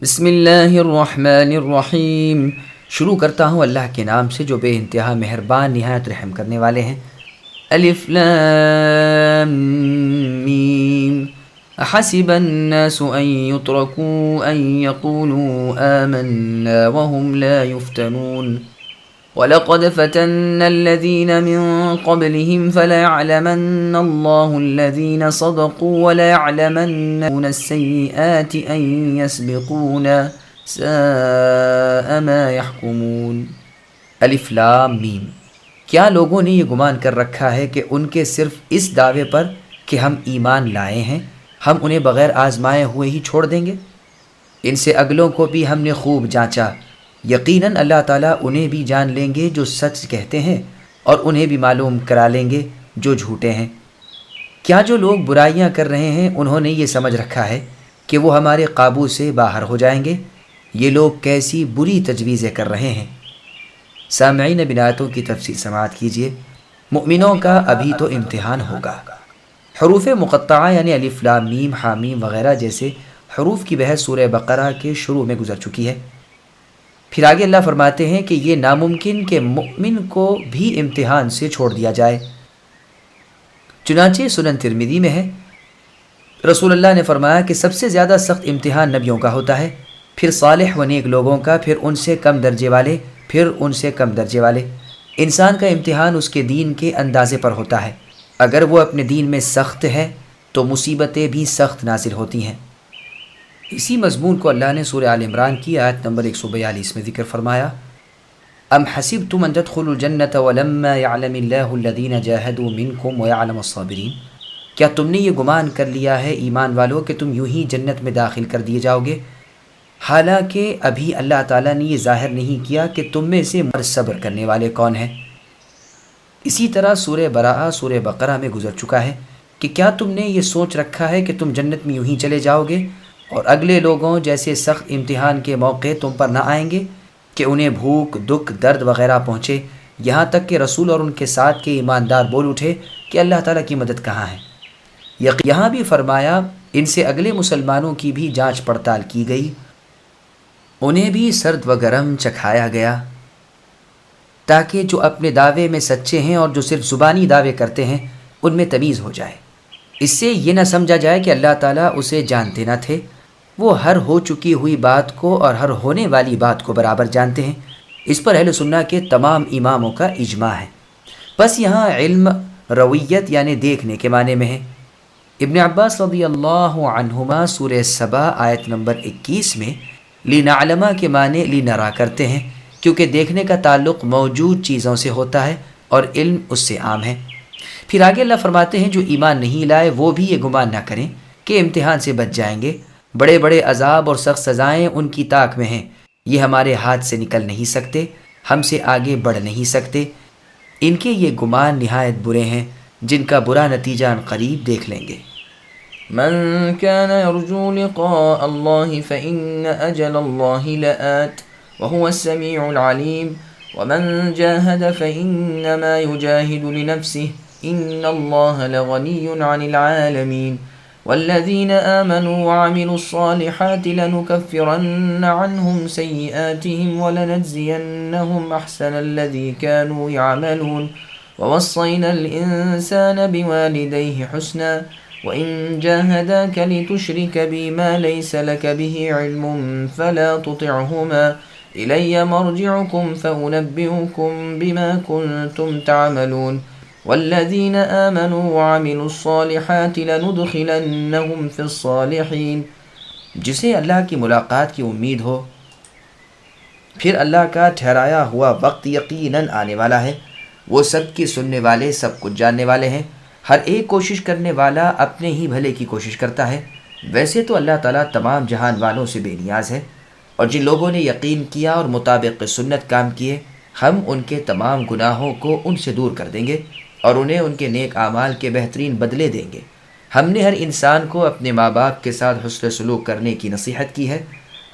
بسم اللہ الرحمن الرحیم۔ شروع کرتا ہوں اللہ کے نام سے جو بے انتہا مہربان نہایت رحم کرنے والے ہیں۔ الف لام میم۔ احسب الناس ان يتركوا ان يقولوا آمنا وهم لا يفتنون وَلَقَدْ فَتَنَّا الَّذِينَ مِن قَبْلِهِمْ فَلَيَعْلَمَنَّ اللَّهُ الَّذِينَ صَدَقُوا وَلَيَعْلَمَنَّ السَّيِّئَاتِ أَن يَسْبِقُونَ سَاءَ مَا يَحْكُمُونَ۔ الف لام میم۔ کیا لوگوں نے یہ گمان کر رکھا ہے کہ ان کے صرف اس دعوے پر کہ ہم ایمان لائے ہیں ہم انہیں بغیر آزمائے ہوئے ہی چھوڑ دیں گے؟ ان سے اگلوں کو بھی ہم نے خوب جانچا، یقیناً اللہ تعالیٰ انہیں بھی جان لیں گے جو سچ کہتے ہیں اور انہیں بھی معلوم کرا لیں گے جو جھوٹے ہیں۔ کیا جو لوگ برائیاں کر رہے ہیں انہوں نے یہ سمجھ رکھا ہے کہ وہ ہمارے قابو سے باہر ہو جائیں گے؟ یہ لوگ کیسی بری تجویزیں کر رہے ہیں۔ سامعین، اب آیتوں کی تفسیر سماعت کیجیے۔ مؤمنوں کا ابھی تو امتحان ہوگا۔ حروف مقطعہ یعنی الف لام میم حامیم وغیرہ جیسے حروف کی بحث سورہ بقرہ کے شروع میں گزر چکی ہے۔ پھر آگے اللہ فرماتے ہیں کہ یہ ناممکن کہ مؤمن کو بھی امتحان سے چھوڑ دیا جائے۔ چنانچہ سنن ترمذی میں ہے، رسول اللہ نے فرمایا کہ سب سے زیادہ سخت امتحان نبیوں کا ہوتا ہے، پھر صالح و نیک لوگوں کا، پھر ان سے کم درجے والے، پھر ان سے کم درجے والے۔ انسان کا امتحان اس کے دین کے اندازے پر ہوتا ہے۔ اگر وہ اپنے دین میں سخت ہے تو مصیبتیں بھی سخت نازل ہوتی ہیں۔ اسی مضمون کو اللہ نے سورہ آل عمران کی آیت نمبر 142 میں ذکر فرمایا، ام حسبتم ان تدخلوا الجنة ولما يعلم الله الذين جاهدوا منكم ويعلم الصابرين۔ کیا تم نے یہ گمان کر لیا ہے ایمان والو کہ تم یوں ہی جنت میں داخل کر دیے جاؤ گے، حالانکہ ابھی اللہ تعالیٰ نے یہ ظاہر نہیں کیا کہ تم میں سے صبر کرنے والے کون ہیں۔ اسی طرح سورہ براءہ سورہ بقرہ میں گزر چکا ہے کہ کیا تم نے یہ سوچ رکھا ہے کہ تم جنت میں یوں ہی چلے جاؤ گے اور اگلے لوگوں جیسے سخت امتحان کے موقع تم پر نہ آئیں گے کہ انہیں بھوک، دکھ، درد وغیرہ پہنچے، یہاں تک کہ رسول اور ان کے ساتھ کے ایماندار بول اٹھے کہ اللہ تعالیٰ کی مدد کہاں ہے۔ یہاں بھی فرمایا ان سے اگلے مسلمانوں کی بھی جانچ پڑتال کی گئی، انہیں بھی سرد و گرم چکھایا گیا، تاکہ جو اپنے دعوے میں سچے ہیں اور جو صرف زبانی دعوے کرتے ہیں ان میں تمیز ہو جائے۔ اس سے یہ نہ سمجھا جائے کہ اللہ تعالیٰ اسے جانتے نہ تھے، وہ ہر ہو چکی ہوئی بات کو اور ہر ہونے والی بات کو برابر جانتے ہیں۔ اس پر اہل سنہ کے تمام اماموں کا اجماع ہے۔ بس یہاں علم رویت یعنی دیکھنے کے معنی میں ہے۔ ابن عباس رضی اللہ عنہما سورہ سبا آیت نمبر 21 میں لِنَعْلَمَ کے معنی لِنَرَا کرتے ہیں، کیونکہ دیکھنے کا تعلق موجود چیزوں سے ہوتا ہے اور علم اس سے عام ہے۔ پھر آگے اللہ فرماتے ہیں جو ایمان نہیں لائے وہ بھی یہ گمان نہ کریں کہ امتحان سے بچ جائیں گے، بڑے بڑے عذاب اور سخت سزائیں ان کی طاق میں ہیں، یہ ہمارے ہاتھ سے نکل نہیں سکتے، ہم سے آگے بڑھ نہیں سکتے۔ ان کے یہ گمان نہایت برے ہیں جن کا برا نتیجہ ان قریب دیکھ لیں گے۔ من كان يرجو لقاء الله فإن أجل الله لآت وهو السميع العليم ومن جاهد فإنما يجاهد لنفسه إن الله لغني عن العالمين والذين آمنوا وعملوا الصالحات لنكفرن عنهم سيئاتهم ولنجزينهم أحسن الذي كانوا يعملون ووصينا الإنسان بوالديه حسنا وإن جاهداك لتشرك بي ما ليس لك به علم فلا تطعهما إلي مرجعكم فأنبئكم بما كنتم تعملون والذين آمنوا وعملوا الصالحات لندخلنهم في الصالحين۔ جسے اللہ کی ملاقات کی امید ہو پھر اللہ کا ٹھہرایا ہوا وقت یقیناً آنے والا ہے، وہ سب کی سننے والے سب کچھ جاننے والے ہیں۔ ہر ایک کوشش کرنے والا اپنے ہی بھلے کی کوشش کرتا ہے۔ ویسے تو اللہ تعالیٰ تمام جہان والوں سے بے نیاز ہے، اور جن لوگوں نے یقین کیا اور مطابق سنت کام کیے ہم ان کے تمام گناہوں کو ان سے دور کر دیں گے اور انہیں ان کے نیک اعمال کے بہترین بدلے دیں گے۔ ہم نے ہر انسان کو اپنے ماں باپ کے ساتھ حسن سلوک کرنے کی نصیحت کی ہے،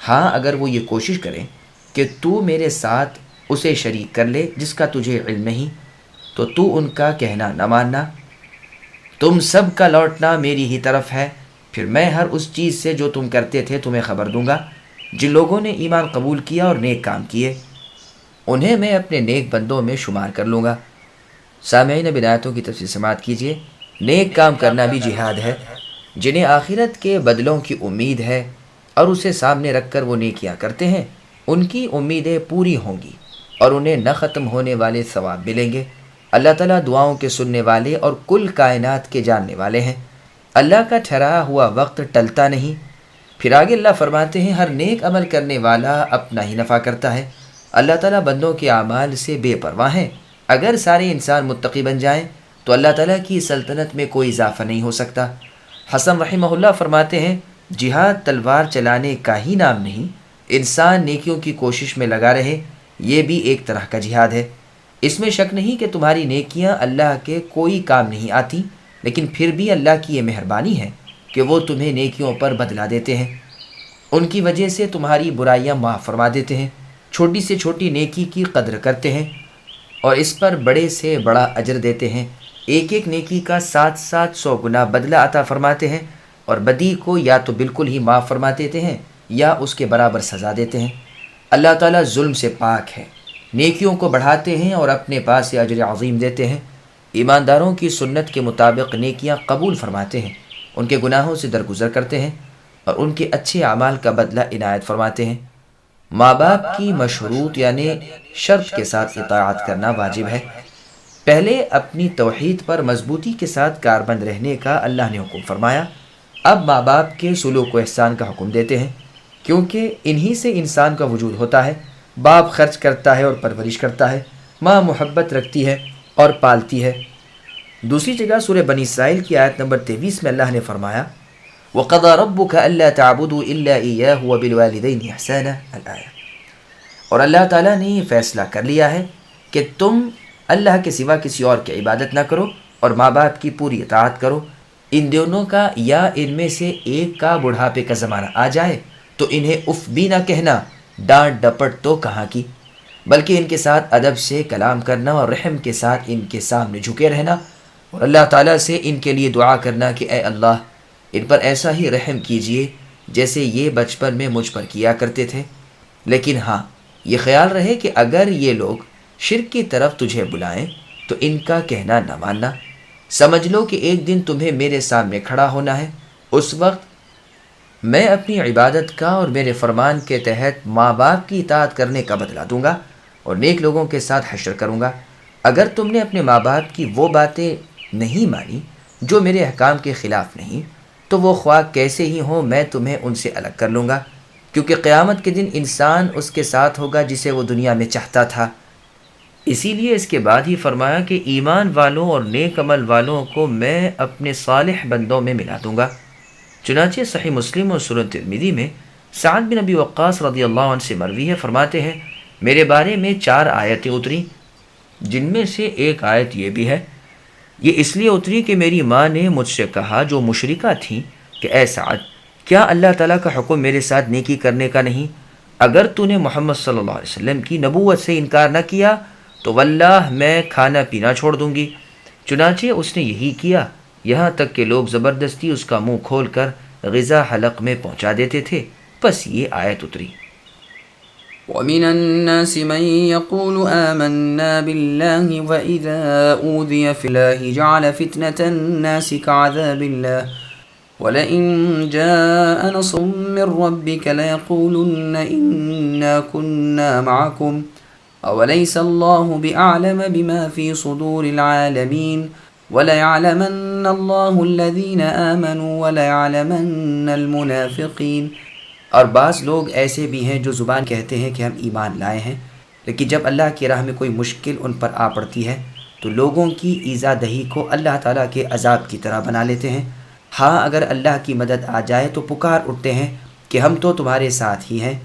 ہاں اگر وہ یہ کوشش کریں کہ تو میرے ساتھ اسے شریک کر لے جس کا تجھے علم نہیں، تو ان کا کہنا نہ ماننا، تم سب کا لوٹنا میری ہی طرف ہے، پھر میں ہر اس چیز سے جو تم کرتے تھے تمہیں خبر دوں گا۔ جن لوگوں نے ایمان قبول کیا اور نیک کام کیے انہیں میں اپنے نیک بندوں میں شمار کر لوں گا۔ سامعین اب آیتوں کی تفصیل سماعت کیجیے۔ نیک کام کرنا بھی جہاد ہے۔ جنہیں آخرت کے بدلوں کی امید ہے اور اسے سامنے رکھ کر وہ نیکیاں کرتے ہیں، ان کی امیدیں پوری ہوں گی اور انہیں نہ ختم ہونے والے ثواب ملیں گے۔ اللہ تعالیٰ دعاؤں کے سننے والے اور کل کائنات کے جاننے والے ہیں۔ اللہ کا ٹھہرایا ہوا وقت ٹلتا نہیں۔ پھر آگے اللہ فرماتے ہیں، ہر نیک عمل کرنے والا اپنا ہی نفع کرتا ہے۔ اللہ تعالیٰ بندوں کے اعمال سے بے پرواہ ہیں۔ اگر سارے انسان متقی بن جائیں تو اللہ تعالیٰ کی سلطنت میں کوئی اضافہ نہیں ہو سکتا۔ حسن رحمہ اللہ فرماتے ہیں، جہاد تلوار چلانے کا ہی نام نہیں، انسان نیکیوں کی کوشش میں لگا رہے، یہ بھی ایک طرح کا جہاد ہے۔ اس میں شک نہیں کہ تمہاری نیکیاں اللہ کے کوئی کام نہیں آتی، لیکن پھر بھی اللہ کی یہ مہربانی ہے کہ وہ تمہیں نیکیوں پر بدلا دیتے ہیں۔ ان کی وجہ سے تمہاری برائیاں معاف فرما دیتے ہیں، چھوٹی سے چھوٹی نیکی کی قدر کرتے ہیں اور اس پر بڑے سے بڑا اجر دیتے ہیں۔ ایک ایک نیکی کا 700 گنا بدلہ عطا فرماتے ہیں، اور بدی کو یا تو بالکل ہی معاف فرما دیتے ہیں یا اس کے برابر سزا دیتے ہیں۔ اللہ تعالیٰ ظلم سے پاک ہے، نیکیوں کو بڑھاتے ہیں اور اپنے پاس سے اجر عظیم دیتے ہیں۔ ایمانداروں کی سنت کے مطابق نیکیاں قبول فرماتے ہیں، ان کے گناہوں سے درگزر کرتے ہیں اور ان کے اچھے اعمال کا بدلہ عنایت فرماتے ہیں۔ ماں باپ کی مشروط یعنی شرط کے ساتھ اطاعت کرنا واجب ہے۔ پہلے اپنی توحید پر مضبوطی کے ساتھ کاربند رہنے کا اللہ نے حکم فرمایا، اب ماں باپ کے سلوک و احسان کا حکم دیتے ہیں، کیونکہ انہی سے انسان کا وجود ہوتا ہے۔ باپ خرچ کرتا ہے اور پرورش کرتا ہے، ماں محبت رکھتی ہے اور پالتی ہے۔ دوسری جگہ سورہ بنی اسرائیل کی آیت نمبر 23 میں اللہ نے فرمایا، وَقَضَى رَبُّكَ أَلَّا تَعْبُدُوا إِلَّا إِيَّاهُ وَبِالْوَالِدَيْنِ إِحْسَانًا الآیہ۔ اور اللہ تعالیٰ نے یہ فیصلہ کر لیا ہے کہ تم اللہ کے سوا کسی اور کی عبادت نہ کرو اور ماں باپ کی پوری اطاعت کرو۔ ان دونوں کا یا ان میں سے ایک کا بڑھاپے کا زمانہ آ جائے تو انہیں اف بھی نہ کہنا، ڈانٹ ڈپٹ تو کہاں کی، بلکہ ان کے ساتھ ادب سے کلام کرنا اور رحم کے ساتھ ان کے سامنے جھکے رہنا، اور اللہ تعالیٰ سے ان کے لیے دعا کرنا کہ اے اللہ ان پر ایسا ہی رحم کیجئے جیسے یہ بچپن میں مجھ پر کیا کرتے تھے۔ لیکن ہاں، یہ خیال رہے کہ اگر یہ لوگ شرک کی طرف تجھے بلائیں تو ان کا کہنا نہ ماننا۔ سمجھ لو کہ ایک دن تمہیں میرے سامنے کھڑا ہونا ہے، اس وقت میں اپنی عبادت کا اور میرے فرمان کے تحت ماں باپ کی اطاعت کرنے کا بدلہ دوں گا اور نیک لوگوں کے ساتھ حشر کروں گا۔ اگر تم نے اپنے ماں باپ کی وہ باتیں نہیں مانی جو میرے احکام کے خلاف نہیں، تو وہ خواہ کیسے ہی ہوں میں تمہیں ان سے الگ کر لوں گا، کیونکہ قیامت کے دن انسان اس کے ساتھ ہوگا جسے وہ دنیا میں چاہتا تھا۔ اسی لیے اس کے بعد ہی فرمایا کہ ایمان والوں اور نیک عمل والوں کو میں اپنے صالح بندوں میں ملا دوں گا۔ چنانچہ صحیح مسلم اور سنن ترمذی میں سعد بن ابی وقاص رضی اللہ عنہ سے مروی ہے، فرماتے ہیں میرے بارے میں 4 آیتیں اتری، جن میں سے ایک آیت یہ بھی ہے، یہ اس لیے اتری کہ میری ماں نے مجھ سے کہا جو مشرکہ تھیں کہ اے سعد، کیا اللہ تعالیٰ کا حکم میرے ساتھ نیکی کرنے کا نہیں؟ اگر تو نے محمد صلی اللہ علیہ وسلم کی نبوت سے انکار نہ کیا تو واللہ میں کھانا پینا چھوڑ دوں گی۔ چنانچہ اس نے یہی کیا، یہاں تک کہ لوگ زبردستی اس کا منہ کھول کر غذا حلق میں پہنچا دیتے تھے، بس یہ آیت اتری۔ وَمِنَ النَّاسِ مَن يَقُولُ آمَنَّا بِاللَّهِ وَإِذَا أُوذِيَ فِي اللَّهِ جَعَلَ فِتْنَةَ النَّاسِ كَعَذَابِ اللَّهِ وَلَئِن جَاءَ نَصْرٌ مِّن رَّبِّكَ لَيَقُولُنَّ إِنَّا كُنَّا مَعَكُمْ أَوَلَيْسَ اللَّهُ بِأَعْلَمَ بِمَا فِي صُدُورِ الْعَالَمِينَ وَلَيَعْلَمَنَّ اللَّهُ الَّذِينَ آمَنُوا وَلَيَعْلَمَنَّ الْمُنَافِقِينَ۔ اور بعض لوگ ایسے بھی ہیں جو زبان کہتے ہیں کہ ہم ایمان لائے ہیں، لیکن جب اللہ کی راہ میں کوئی مشکل ان پر آ پڑتی ہے تو لوگوں کی ایذا دہی کو اللہ تعالیٰ کے عذاب کی طرح بنا لیتے ہیں۔ ہاں، اگر اللہ کی مدد آ جائے تو پکار اٹھتے ہیں کہ ہم تو تمہارے ساتھ ہی ہیں۔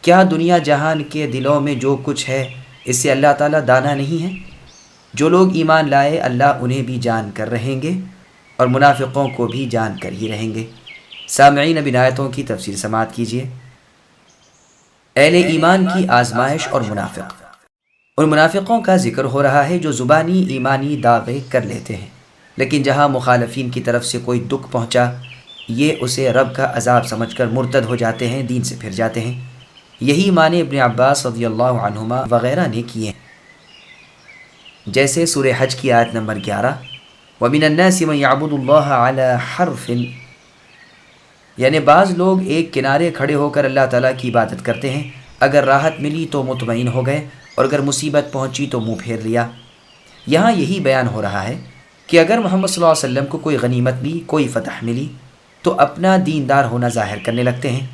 کیا دنیا جہان کے دلوں میں جو کچھ ہے اس سے اللہ تعالیٰ دانا نہیں ہے؟ جو لوگ ایمان لائے اللہ انہیں بھی جان کر رہیں گے اور منافقوں کو بھی جان کر ہی رہیں گے۔ سامعین اب ان آیتوں کی تفسیر سماعت کیجیے۔ اہل ایمان کی آزمائش اور منافق۔ ان منافقوں کا ذکر ہو رہا ہے جو زبانی ایمانی دعوے کر لیتے ہیں، لیکن جہاں مخالفین کی طرف سے کوئی دکھ پہنچا یہ اسے رب کا عذاب سمجھ کر مرتد ہو جاتے ہیں، دین سے پھر جاتے ہیں۔ یہی معنی ابن عباس رضی اللہ عنہما وغیرہ نے کیے ہیں، جیسے سورہ حج کی آیت نمبر 11 وَمِنَ النَّاسِ مَن يَعْبُدُ اللَّهَ عَلَى حَرْفٍ، یعنی بعض لوگ ایک کنارے کھڑے ہو کر اللہ تعالیٰ کی عبادت کرتے ہیں، اگر راحت ملی تو مطمئن ہو گئے اور اگر مصیبت پہنچی تو منہ پھیر لیا۔ یہاں یہی بیان ہو رہا ہے کہ اگر محمد صلی اللہ علیہ وسلم کو کوئی غنیمت ملی، کوئی فتح ملی، تو اپنا دیندار ہونا ظاہر کرنے لگتے ہیں،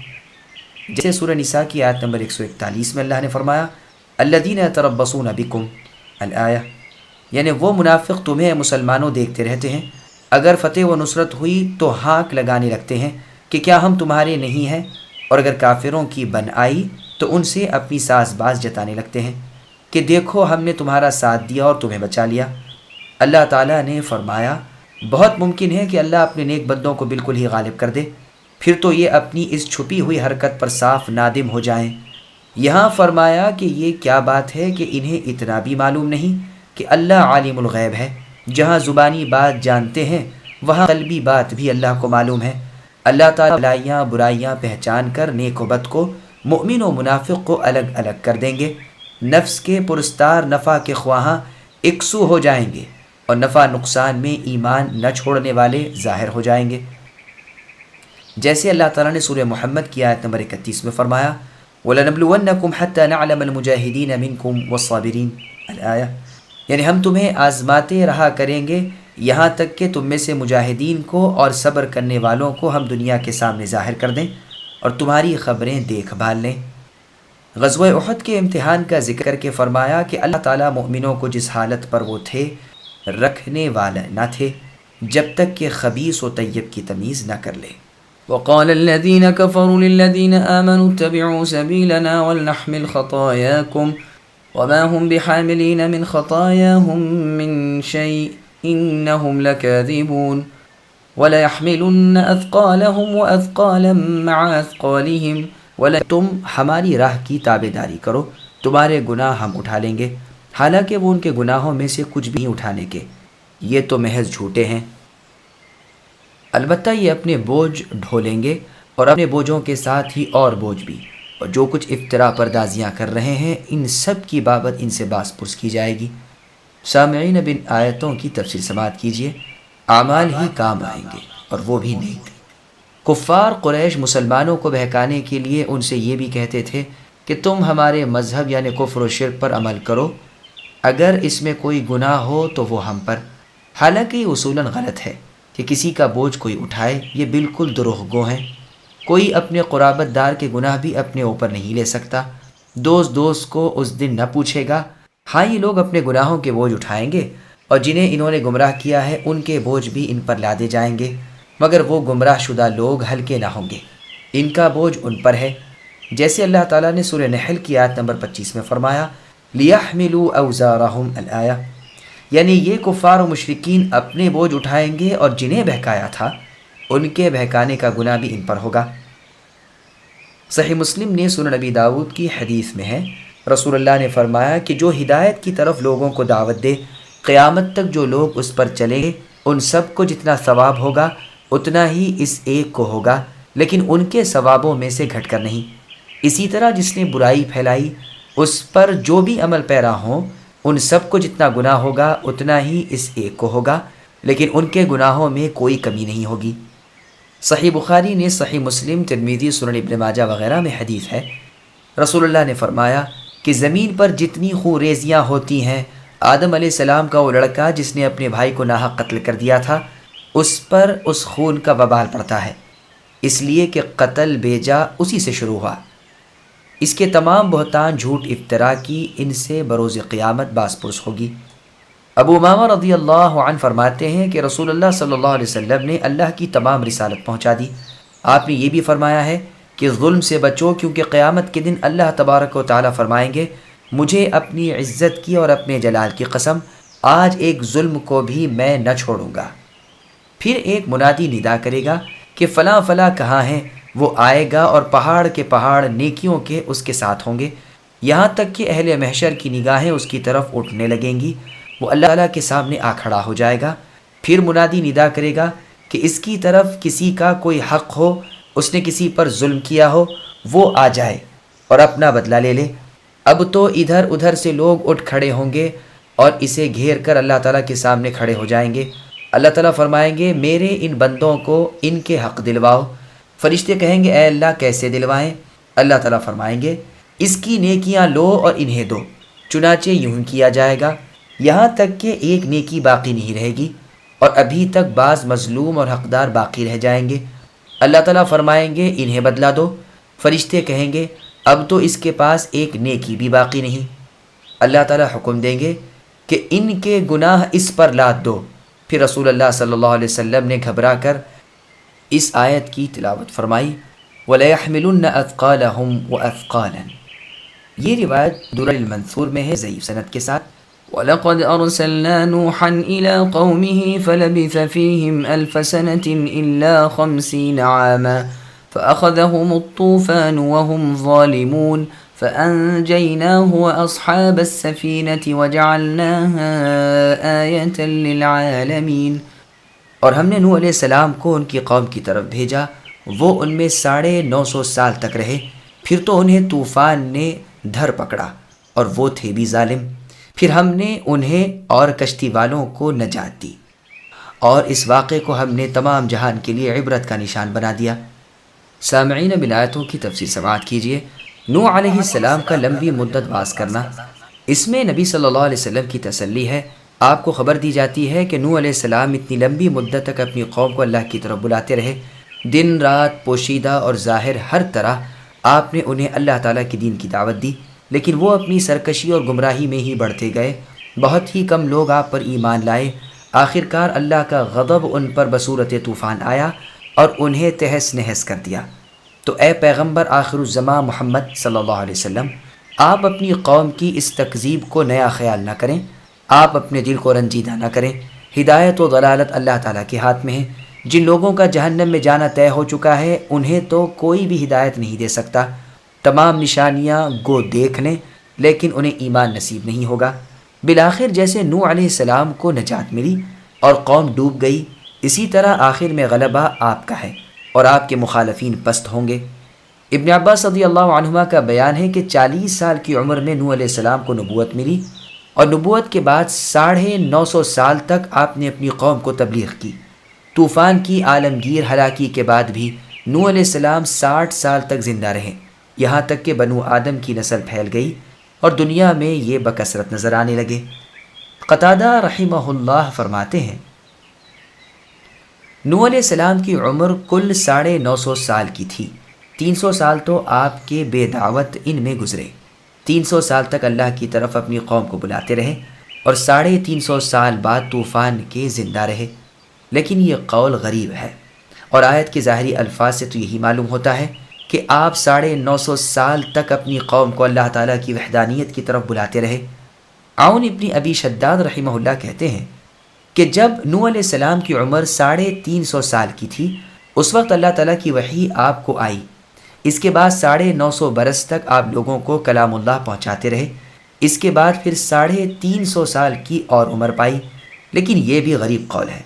جیسے سورہ نساء کی آیت نمبر 141 میں اللہ نے فرمایا الذین یتربصون بکم الآیہ، یعنی وہ منافق تمہیں مسلمانوں دیکھتے رہتے ہیں، اگر فتح و نصرت ہوئی تو ہانک لگانے لگتے ہیں کہ کیا ہم تمہارے نہیں ہیں، اور اگر کافروں کی بن آئی تو ان سے اپنی ساز باز جتانے لگتے ہیں کہ دیکھو ہم نے تمہارا ساتھ دیا اور تمہیں بچا لیا۔ اللہ تعالیٰ نے فرمایا بہت ممکن ہے کہ اللہ اپنے نیک بندوں کو بالکل ہی غالب کر دے، پھر تو یہ اپنی اس چھپی ہوئی حرکت پر صاف نادم ہو جائیں۔ یہاں فرمایا کہ یہ کیا بات ہے کہ انہیں اتنا بھی معلوم نہیں کہ اللہ عالم الغیب ہے، جہاں زبانی بات جانتے ہیں وہاں قلبی بات بھی اللہ کو معلوم ہے۔ اللہ تعالیٰ بھلائیاں برائیاں پہچان کر نیک و بد کو، مومن و منافق کو الگ الگ کر دیں گے۔ نفس کے پرستار نفع کے خواہاں یکسو ہو جائیں گے اور نفع نقصان میں ایمان نہ چھوڑنے والے ظاہر ہو جائیں گے، جیسے اللہ تعالیٰ نے سورہ محمد کی آیت نمبر 31 میں فرمایا وَلَنَبْلُوَنَّكُمْ حَتَّى نَعْلَمَ الْمُجَاهِدِينَ مِنْكُمْ وَالصَّابِرِينَ الآیہ، یعنی ہم تمہیں آزماتے رہا کریں گے یہاں تک کہ تم میں سے مجاہدین کو اور صبر کرنے والوں کو ہم دنیا کے سامنے ظاہر کر دیں اور تمہاری خبریں دیکھ بھال لیں۔ غزوہ احد کے امتحان کا ذکر کر کے فرمایا کہ اللہ تعالیٰ مومنوں کو جس حالت پر وہ تھے رکھنے والا نہ تھے جب تک کہ خبیث و طیب کی تمیز نہ کر لے۔ وقال الذين كفروا للذين آمنوا اتبعوا سبيلنا ولنحمل خطاياكم وما هم بحاملين من خطاياهم من شيء إنهم لكاذبون وَلَيَحْمِلُنَّ أَثْقَالَهُمْ وَأَثْقَالًا مَعَ أَثْقَالِهِمْ، تم ہماری راہ کی تابع داری کرو، تمہارے گناہ ہم اٹھا لیں گے، حالانکہ وہ ان کے گناہوں میں سے کچھ بھی نہیں اٹھانے کے، یہ تو محض جھوٹے ہیں۔ البتہ یہ اپنے بوجھ ڈھولیں گے اور اپنے بوجھوں کے ساتھ ہی اور بوجھ بھی، اور جو کچھ افترا پردازیاں کر رہے ہیں ان سب کی بابت ان سے باز پرس کی جائے گی۔ سامعین اب ان آیتوں کی تفسیر سماعت کیجیے۔ اعمال ہی کام آئیں گے اور وہ بھی نیک۔ کفار قریش مسلمانوں کو بہکانے کے لیے ان سے یہ بھی کہتے تھے کہ تم ہمارے مذہب یعنی کفر و شرک پر عمل کرو، اگر اس میں کوئی گناہ ہو تو وہ ہم پر۔ حالانکہ یہ اصولاً غلط ہے کہ کسی کا بوجھ کوئی اٹھائے، یہ بالکل دروغ گو ہیں۔ کوئی اپنے قرابت دار کے گناہ بھی اپنے اوپر نہیں لے سکتا۔ دوست کو اس دن نہ پوچھے گا۔ ہاں یہ لوگ اپنے گناہوں کے بوجھ اٹھائیں گے اور جنہیں انہوں نے گمراہ کیا ہے ان کے بوجھ بھی ان پر لادے جائیں گے، مگر وہ گمراہ شدہ لوگ ہلکے نہ ہوں گے، ان کا بوجھ ان پر ہے، جیسے اللہ تعالیٰ نے سورہ نحل کی آیت نمبر 25 میں فرمایا لِيَحْمِلُوا أَوْزَارَهُمْ الآیہ، یعنی یہ کفار و مشرکین اپنے بوجھ اٹھائیں گے اور جنہیں بہکایا تھا ان کے بہکانے کا گناہ بھی ان پر ہوگا۔ صحیح مسلم نے سنن نبی داؤد کی حدیث میں ہے، رسول اللہ نے فرمایا کہ جو ہدایت کی طرف لوگوں کو دعوت دے، قیامت تک جو لوگ اس پر چلیں گے ان سب کو جتنا ثواب ہوگا اتنا ہی اس ایک کو ہوگا، لیکن ان کے ثوابوں میں سے گھٹ کر نہیں۔ اسی طرح جس نے برائی پھیلائی اس پر جو بھی عمل پیرا ہوں ان سب کو جتنا گناہ ہوگا اتنا ہی اس ایک کو ہوگا، لیکن ان کے گناہوں میں کوئی کمی نہیں ہوگی۔ صحیح بخاری نے، صحیح مسلم، ترمذی، سنن ابن ماجہ وغیرہ میں حدیث ہے، رسول اللہ نے فرمایا کہ زمین پر جتنی خون ریزیاں ہوتی ہیں، آدم علیہ السلام کا وہ لڑکا جس نے اپنے بھائی کو ناحق قتل کر دیا تھا اس پر اس خون کا وبال پڑتا ہے، اس لیے کہ قتل بیجا اسی سے شروع ہوا۔ اس کے تمام بہتان، جھوٹ، افترا کی ان سے بروز قیامت باز پرس ہوگی۔ ابو امامہ رضی اللہ عنہ فرماتے ہیں کہ رسول اللہ صلی اللہ علیہ وسلم نے اللہ کی تمام رسالت پہنچا دی۔ آپ نے یہ بھی فرمایا ہے کہ ظلم سے بچو، کیونکہ قیامت کے دن اللہ تبارک و تعالیٰ فرمائیں گے مجھے اپنی عزت کی اور اپنے جلال کی قسم، آج ایک ظلم کو بھی میں نہ چھوڑوں گا۔ پھر ایک منادی ندا کرے گا کہ فلاں فلاں کہاں ہیں، وہ آئے گا اور پہاڑ کے پہاڑ نیکیوں کے اس کے ساتھ ہوں گے، یہاں تک کہ اہل محشر کی نگاہیں اس کی طرف اٹھنے لگیں گی۔ وہ اللہ تعالیٰ کے سامنے آ کھڑا ہو جائے گا۔ پھر منادی ندا کرے گا کہ اس کی طرف کسی کا کوئی حق ہو، اس نے کسی پر ظلم کیا ہو، وہ آ جائے۔ اور اپنا بدلہ لے لے۔ اب تو ادھر ادھر سے لوگ اٹھ کھڑے ہوں گے اور اسے گھیر کر اللہ تعالیٰ کے سامنے کھڑے ہو جائیں گے۔ اللہ تعالیٰ فرمائیں گے میرے ان بندوں کو ان کے حق دلواؤ۔ فرشتے کہیں گے اے اللہ کیسے دلوائیں؟ اللہ تعالیٰ فرمائیں گے اس کی نیکیاں لو اور انہیں دو۔ چنانچہ یوں ہی کیا جائے گا یہاں تک کہ ایک نیکی باقی نہیں رہے گی، اور ابھی تک بعض مظلوم اور حقدار باقی رہ جائیں گے۔ اللہ تعالیٰ فرمائیں گے انہیں بدلہ دو۔ فرشتے کہیں گے اب تو اس کے پاس ایک نیکی بھی باقی نہیں۔ اللہ تعالیٰ حکم دیں گے کہ ان کے گناہ اس پر لاد دو۔ پھر رسول اللہ صلی اللہ علیہ وسلم نے گھبرا کر اس آیت کی تلاوت فرمائی وَلَيَحْمِلُنَّ أَثْقَالَهُمْ وَأَثْقَالًا۔ یہ روایت درر المنثور میں ہے ضعیف سند کے ساتھ۔ وَلَقَدْ أَرْسَلْنَا نُوحًا إِلَىٰ قَوْمِهِ فَلَبِثَ فِيهِمْ أَلْفَ سَنَةٍ إِلَّا 50 عَامًا فَأَخَذَهُمُ الطُّوفَانُ وَهُمْ ظَالِمُونَ فَأَنجَيْنَاهُ وَأَصْحَابَ السَّفِينَةِ وَجَعَلْنَاهَا آيَةً لِّلْعَالَمِينَ۔ اور ہم نے نوح علیہ السلام کو ان کی قوم کی طرف بھیجا، وہ ان میں 950 سال تک رہے، پھر تو انہیں طوفان نے دھر پکڑا اور وہ تھے بھی ظالم۔ پھر ہم نے انہیں اور کشتی والوں کو نجات دی، اور اس واقعے کو ہم نے تمام جہان کے لیے عبرت کا نشان بنا دیا۔ سامعین اب آیتوں کی تفصیل سماعت کیجیے۔ نوح علیہ السلام کا لمبی مدت واز کرنا، اس میں نبی صلی اللہ علیہ وسلم کی تسلی ہے۔ آپ کو خبر دی جاتی ہے کہ نوح علیہ السلام اتنی لمبی مدت تک اپنی قوم کو اللہ کی طرف بلاتے رہے، دن رات پوشیدہ اور ظاہر ہر طرح آپ نے انہیں اللہ تعالیٰ کی دین کی دعوت دی، لیکن وہ اپنی سرکشی اور گمراہی میں ہی بڑھتے گئے۔ بہت ہی کم لوگ آپ پر ایمان لائے۔ آخرکار اللہ کا غضب ان پر بصورت طوفان آیا اور انہیں تہس نہس کر دیا۔ تو اے پیغمبر آخر الزمان محمد صلی اللہ علیہ وسلم، آپ اپنی قوم کی اس تکذیب کو نیا خیال نہ کریں، آپ اپنے دل کو رنجیدہ نہ کریں۔ ہدایت و ضلالت اللہ تعالیٰ کے ہاتھ میں ہے۔ جن لوگوں کا جہنم میں جانا طے ہو چکا ہے انہیں تو کوئی بھی ہدایت نہیں دے سکتا۔ تمام نشانیاں گو دیکھ لیں لیکن انہیں ایمان نصیب نہیں ہوگا۔ بالآخر جیسے نوح علیہ السلام کو نجات ملی اور قوم ڈوب گئی، اسی طرح آخر میں غلبہ آپ کا ہے اور آپ کے مخالفین پست ہوں گے۔ ابن عباس رضی اللہ عنہما کا بیان ہے کہ 40 سال کی عمر میں نوح علیہ السلام کو نبوت ملی، اور نبوت کے بعد 950 سال تک آپ نے اپنی قوم کو تبلیغ کی۔ طوفان کی عالمگیر ہلاکی کے بعد بھی نوح علیہ السلام 60 سال تک زندہ رہے، یہاں تک کہ بنو آدم کی نسل پھیل گئی اور دنیا میں یہ بکثرت نظر آنے لگے۔ قتادہ رحمہ اللہ فرماتے ہیں نوح علیہ السلام کی عمر کل 950 سال کی تھی۔ 300 سال تو آپ کے بے دعوت ان میں گزرے، 300 سال تک اللہ کی طرف اپنی قوم کو بلاتے رہے، اور 350 سال بعد طوفان کے زندہ رہے۔ لیکن یہ قول غریب ہے، اور آیت کے ظاہری الفاظ سے تو یہی معلوم ہوتا ہے کہ آپ 950 سال تک اپنی قوم کو اللہ تعالیٰ کی وحدانیت کی طرف بلاتے رہے۔ عون ابن ابی شداد رحمہ اللہ کہتے ہیں کہ جب نوح علیہ السلام کی عمر 350 سال کی تھی، اس وقت اللہ تعالیٰ کی وحی آپ کو آئی۔ اس کے بعد 950 برس تک آپ لوگوں کو کلام اللہ پہنچاتے رہے۔ اس کے بعد پھر 350 سال کی اور عمر پائی۔ لیکن یہ بھی غریب قول ہے۔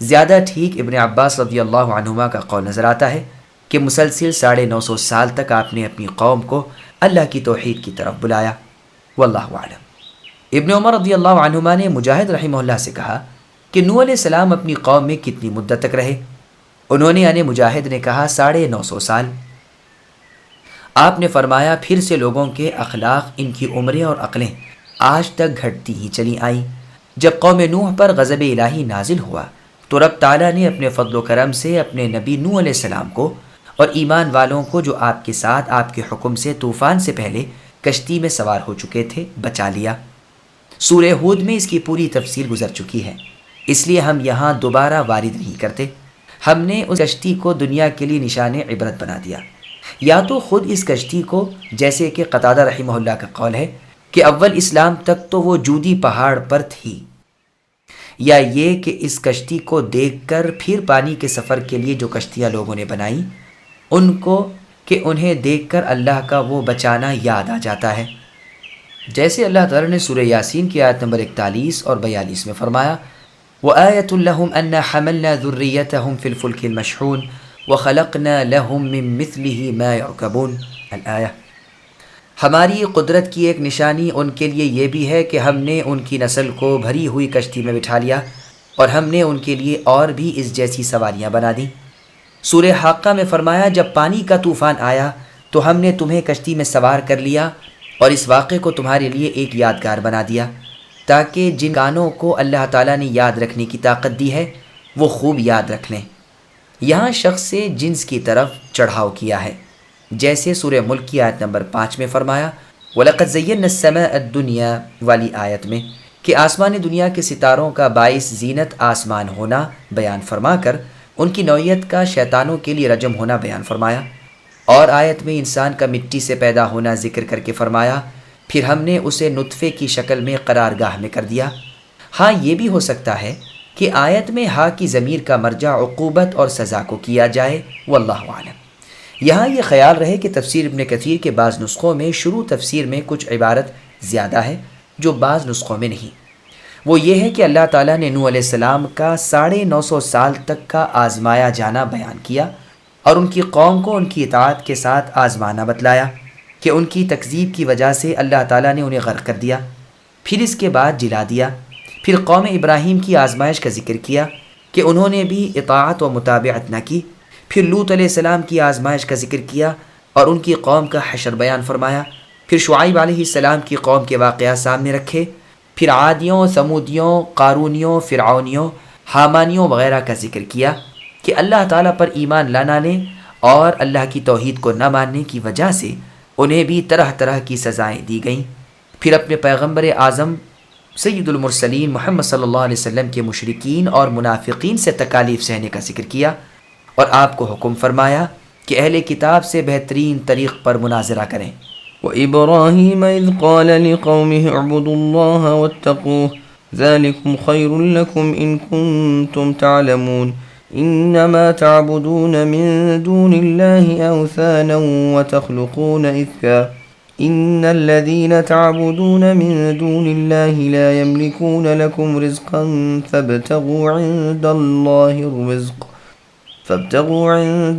زیادہ ٹھیک ابن عباس رضی اللہ عنہما کا قول نظر آتا ہے کہ مسلسل 950 سال تک آپ نے اپنی قوم کو اللہ کی توحید کی طرف بلایا۔ واللہ اعلم۔ ابن عمر رضی اللہ عنہما نے مجاہد رحمہ اللہ سے کہا کہ نوح علیہ السلام اپنی قوم میں کتنی مدت تک رہے؟ انہوں نے یعنی مجاہد نے کہا 950 سال۔ آپ نے فرمایا پھر سے لوگوں کے اخلاق، ان کی عمریں اور عقلیں آج تک گھٹتی ہی چلی آئیں۔ جب قوم نوح پر غضب الہی نازل ہوا تو رب تعالیٰ نے اپنے فضل و کرم سے اپنے نبی نوح علیہ السلام کو اور ایمان والوں کو جو آپ کے ساتھ آپ کے حکم سے طوفان سے پہلے کشتی میں سوار ہو چکے تھے بچا لیا۔ سورہ ہود میں اس کی پوری تفصیل گزر چکی ہے، اس لیے ہم یہاں دوبارہ وارد نہیں کرتے۔ ہم نے اس کشتی کو دنیا کے لیے نشان عبرت بنا دیا۔ یا تو خود اس کشتی کو، جیسے کہ قتادہ رحمہ اللہ کا قول ہے کہ اول اسلام تک تو وہ جودی پہاڑ پر تھی، یا یہ کہ اس کشتی کو دیکھ کر پھر پانی کے سفر کے لیے جو کشتیاں لوگوں نے بنائیں ان کو کہ انہیں دیکھ کر اللہ کا وہ بچانا یاد آ جاتا ہے۔ جیسے اللہ تعالیٰ نے سورہ یاسین کی آیت نمبر 41 اور 42 میں فرمایا وَآيَةٌ لَهُمْ أَنَّا حَمَلْنَا ذُرِّيَّتَهُمْ فِي الْفُلْكِ الْمَشْحُونِ وَخَلَقْنَا لَهُم مِّن مِّثْلِهِ مَا يَرْكَبُونَ الآیہ۔ ہماری قدرت کی ایک نشانی ان کے لیے یہ بھی ہے کہ ہم نے ان کی نسل کو بھری ہوئی کشتی میں بٹھا لیا اور ہم نے ان کے لیے اور بھی اس جیسی سواریاں بنا دیں۔ سورہ حاقہ میں فرمایا جب پانی کا طوفان آیا تو ہم نے تمہیں کشتی میں سوار کر لیا اور اس واقعے کو تمہارے لیے ایک یادگار بنا دیا تاکہ جن کانوں کو اللہ تعالیٰ نے یاد رکھنے کی طاقت دی ہے وہ خوب یاد رکھ لیں۔ یہاں شخص سے جنس کی طرف چڑھاؤ کیا ہے، جیسے سورہ ملک کی آیت نمبر 5 میں فرمایا وَلَقَدْ زَيَّنَّا السَّمَاءَ الدُّنْيَا والی آیت میں کہ آسمان دنیا کے ستاروں کا باعث زینت آسمان ہونا بیان فرما کر ان کی نوعیت کا شیطانوں کے لیے رجم ہونا بیان فرمایا، اور آیت میں انسان کا مٹی سے پیدا ہونا ذکر کر کے فرمایا پھر ہم نے اسے نطفے کی شکل میں قرارگاہ میں کر دیا۔ ہاں یہ بھی ہو سکتا ہے کہ آیت میں ہا کی ضمیر کا مرجع عقوبت اور سزا کو کیا جائے، واللہ اعلم۔ یہاں یہ خیال رہے کہ تفسیر ابن کثیر کے بعض نسخوں میں شروع تفسیر میں کچھ عبارت زیادہ ہے جو بعض نسخوں میں نہیں۔ وہ یہ ہے کہ اللہ تعالیٰ نے نوح علیہ السلام کا 950 سال تک کا آزمایا جانا بیان کیا اور ان کی قوم کو ان کی اطاعت کے ساتھ آزمانا بتلایا کہ ان کی تکذیب کی وجہ سے اللہ تعالیٰ نے انہیں غرق کر دیا، پھر اس کے بعد جلا دیا۔ پھر قوم ابراہیم کی آزمائش کا ذکر کیا کہ انہوں نے بھی اطاعت و متابعت نہ کی۔ پھر لوط علیہ السلام کی آزمائش کا ذکر کیا اور ان کی قوم کا حشر بیان فرمایا۔ پھر شعیب علیہ السلام کی قوم کے واقعات سامنے رکھے۔ پھر عادیوں، ثمودیوں، قارونیوں، فرعونیوں، حامانیوں وغیرہ کا ذکر کیا کہ اللہ تعالیٰ پر ایمان لانا لیں اور اللہ کی توحید کو نہ ماننے کی وجہ سے انہیں بھی طرح طرح کی سزائیں دی گئیں۔ پھر اپنے پیغمبر اعظم سید المرسلین محمد صلی اللہ علیہ وسلم کے مشرکین اور منافقین سے تکالیف سہنے کا ذکر کیا اور آپ کو حکم فرمایا کہ اہل کتاب سے بہترین طریق پر مناظرہ کریں۔ وإبراهيم إذ قال لقومه اعبدوا الله واتقوه ذلكم خير لكم إن كنتم تعلمون إنما تعبدون من دون الله أوثانا وتخلقون إفكا إن الذين تعبدون من دون الله لا يملكون لكم رزقا فابتغوا عند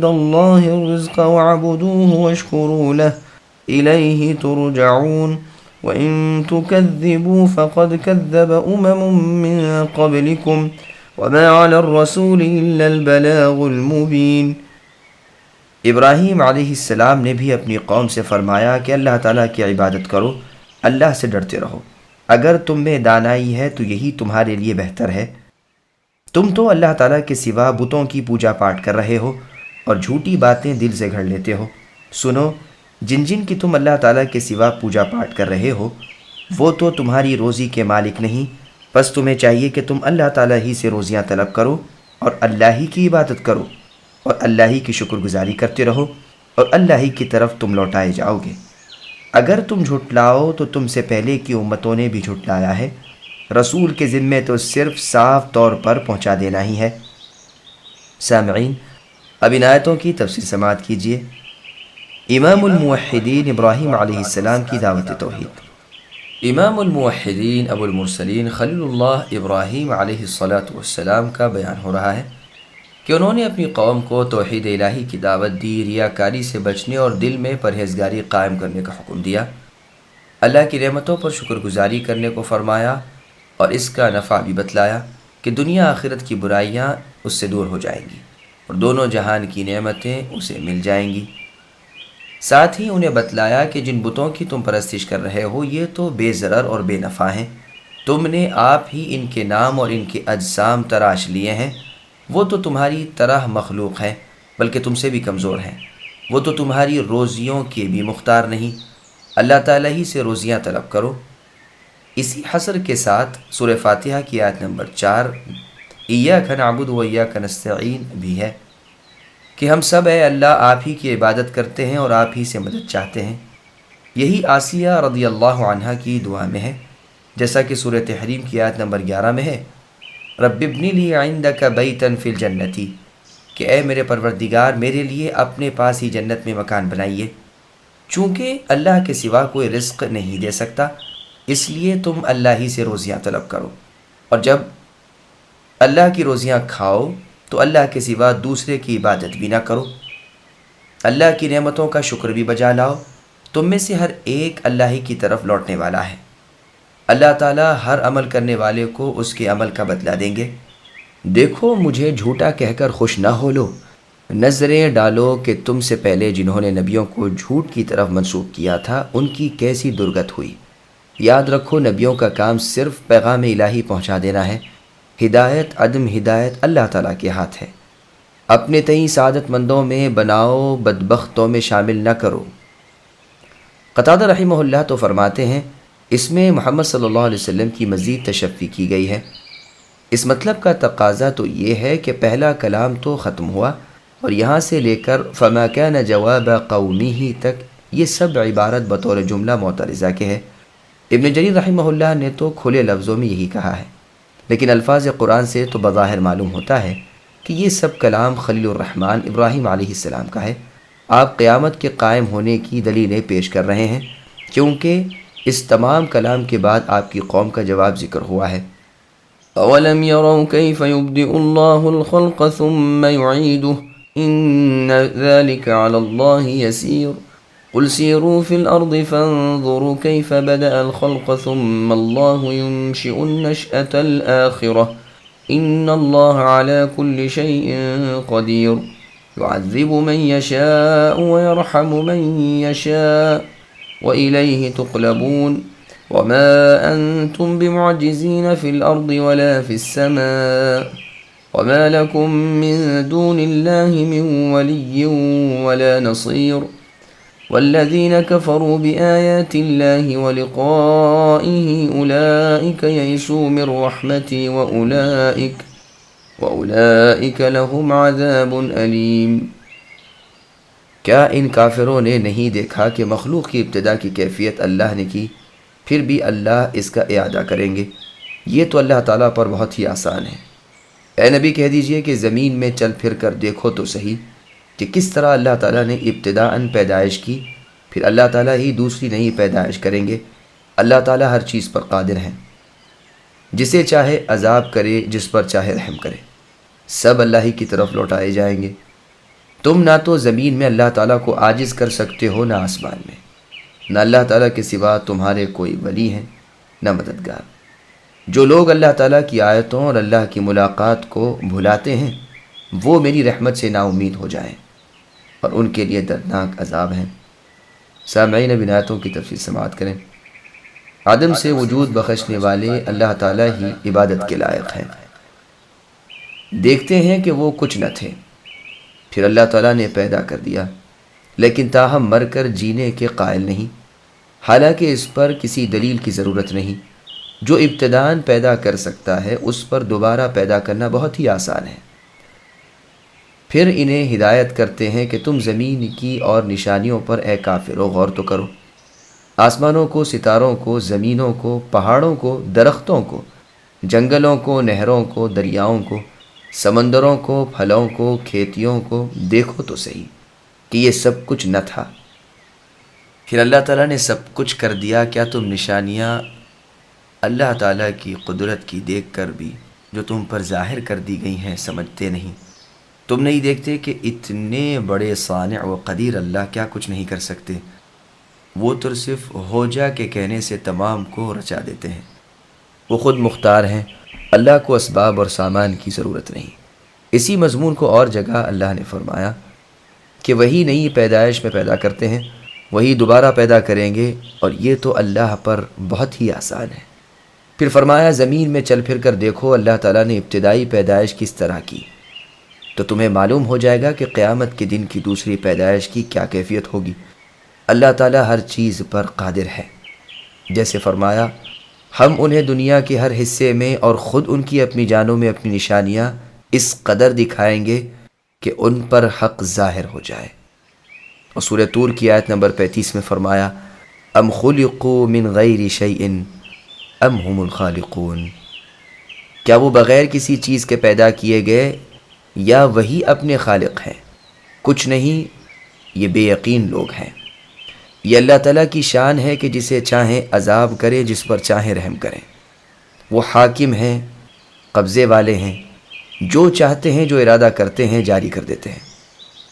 الله الرزق واعبدوه واشكروا له إليه ترجعون وإن تكذبوا فقد كذب من قبلكم وما على الرسول إلا البلاغ المبين۔ ابراہیم علیہ السلام نے بھی اپنی قوم سے فرمایا کہ اللہ تعالیٰ کی عبادت کرو، اللہ سے ڈرتے رہو، اگر تم میں دانائی ہے تو یہی تمہارے لیے بہتر ہے۔ تم تو اللہ تعالیٰ کے سوا بتوں کی پوجا پاٹ کر رہے ہو اور جھوٹی باتیں دل سے گھڑ لیتے ہو۔ سنو، جن کی تم اللہ تعالیٰ کے سوا پوجا پاٹ کر رہے ہو وہ تو تمہاری روزی کے مالک نہیں، بس تمہیں چاہیے کہ تم اللہ تعالیٰ ہی سے روزیاں طلب کرو اور اللہ ہی کی عبادت کرو اور اللہ ہی کی شکر گزاری کرتے رہو اور اللہ ہی کی طرف تم لوٹائے جاؤ گے۔ اگر تم جھٹلاؤ تو تم سے پہلے کی امتوں نے بھی جھٹلایا ہے، رسول کے ذمے تو صرف صاف طور پر پہنچا دینا ہی ہے۔ سامعین، اب ان آیتوں کی تفسیر سماعت کیجیے۔ امام الموحدین ابراہیم علیہ السلام کی دعوت توحید۔ امام الموحدین ابو المرسلین خلیل اللہ ابراہیم علیہ السلام کا بیان ہو رہا ہے کہ انہوں نے اپنی قوم کو توحید الہی کی دعوت دی، ریاکاری سے بچنے اور دل میں پرہیزگاری قائم کرنے کا حکم دیا، اللہ کی نعمتوں پر شکر گزاری کرنے کو فرمایا اور اس کا نفع بھی بتلایا کہ دنیا آخرت کی برائیاں اس سے دور ہو جائیں گی اور دونوں جہان کی نعمتیں اسے مل جائیں گی۔ ساتھ ہی انہیں بتلایا کہ جن بتوں کی تم پرستش کر رہے ہو یہ تو بے ضرر اور بے نفع ہیں، تم نے آپ ہی ان کے نام اور ان کے اجسام تراش لیے ہیں، وہ تو تمہاری طرح مخلوق ہیں بلکہ تم سے بھی کمزور ہیں، وہ تو تمہاری روزیوں کے بھی مختار نہیں، اللہ تعالیٰ ہی سے روزیاں طلب کرو۔ اسی حصر کے ساتھ سورہ فاتحہ کی آیت نمبر 4 ایاک نعبد و ایاک نستعین بھی ہے کہ ہم سب اے اللہ آپ ہی کی عبادت کرتے ہیں اور آپ ہی سے مدد چاہتے ہیں۔ یہی آسیہ رضی اللہ عنہا کی دعا میں ہے، جیسا کہ سورہ تحریم کی آیت نمبر 11 میں ہے رب ابنی لی عندک بیتا فی الجنتی، کہ اے میرے پروردگار میرے لیے اپنے پاس ہی جنت میں مکان بنائیے۔ چونکہ اللہ کے سوا کوئی رزق نہیں دے سکتا، اس لیے تم اللہ ہی سے روزیاں طلب کرو، اور جب اللہ کی روزیاں کھاؤ تو اللہ کے سوا دوسرے کی عبادت بھی نہ کرو، اللہ کی نعمتوں کا شکر بھی بجا لاؤ، تم میں سے ہر ایک اللہ ہی کی طرف لوٹنے والا ہے۔ اللہ تعالیٰ ہر عمل کرنے والے کو اس کے عمل کا بدلہ دیں گے۔ دیکھو مجھے جھوٹا کہہ کر خوش نہ ہو لو، نظریں ڈالو کہ تم سے پہلے جنہوں نے نبیوں کو جھوٹ کی طرف منسوب کیا تھا ان کی کیسی درگت ہوئی۔ یاد رکھو نبیوں کا کام صرف پیغام الہی پہنچا دینا ہے، ہدایت عدم ہدایت اللہ تعالیٰ کے ہاتھ ہے۔ اپنے تئیں سعادت مندوں میں بناؤ، بدبختوں میں شامل نہ کرو۔ قتادہ رحمہ اللہ تو فرماتے ہیں اس میں محمد صلی اللہ علیہ وسلم کی مزید تشفی کی گئی ہے۔ اس مطلب کا تقاضا تو یہ ہے کہ پہلا کلام تو ختم ہوا اور یہاں سے لے کر فما کان جواب قومہ تک یہ سب عبارت بطور جملہ معترضہ کے ہے۔ ابن جریر رحمہ اللہ نے تو کھلے لفظوں میں یہی کہا ہے، لیکن الفاظ قرآن سے تو بظاہر معلوم ہوتا ہے کہ یہ سب کلام خلیل الرحمن ابراہیم علیہ السلام کا ہے۔ آپ قیامت کے قائم ہونے کی دلیلیں پیش کر رہے ہیں، کیونکہ اس تمام کلام کے بعد آپ کی قوم کا جواب ذکر ہوا ہے۔ أَوَلَمْ يَرَوْا كَيْفَ يُبْدِئُ اللَّهُ الْخَلْقَ ثُمَّ يُعِيدُهُ إِنَّ ذَلِكَ عَلَى اللَّهِ يَسِيرٌ قُلْ سِيرُوا فِي الْأَرْضِ فَانظُرُوا كَيْفَ بَدَأَ الْخَلْقَ ثُمَّ اللَّهُ يُنشِئُ النَّشْأَةَ الْآخِرَةَ إِنَّ اللَّهَ عَلَى كُلِّ شَيْءٍ قَدِيرٌ يُعَذِّبُ مَن يَشَاءُ وَيَرْحَمُ مَن يَشَاءُ وَإِلَيْهِ تُقْلَبُونَ وَمَا أَنْتُمْ بِمُعْجِزِينَ فِي الْأَرْضِ وَلَا فِي السَّمَاءِ وَمَا لَكُمْ مِنْ دُونِ اللَّهِ مِنْ وَلِيٍّ وَلَا نَصِيرٍ وَالَّذِينَ كَفَرُوا بِآيَاتِ اللَّهِ وَلِقَائِهِ أُولَئِكَ يَئِسُوا مِنْ رَحْمَتِي وَأُولَئِكَ لَهُمْ عَذَابٌ أَلِيمٌ۔ کیا ان کافروں نے نہیں دیکھا کہ مخلوق کی ابتدا کی کیفیت اللہ نے کی، پھر بھی اللہ اس کا اعادہ کریں گے؟ یہ تو اللہ تعالیٰ پر بہت ہی آسان ہے۔ اے نبی کہہ دیجئے کہ زمین میں چل پھر کر دیکھو تو صحیح کہ کس طرح اللہ تعالیٰ نے ابتداءً پیدائش کی، پھر اللہ تعالیٰ ہی دوسری نئی پیدائش کریں گے۔ اللہ تعالیٰ ہر چیز پر قادر ہیں، جسے چاہے عذاب کرے، جس پر چاہے رحم کرے، سب اللہ ہی کی طرف لوٹائے جائیں گے۔ تم نہ تو زمین میں اللہ تعالیٰ کو عاجز کر سکتے ہو، نہ آسمان میں، نہ اللہ تعالیٰ کے سوا تمہارے کوئی ولی ہیں نہ مددگار۔ جو لوگ اللہ تعالیٰ کی آیتوں اور اللہ کی ملاقات کو بھلاتے ہیں وہ میری رحمت سے نا امید ہو جائیں، اور ان کے لیے دردناک عذاب ہیں۔ سامعین اب ان آیتوں کی تفصیل سماعت کریں۔ عدم سے وجود بخشنے والے اللہ تعالیٰ ہی عبادت کے لائق ہیں۔ دیکھتے ہیں کہ وہ کچھ نہ تھے، پھر اللہ تعالیٰ نے پیدا کر دیا، لیکن تاہم مر کر جینے کے قائل نہیں، حالانکہ اس پر کسی دلیل کی ضرورت نہیں۔ جو ابتداءً پیدا کر سکتا ہے اس پر دوبارہ پیدا کرنا بہت ہی آسان ہے۔ پھر انہیں ہدایت کرتے ہیں کہ تم زمین کی اور نشانیوں پر اے کافرو غور تو کرو، آسمانوں کو، ستاروں کو، زمینوں کو، پہاڑوں کو، درختوں کو، جنگلوں کو، نہروں کو، دریاؤں کو، سمندروں کو، پھلوں کو، کھیتیوں کو دیکھو تو صحیح کہ یہ سب کچھ نہ تھا، پھر اللہ تعالیٰ نے سب کچھ کر دیا۔ کیا تم نشانیاں اللہ تعالیٰ کی قدرت کی دیکھ کر بھی جو تم پر ظاہر کر دی گئی ہیں سمجھتے نہیں؟ تم نہیں دیکھتے کہ اتنے بڑے صانع و قدیر اللہ کیا کچھ نہیں کر سکتے؟ وہ تو صرف ہو جا کے کہنے سے تمام کو رچا دیتے ہیں۔ وہ خود مختار ہیں، اللہ کو اسباب اور سامان کی ضرورت نہیں۔ اسی مضمون کو اور جگہ اللہ نے فرمایا کہ وہی نئی پیدائش میں پیدا کرتے ہیں، وہی دوبارہ پیدا کریں گے، اور یہ تو اللہ پر بہت ہی آسان ہے۔ پھر فرمایا زمین میں چل پھر کر دیکھو اللہ تعالیٰ نے ابتدائی پیدائش کس طرح کی، تو تمہیں معلوم ہو جائے گا کہ قیامت کے دن کی دوسری پیدائش کی کیا کیفیت ہوگی۔ اللہ تعالیٰ ہر چیز پر قادر ہے۔ جیسے فرمایا ہم انہیں دنیا کے ہر حصے میں اور خود ان کی اپنی جانوں میں اپنی نشانیاں اس قدر دکھائیں گے کہ ان پر حق ظاہر ہو جائے۔ اور سورہ طور کی آیت نمبر 35 میں فرمایا ام خلقوا من غیر شیء ام هم الخالقون، کیا وہ بغیر کسی چیز کے پیدا کیے گئے یا وہی اپنے خالق ہیں؟ کچھ نہیں، یہ بے یقین لوگ ہیں۔ یہ اللہ تعالیٰ کی شان ہے کہ جسے چاہیں عذاب کرے، جس پر چاہیں رحم کریں۔ وہ حاکم ہیں، قبضے والے ہیں، جو چاہتے ہیں، جو ارادہ کرتے ہیں، جاری کر دیتے ہیں۔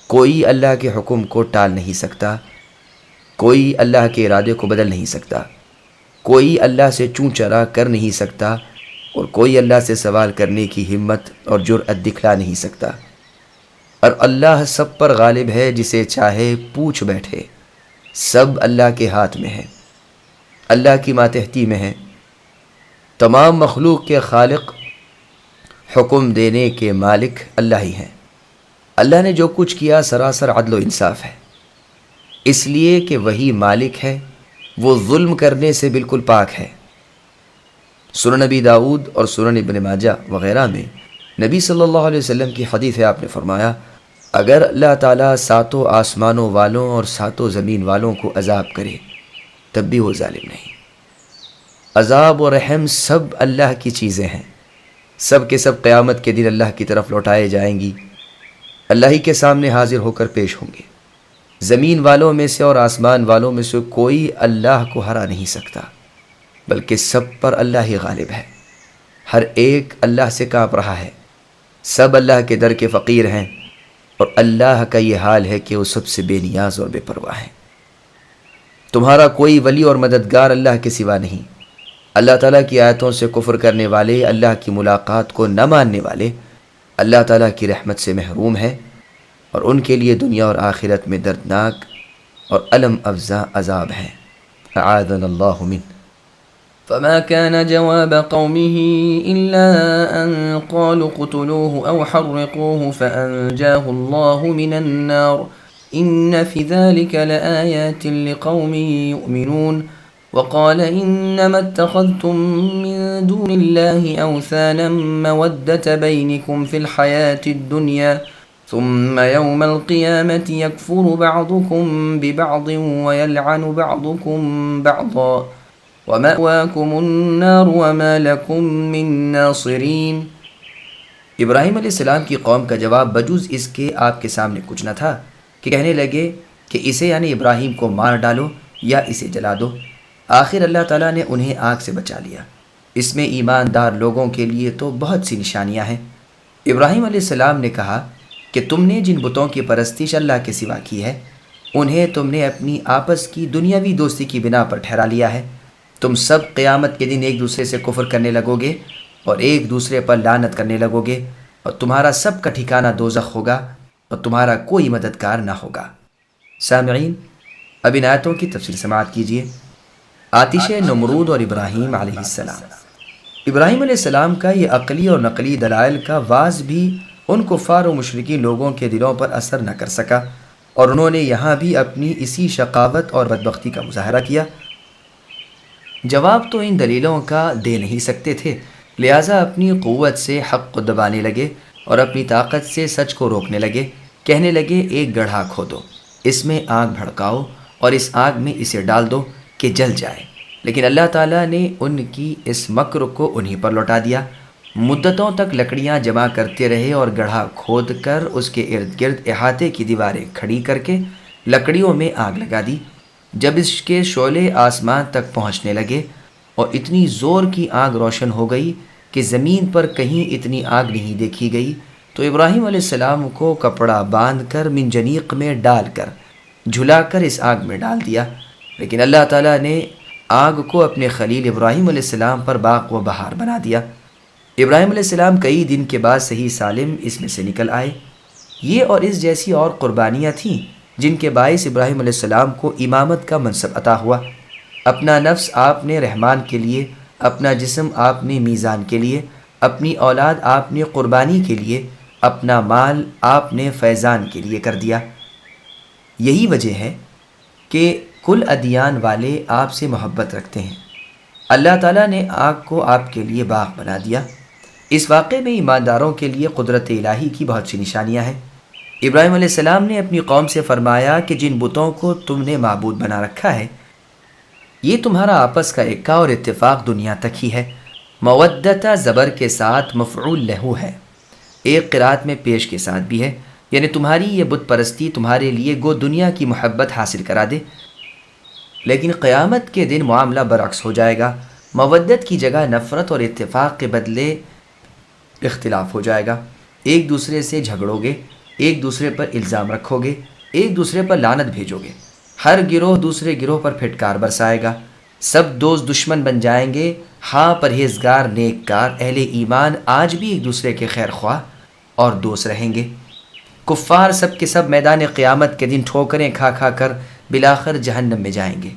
کوئی اللہ کے حکم کو ٹال نہیں سکتا، کوئی اللہ کے ارادے کو بدل نہیں سکتا، کوئی اللہ سے چوں چرا کر نہیں سکتا، اور کوئی اللہ سے سوال کرنے کی ہمت اور جرأت دکھلا نہیں سکتا، اور اللہ سب پر غالب ہے، جسے چاہے پوچھ بیٹھے۔ سب اللہ کے ہاتھ میں ہے، اللہ کی ماتحتی میں ہے۔ تمام مخلوق کے خالق، حکم دینے کے مالک اللہ ہی ہیں۔ اللہ نے جو کچھ کیا سراسر عدل و انصاف ہے، اس لیے کہ وہی مالک ہے، وہ ظلم کرنے سے بالکل پاک ہے۔ سنن نبی داؤد اور سنن ابن ماجہ وغیرہ میں نبی صلی اللہ علیہ وسلم کی حدیث ہے، آپ نے فرمایا اگر اللہ تعالیٰ ساتوں آسمانوں والوں اور ساتوں زمین والوں کو عذاب کرے تب بھی وہ ظالم نہیں۔ عذاب و رحم سب اللہ کی چیزیں ہیں، سب کے سب قیامت کے دن اللہ کی طرف لوٹائے جائیں گی، اللہ ہی کے سامنے حاضر ہو کر پیش ہوں گے۔ زمین والوں میں سے اور آسمان والوں میں سے کوئی اللہ کو ہرا نہیں سکتا، بلکہ سب پر اللہ ہی غالب ہے۔ ہر ایک اللہ سے کانپ رہا ہے، سب اللہ کے در کے فقیر ہیں، اور اللہ کا یہ حال ہے کہ وہ سب سے بے نیاز اور بے پرواہ ہے۔ تمہارا کوئی ولی اور مددگار اللہ کے سوا نہیں۔ اللہ تعالیٰ کی آیتوں سے کفر کرنے والے، اللہ کی ملاقات کو نہ ماننے والے اللہ تعالیٰ کی رحمت سے محروم ہیں، اور ان کے لیے دنیا اور آخرت میں دردناک اور الم افزا عذاب ہے۔ اعاذنا اللہ منہ۔ فما كان جواب قومه إلا أن قالوا اقتلوه أو حرقوه فأنجاه الله من النار إن في ذلك لآيات لقوم يؤمنون وقال إنما اتخذتم من دون الله أوثانا مودة بينكم في الحياة الدنيا ثم يوم القيامة يكفر بعضكم ببعض ويلعن بعضكم بعضا وَمَأْوَاكُمُ النَّارُ وَمَا لَكُم مِّن نَّاصِرِينَ۔ ابراہیم علیہ السلام کی قوم کا جواب بجز اس کے آپ کے سامنے کچھ نہ تھا کہ کہنے لگے کہ اسے یعنی ابراہیم کو مار ڈالو یا اسے جلا دو۔ آخر اللہ تعالیٰ نے انہیں آگ سے بچا لیا۔ اس میں ایماندار لوگوں کے لیے تو بہت سی نشانیاں ہیں۔ ابراہیم علیہ السلام نے کہا کہ تم نے جن بتوں کی پرستش اللہ کے سوا کی ہے، انہیں تم نے اپنی آپس کی دنیاوی دوستی کی بنا پر ٹھہرا لیا ہے۔ تم سب قیامت کے دن ایک دوسرے سے کفر کرنے لگو گے اور ایک دوسرے پر لعنت کرنے لگو گے، اور تمہارا سب کا ٹھکانہ دوزخ ہوگا اور تمہارا کوئی مددگار نہ ہوگا۔ سامعین، اب ان آیتوں کی تفصیل سماعت کیجیے۔ آتش نمرود اور ابراہیم علیہ السلام۔ ابراہیم علیہ السلام کا یہ عقلی اور نقلی دلائل کا واز بھی ان کفار و مشرکی لوگوں کے دلوں پر اثر نہ کر سکا، اور انہوں نے یہاں بھی اپنی اسی شقاوت اور بدبختی کا مظاہرہ کیا۔ جواب تو ان دلیلوں کا دے نہیں سکتے تھے، لہٰذا اپنی قوت سے حق کو دبانے لگے اور اپنی طاقت سے سچ کو روکنے لگے۔ کہنے لگے ایک گڑھا کھودو، اس میں آگ بھڑکاؤ اور اس آگ میں اسے ڈال دو کہ جل جائے۔ لیکن اللہ تعالیٰ نے ان کی اس مکر کو انہی پر لوٹا دیا۔ مدتوں تک لکڑیاں جمع کرتے رہے اور گڑھا کھود کر اس کے ارد گرد احاطے کی دیواریں کھڑی کر کے لکڑیوں میں آگ لگا دی۔ جب اس کے شعلے آسمان تک پہنچنے لگے اور اتنی زور کی آگ روشن ہو گئی کہ زمین پر کہیں اتنی آگ نہیں دیکھی گئی، تو ابراہیم علیہ السلام کو کپڑا باندھ کر منجنیق میں ڈال کر جھلا کر اس آگ میں ڈال دیا۔ لیکن اللہ تعالیٰ نے آگ کو اپنے خلیل ابراہیم علیہ السلام پر باغ و بہار بنا دیا۔ ابراہیم علیہ السلام کئی دن کے بعد صحیح سالم اس میں سے نکل آئے۔ یہ اور اس جیسی اور قربانیاں تھیں جن کے باعث ابراہیم علیہ السلام کو امامت کا منصب عطا ہوا۔ اپنا نفس آپ نے رحمان کے لیے، اپنا جسم آپ نے میزان کے لیے، اپنی اولاد آپ نے قربانی کے لیے، اپنا مال آپ نے فیضان کے لیے کر دیا۔ یہی وجہ ہے کہ کل ادیان والے آپ سے محبت رکھتے ہیں۔ اللہ تعالیٰ نے آگ کو آپ کے لیے باغ بنا دیا۔ اس واقعے میں ایمانداروں کے لیے قدرت الہی کی بہت سی نشانیاں ہیں۔ ابراہیم علیہ السلام نے اپنی قوم سے فرمایا کہ جن بتوں کو تم نے معبود بنا رکھا ہے، یہ تمہارا آپس کا اکا اور اتفاق دنیا تک ہی ہے۔ مودتا زبر کے ساتھ مفعول لہو ہے، ایک قرات میں پیش کے ساتھ بھی ہے، یعنی تمہاری یہ بت پرستی تمہارے لیے گو دنیا کی محبت حاصل کرا دے۔ لیکن قیامت کے دن معاملہ برعکس ہو جائے گا۔ مودت کی جگہ نفرت اور اتفاق کے بدلے اختلاف ہو جائے گا۔ ایک دوسرے سے جھگڑو گے، ایک دوسرے پر الزام رکھو گے، ایک دوسرے پر لعنت بھیجو گے، ہر گروہ دوسرے گروہ پر پھٹکار برسائے گا، سب دوست دشمن بن جائیں گے۔ ہاں پرہیزگار نیک کار اہل ایمان آج بھی ایک دوسرے کے خیر خواہ اور دوست رہیں گے۔ کفار سب کے سب میدان قیامت کے دن ٹھوکریں کھا کھا کر بالآخر جہنم میں جائیں گے،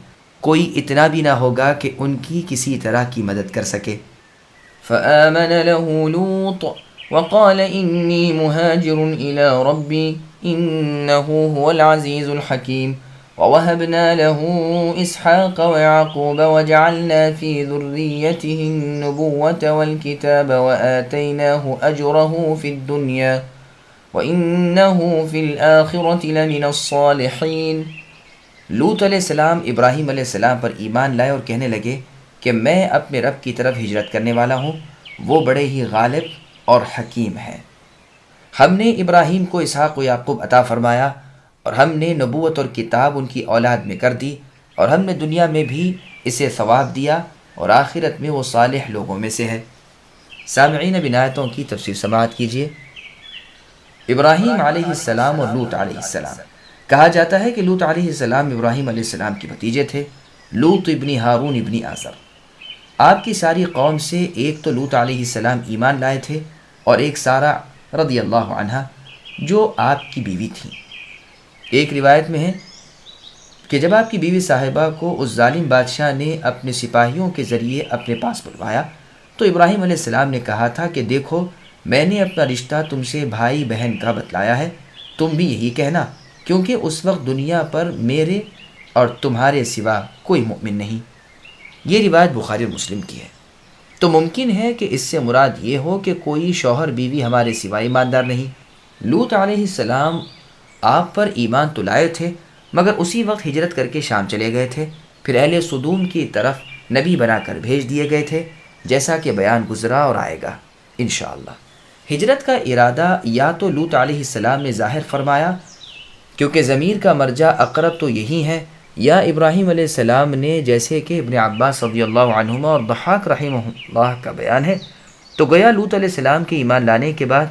کوئی اتنا بھی نہ ہوگا کہ ان کی کسی طرح کی مدد کر سکے۔ فآمن له لوط وقال إني مهاجر إلى ربي إنه هو العزيز الحكيم ووهبنا له إسحاق ويعقوب وجعلنا في ذريته النبوة والكتاب وآتيناه أجره في الدنيا وإنه في الآخرة لمن الصالحين۔ لوط علیہ السلام ابراہیم علیہ السلام پر ایمان لائے اور کہنے لگے کہ میں اپنے رب کی طرف ہجرت کرنے والا ہوں، وہ بڑے ہی غالب اور حکیم ہیں۔ ہم نے ابراہیم کو اسحاق و یعقوب عطا فرمایا اور ہم نے نبوت اور کتاب ان کی اولاد میں کر دی، اور ہم نے دنیا میں بھی اسے ثواب دیا اور آخرت میں وہ صالح لوگوں میں سے ہے۔ سامعین اب ان آیتوں کی تفسیر سماعت کیجیے۔ ابراہیم علیہ السلام اور لوط علیہ السلام، کہا جاتا ہے کہ لوط علیہ السلام ابراہیم علیہ السلام کے بھتیجے تھے، لوط ابن ہارون ابن آزر۔ آپ کی ساری قوم سے ایک تو لوط علیہ السلام ایمان لائے تھے اور ایک سارہ رضی اللہ عنہا جو آپ کی بیوی تھیں۔ ایک روایت میں ہے کہ جب آپ کی بیوی صاحبہ کو اس ظالم بادشاہ نے اپنے سپاہیوں کے ذریعے اپنے پاس بلوایا تو ابراہیم علیہ السلام نے کہا تھا کہ دیکھو میں نے اپنا رشتہ تم سے بھائی بہن کا بتلایا ہے، تم بھی یہی کہنا، کیونکہ اس وقت دنیا پر میرے اور تمہارے سوا کوئی مومن نہیں۔ یہ روایت بخاری اور مسلم کی ہے۔ تو ممکن ہے کہ اس سے مراد یہ ہو کہ کوئی شوہر بیوی ہمارے سوا ایماندار نہیں۔ لوط علیہ السلام آپ پر ایمان تو لائے تھے مگر اسی وقت ہجرت کر کے شام چلے گئے تھے، پھر اہل صدوم کی طرف نبی بنا کر بھیج دیے گئے تھے، جیسا کہ بیان گزرا اور آئے گا انشاءاللہ۔ ہجرت کا ارادہ یا تو لوط علیہ السلام نے ظاہر فرمایا کیونکہ ضمیر کا مرجع اقرب تو یہی ہے، یا ابراہیم علیہ السلام نے، جیسے کہ ابن عباس رضی اللہ عنہما اور ضحاک رحمہ اللہ کا بیان ہے۔ تو گویا لوط علیہ السلام کے ایمان لانے کے بعد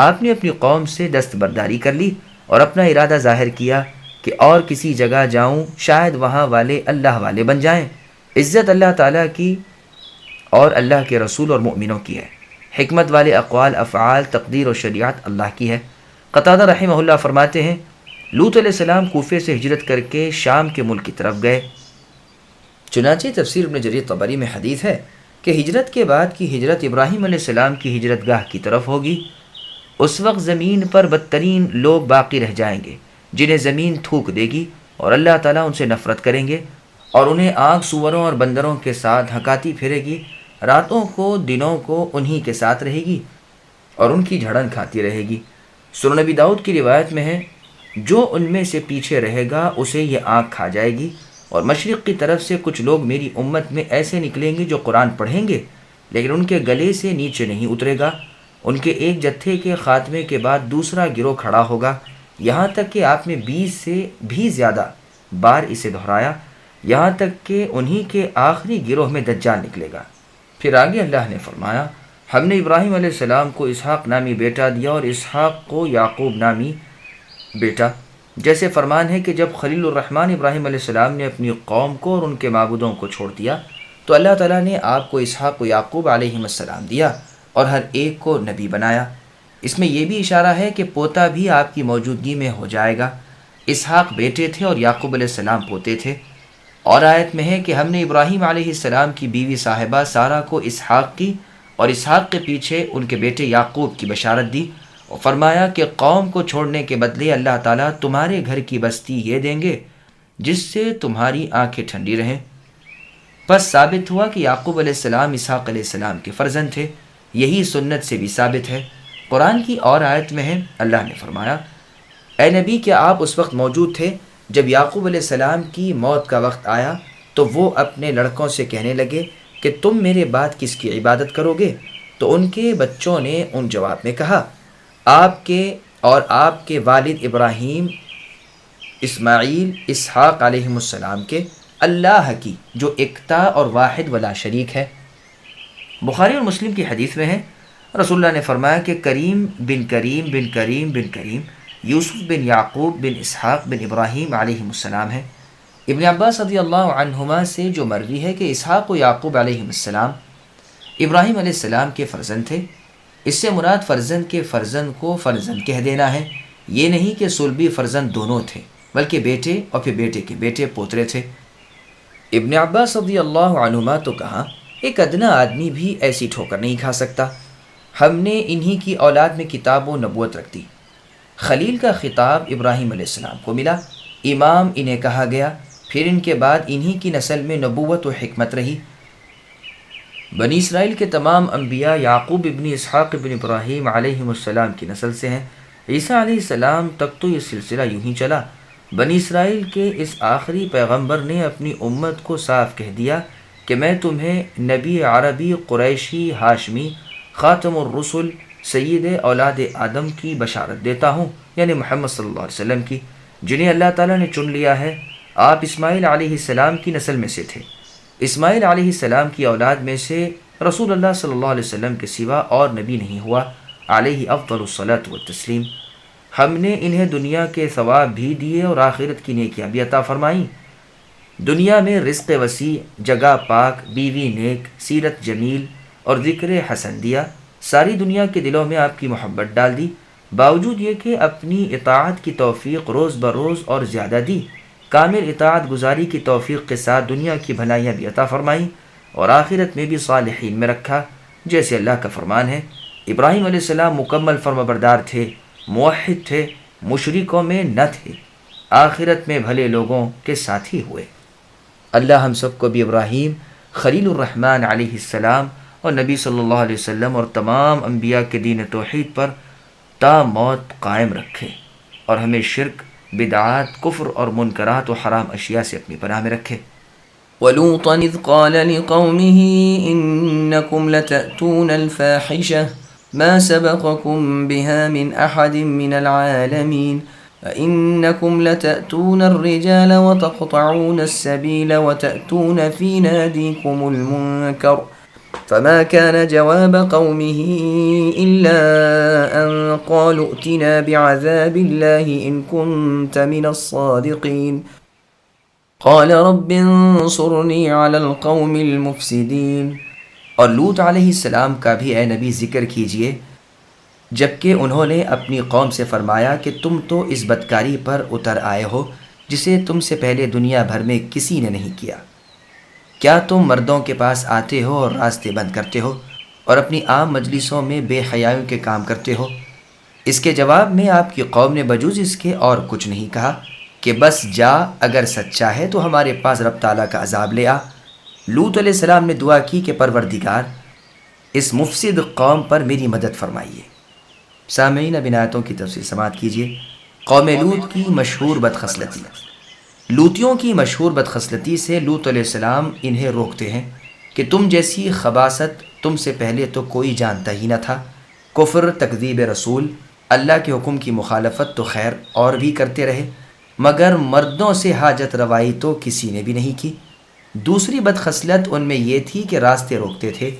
آپ نے اپنی قوم سے دستبرداری کر لی اور اپنا ارادہ ظاہر کیا کہ اور کسی جگہ جاؤں، شاید وہاں والے اللہ والے بن جائیں۔ عزت اللہ تعالیٰ کی اور اللہ کے رسول اور مؤمنوں کی ہے، حکمت والے اقوال افعال تقدیر اور شریعت اللہ کی ہے۔ قتادہ رحمہ اللہ فرماتے ہیں لوط علیہ السلام کوفے سے ہجرت کر کے شام کے ملک کی طرف گئے۔ چنانچہ تفسیر ابن جریر طبری میں حدیث ہے کہ ہجرت کے بعد کی ہجرت ابراہیم علیہ السلام کی ہجرت گاہ کی طرف ہوگی۔ اس وقت زمین پر بدترین لوگ باقی رہ جائیں گے جنہیں زمین تھوک دے گی اور اللہ تعالیٰ ان سے نفرت کریں گے اور انہیں آگ سوروں اور بندروں کے ساتھ ہکاتی پھرے گی، راتوں کو دنوں کو انہی کے ساتھ رہے گی اور ان کی جھڑن کھاتی رہے گی۔ سنن نبی داؤد کی روایت میں ہے جو ان میں سے پیچھے رہے گا اسے یہ آگ کھا جائے گی، اور مشرق کی طرف سے کچھ لوگ میری امت میں ایسے نکلیں گے جو قرآن پڑھیں گے لیکن ان کے گلے سے نیچے نہیں اترے گا۔ ان کے ایک جتھے کے خاتمے کے بعد دوسرا گروہ کھڑا ہوگا، یہاں تک کہ آپ نے 20 سے بھی زیادہ بار اسے دہرایا، یہاں تک کہ انہی کے آخری گروہ میں دجال نکلے گا۔ پھر آگے اللہ نے فرمایا ہم نے ابراہیم علیہ السلام کو اسحاق نامی بیٹا دیا اور اسحاق کو یعقوب نامی بیٹا، جیسے فرمان ہے کہ جب خلیل الرحمن ابراہیم علیہ السلام نے اپنی قوم کو اور ان کے معبودوں کو چھوڑ دیا تو اللہ تعالیٰ نے آپ کو اسحاق و یعقوب علیہ السلام دیا اور ہر ایک کو نبی بنایا۔ اس میں یہ بھی اشارہ ہے کہ پوتا بھی آپ کی موجودگی میں ہو جائے گا۔ اسحاق بیٹے تھے اور یعقوب علیہ السلام پوتے تھے۔ اور آیت میں ہے کہ ہم نے ابراہیم علیہ السلام کی بیوی صاحبہ سارہ کو اسحاق کی اور اسحاق کے پیچھے ان کے بیٹے یعقوب کی بشارت دی اور فرمایا کہ قوم کو چھوڑنے کے بدلے اللہ تعالیٰ تمہارے گھر کی بستی یہ دیں گے جس سے تمہاری آنکھیں ٹھنڈی رہیں۔ پس ثابت ہوا کہ یعقوب علیہ السلام اسحاق علیہ السلام کے فرزند تھے، یہی سنت سے بھی ثابت ہے۔ قرآن کی اور آیت میں ہے اللہ نے فرمایا اے نبی کیا آپ اس وقت موجود تھے جب یعقوب علیہ السلام کی موت کا وقت آیا تو وہ اپنے لڑکوں سے کہنے لگے کہ تم میرے بعد کس کی عبادت کرو گے؟ تو ان کے بچوں نے ان جواب میں کہا آپ کے اور آپ کے والد ابراہیم، اسماعیل، اسحاق علیہ السلام کے اللہ کی جو اکتا اور واحد ولا شریک ہے۔ بخاری اور مسلم کی حدیث میں ہے رسول اللہ نے فرمایا کہ کریم بن کریم بن کریم بن کریم یوسف بن یعقوب بن اسحاق بن ابراہیم علیہ السلام ہے۔ ابن عباس رضی اللہ عنہما سے جو مروی ہے کہ اسحاق و یعقوب علیہ السلام ابراہیم علیہ السلام کے فرزند تھے، اس سے مراد فرزند کے فرزند کو فرزند کہہ دینا ہے، یہ نہیں کہ صلبی فرزند دونوں تھے، بلکہ بیٹے اور پھر بیٹے کے بیٹے پوترے تھے۔ ابن عباس رضی اللہ عنہما تو کہا، ایک ادنا آدمی بھی ایسی ٹھوکر نہیں کھا سکتا، ہم نے انہی کی اولاد میں کتاب و نبوت رکھ دی۔ خلیل کا خطاب ابراہیم علیہ السلام کو ملا، امام انہیں کہا گیا، پھر ان کے بعد انہی کی نسل میں نبوت و حکمت رہی۔ بنی اسرائیل کے تمام انبیاء یعقوب ابن اسحاق ابن ابراہیم علیہ السلام کی نسل سے ہیں۔ عیسیٰ علیہ السلام تک تو یہ سلسلہ یوں ہی چلا۔ بنی اسرائیل کے اس آخری پیغمبر نے اپنی امت کو صاف کہہ دیا کہ میں تمہیں نبی عربی قریشی ہاشمی خاتم الرسل سید اولاد آدم کی بشارت دیتا ہوں، یعنی محمد صلی اللہ علیہ وسلم کی، جنہیں اللہ تعالیٰ نے چن لیا ہے۔ آپ اسماعیل علیہ السلام کی نسل میں سے تھے۔ اسماعیل علیہ السلام کی اولاد میں سے رسول اللہ صلی اللہ علیہ وسلم کے سوا اور نبی نہیں ہوا، علیہ افضل الصلاۃ والتسلیم۔ ہم نے انہیں دنیا کے ثواب بھی دیے اور آخرت کی نیکیاں بھی عطا فرمائیں۔ دنیا میں رزق وسیع، جگہ پاک، بیوی نیک، سیرت جمیل اور ذکر حسن دیا۔ ساری دنیا کے دلوں میں آپ کی محبت ڈال دی، باوجود یہ کہ اپنی اطاعت کی توفیق روز بروز اور زیادہ دی۔ کامل اطاعت گزاری کی توفیق کے ساتھ دنیا کی بھلائیاں بھی عطا فرمائیں اور آخرت میں بھی صالحین میں رکھا، جیسے اللہ کا فرمان ہے۔ ابراہیم علیہ السلام مکمل فرمانبردار تھے، موحد تھے، مشرکوں میں نہ تھے، آخرت میں بھلے لوگوں کے ساتھی ہوئے۔ اللہ ہم سب کو بھی ابراہیم خلیل الرحمن علیہ السلام اور نبی صلی اللہ علیہ وسلم اور تمام انبیاء کے دین توحید پر تا موت قائم رکھے، اور ہمیں شرک، بدعات، کفر اور منکرات و حرام اشیاء سے اپنی پناہ میں رکھے۔ ولوطا إذ قال لقومه إنكم لتأتون الفاحشة ما سبقكم بها من أحد من العالمين أئنكم لتأتون الرجال وتقطعون السبيل وتأتون في ناديكم المنكر فما كان جواب قومه إلا أن قالوا ائتنا بعذاب الله إن كنت من الصادقين قال رب انصرني على القوم المفسدين۔ اور لوط علیہ السلام کا بھی اے نبی ذکر کیجئے، جبکہ انہوں نے اپنی قوم سے فرمایا کہ تم تو اس بدکاری پر اتر آئے ہو جسے تم سے پہلے دنیا بھر میں کسی نے نہیں کیا۔ کیا تم مردوں کے پاس آتے ہو اور راستے بند کرتے ہو اور اپنی عام مجلسوں میں بے حیائیوں کے کام کرتے ہو؟ اس کے جواب میں آپ کی قوم نے بجوز اس کے اور کچھ نہیں کہا کہ بس جا، اگر سچا ہے تو ہمارے پاس رب تعالیٰ کا عذاب لے آ۔ لوط علیہ السلام نے دعا کی کہ پروردگار اس مفسد قوم پر میری مدد فرمائیے۔ سامعین، اب ان آیتوں کی تفصیل سماعت کیجیے۔ قوم لوط کی مشہور بدخصلتی۔ لوطیوں کی مشہور بدخصلتی سے لوط علیہ السلام انہیں روکتے ہیں کہ تم جیسی خباثت تم سے پہلے تو کوئی جانتا ہی نہ تھا۔ کفر، تکذیب رسول، اللہ کے حکم کی مخالفت تو خیر اور بھی کرتے رہے، مگر مردوں سے حاجت روائی تو کسی نے بھی نہیں کی۔ دوسری بدخصلت ان میں یہ تھی کہ راستے روکتے تھے،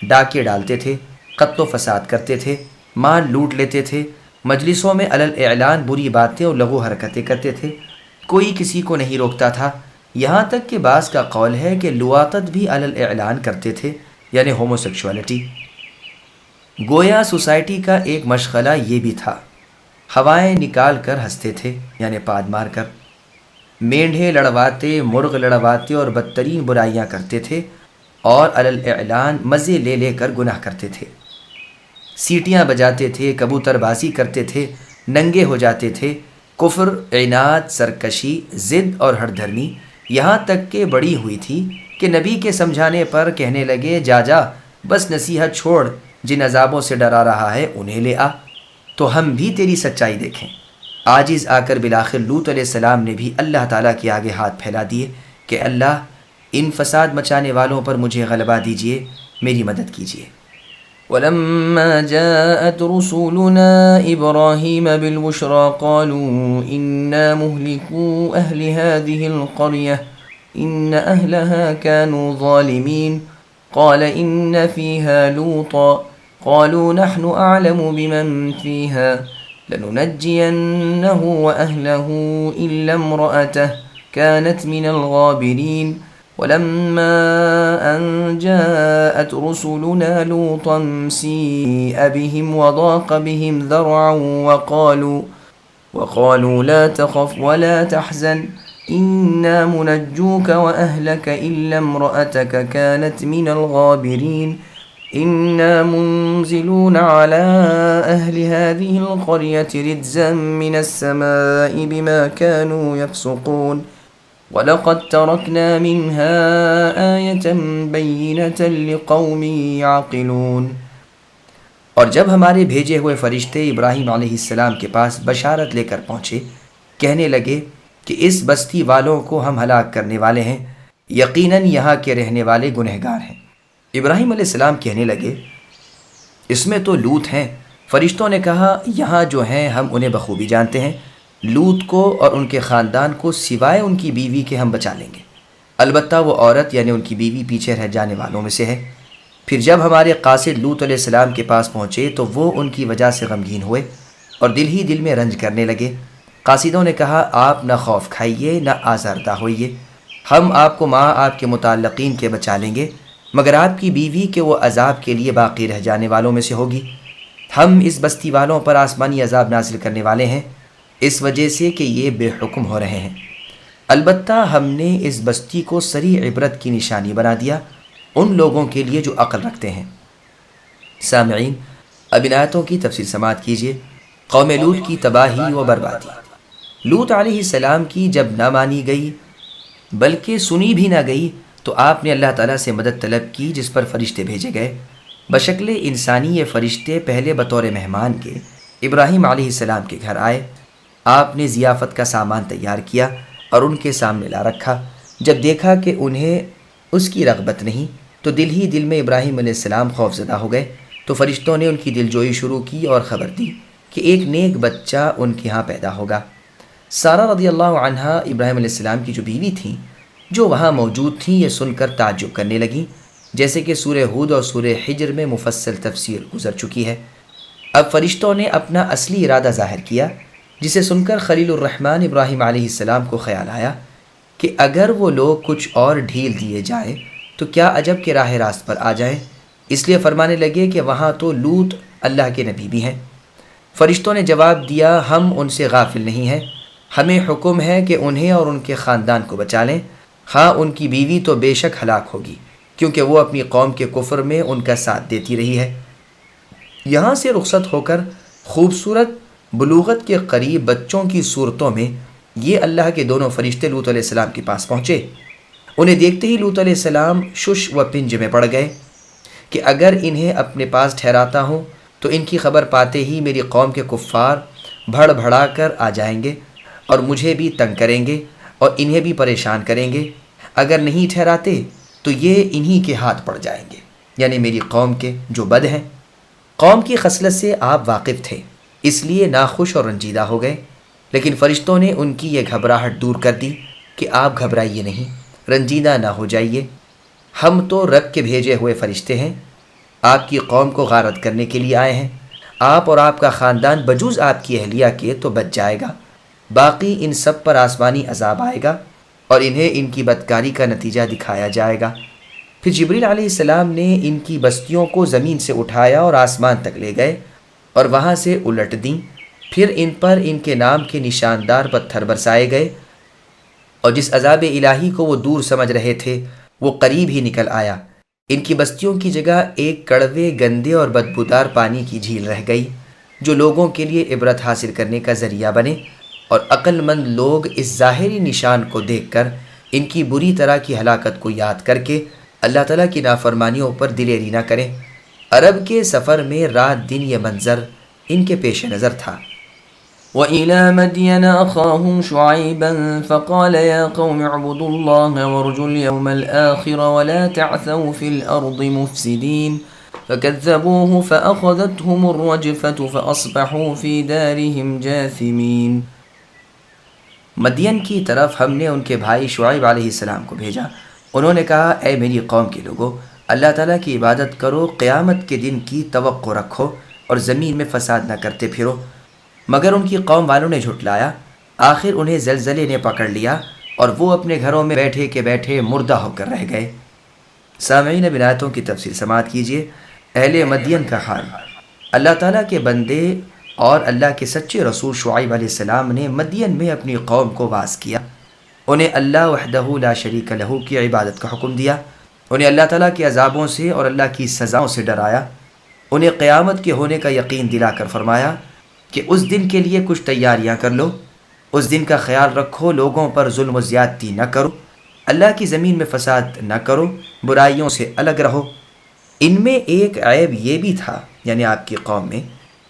ڈاکے ڈالتے تھے، قتل و فساد کرتے تھے، مال لوٹ لیتے تھے، مجلسوں میں علی الاعلان بری باتیں اور لغو حرکتیں کرتے تھے، کوئی کسی کو نہیں روکتا تھا۔ یہاں تک کہ بعض کا قول ہے کہ لواطت بھی علی الاعلان کرتے تھے، یعنی ہومو سیکشوالٹی۔ گویا سوسائٹی کا ایک مشغلہ یہ بھی تھا، ہوائیں نکال کر ہنستے تھے، یعنی پاد مار کر، مینڈھے لڑواتے، مرغ لڑواتے اور بدترین برائیاں کرتے تھے، اور علی الاعلان مزے لے لے کر گناہ کرتے تھے۔ سیٹیاں بجاتے تھے، کبوتر بازی کرتے تھے، ننگے ہو جاتے تھے، کفر، عناد، سرکشی، ضد اور ہٹ دھرمی یہاں تک کہ بڑی ہوئی تھی کہ نبی کے سمجھانے پر کہنے لگے، جا جا بس نصیحت چھوڑ، جن عذابوں سے ڈرا رہا ہے انہیں لے آ، تو ہم بھی تیری سچائی دیکھیں۔ عاجز آ کر بالآخر لوط علیہ السلام نے بھی اللہ تعالیٰ کے آگے ہاتھ پھیلا دیے کہ اللہ، ان فساد مچانے والوں پر مجھے غلبہ دیجیے، میری مدد کیجیے۔ ولما جاءت رسولنا إبراهيم بالبشرى قالوا إنا مهلكو أهل هذه القرية إن أهلها كانوا ظالمين قال إن فيها لوطا قالوا نحن أعلم بمن فيها لننجينه وأهله إلا امرأته كانت من الغابرين ولما أن جاءت رسلنا لوطا سيء بهم وضاق بهم ذرعا وقالوا لا تخف ولا تحزن إنا منجوك وأهلك إلا امرأتك كانت من الغابرين إنا منزلون على أهل هذه القرية رجزا من السماء بما كانوا يفسقون وَلَقَدْ تَرَكْنَا مِنْهَا آيَةً بَيِّنَةً لِقَوْمٍ يَعْقِلُونَ۔ اور جب ہمارے بھیجے ہوئے فرشتے ابراہیم علیہ السلام کے پاس بشارت لے کر پہنچے، کہنے لگے کہ اس بستی والوں کو ہم ہلاک کرنے والے ہیں، یقیناً یہاں کے رہنے والے گنہگار ہیں۔ ابراہیم علیہ السلام کہنے لگے اس میں تو لوط ہیں۔ فرشتوں نے کہا یہاں جو ہیں ہم انہیں بخوبی جانتے ہیں، لوط کو اور ان کے خاندان کو سوائے ان کی بیوی کے ہم بچا لیں گے، البتہ وہ عورت یعنی ان کی بیوی پیچھے رہ جانے والوں میں سے ہے۔ پھر جب ہمارے قاصد لوط علیہ السلام کے پاس پہنچے تو وہ ان کی وجہ سے غمگین ہوئے اور دل ہی دل میں رنج کرنے لگے۔ قاصدوں نے کہا آپ نہ خوف کھائیے نہ آزردہ ہوئیے، ہم آپ کو ماں آپ کے متعلقین کے بچا لیں گے، مگر آپ کی بیوی کہ وہ عذاب کے لیے باقی رہ جانے والوں میں سے ہوگی۔ ہم اس بستی والوں پر آسمانی عذاب نازل کرنے والے ہیں اس وجہ سے کہ یہ بے حکم ہو رہے ہیں، البتہ ہم نے اس بستی کو سریع عبرت کی نشانی بنا دیا ان لوگوں کے لیے جو عقل رکھتے ہیں۔ سامعین، اب ان آیتوں کی تفصیل سماعت کیجیے۔ قوم لوط کی تباہی و بربادی۔ لوط علیہ السلام کی جب نہ مانی گئی بلکہ سنی بھی نہ گئی تو آپ نے اللہ تعالیٰ سے مدد طلب کی، جس پر فرشتے بھیجے گئے۔ بشکل انسانی یہ فرشتے پہلے بطور مہمان کے ابراہیم علیہ السلام کے گھر آئے۔ آپ نے ضیافت کا سامان تیار کیا اور ان کے سامنے لا رکھا۔ جب دیکھا کہ انہیں اس کی رغبت نہیں تو دل ہی دل میں ابراہیم علیہ السلام خوفزدہ ہو گئے، تو فرشتوں نے ان کی دلجوئی شروع کی اور خبر دی کہ ایک نیک بچہ ان کے ہاں پیدا ہوگا۔ سارہ رضی اللہ عنہا ابراہیم علیہ السلام کی جو بیوی تھیں، جو وہاں موجود تھیں، یہ سن کر تعجب کرنے لگیں، جیسے کہ سورہ ہود اور سورہ حجر میں مفصل تفسیر گزر چکی ہے۔ اب فرشتوں نے اپنا اصلی ارادہ ظاہر کیا، جسے سن کر خلیل الرحمن ابراہیم علیہ السلام کو خیال آیا کہ اگر وہ لوگ کچھ اور ڈھیل دیے جائیں تو کیا عجب کہ راہ راست پر آ جائیں، اس لیے فرمانے لگے کہ وہاں تو لوط اللہ کے نبی بھی ہیں۔ فرشتوں نے جواب دیا ہم ان سے غافل نہیں ہیں، ہمیں حکم ہے کہ انہیں اور ان کے خاندان کو بچا لیں، ہاں ان کی بیوی تو بے شک ہلاک ہوگی کیونکہ وہ اپنی قوم کے کفر میں ان کا ساتھ دیتی رہی ہے۔ یہاں سے رخصت ہو کر خوبصورت بلوغت کے قریب بچوں کی صورتوں میں یہ اللہ کے دونوں فرشتے لوط علیہ السلام کے پاس پہنچے۔ انہیں دیکھتے ہی لوط علیہ السلام شش و پنج میں پڑ گئے کہ اگر انہیں اپنے پاس ٹھہراتا ہوں تو ان کی خبر پاتے ہی میری قوم کے کفار بھڑ بھڑا کر آ جائیں گے اور مجھے بھی تنگ کریں گے اور انہیں بھی پریشان کریں گے، اگر نہیں ٹھہراتے تو یہ انہی کے ہاتھ پڑ جائیں گے، یعنی میری قوم کے جو بد ہیں۔ قوم کی خصلت سے آپ واقف تھے، اس لیے ناخوش اور رنجیدہ ہو گئے، لیکن فرشتوں نے ان کی یہ گھبراہٹ دور کر دی کہ آپ گھبرائیے نہیں، رنجیدہ نہ ہو جائیے، ہم تو رب کے بھیجے ہوئے فرشتے ہیں، آپ کی قوم کو غارت کرنے کے لیے آئے ہیں، آپ اور آپ کا خاندان بجوز آپ کی اہلیہ کے تو بچ جائے گا، باقی ان سب پر آسمانی عذاب آئے گا اور انہیں ان کی بدکاری کا نتیجہ دکھایا جائے گا۔ پھر جبریل علیہ السلام نے ان کی بستیوں کو زمین سے اٹھایا اور آسمان تک لے گئے اور وہاں سے الٹ دیں، پھر ان پر ان کے نام کے نشاندار پتھر برسائے گئے، اور جس عذاب الہی کو وہ دور سمجھ رہے تھے وہ قریب ہی نکل آیا۔ ان کی بستیوں کی جگہ ایک کڑوے، گندے اور بدبودار پانی کی جھیل رہ گئی، جو لوگوں کے لیے عبرت حاصل کرنے کا ذریعہ بنے، اور عقل مند لوگ اس ظاہری نشان کو دیکھ کر ان کی بری طرح کی ہلاکت کو یاد کر کے اللہ تعالیٰ کی نافرمانیوں پر دلیری نہ کریں۔ عرب کے سفر میں رات دن یہ منظر ان کے پیش نظر تھا۔ وَإِلَى مَدْيَنَ أَخَاهُمْ شُعَيْبًا فَقَالَ يَا قَوْمِ اعْبُدُوا اللَّهَ وَارْجُوا الْيَوْمَ الْآخِرَ وَلَا تَعْثَوْا فِي الْأَرْضِ مُفْسِدِينَ فَكَذَّبُوهُ فَأَخَذَتْهُمُ الرَّجْفَةُ فَأَصْبَحُوا فِي دَارِهِمْ جَاثِمِينَ۔ مدین کی طرف ہم نے ان کے بھائی شعیب علیہ السلام کو بھیجا، انہوں نے کہا اے میری قوم کے لوگو، اللہ تعالیٰ کی عبادت کرو، قیامت کے دن کی توقع رکھو اور زمین میں فساد نہ کرتے پھرو۔ مگر ان کی قوم والوں نے جھٹلایا، آخر انہیں زلزلے نے پکڑ لیا اور وہ اپنے گھروں میں بیٹھے کے بیٹھے مردہ ہو کر رہ گئے۔ سامعین اب آیتوں کی تفسیر سماعت کیجیے۔ اہل مدین کا حال۔ اللہ تعالیٰ کے بندے اور اللہ کے سچے رسول شعیب علیہ السلام نے مدین میں اپنی قوم کو واعظ کیا، انہیں اللہ وحدہ لا شریک لہ کی عبادت کا حکم دیا، انہیں اللہ تعالیٰ کے عذابوں سے اور اللہ کی سزاؤں سے ڈرایا، انہیں قیامت کے ہونے کا یقین دلا کر فرمایا کہ اس دن کے لیے کچھ تیاریاں کر لو، اس دن کا خیال رکھو، لوگوں پر ظلم و زیادتی نہ کرو، اللہ کی زمین میں فساد نہ کرو، برائیوں سے الگ رہو۔ ان میں ایک عیب یہ بھی تھا، یعنی آپ کی قوم میں،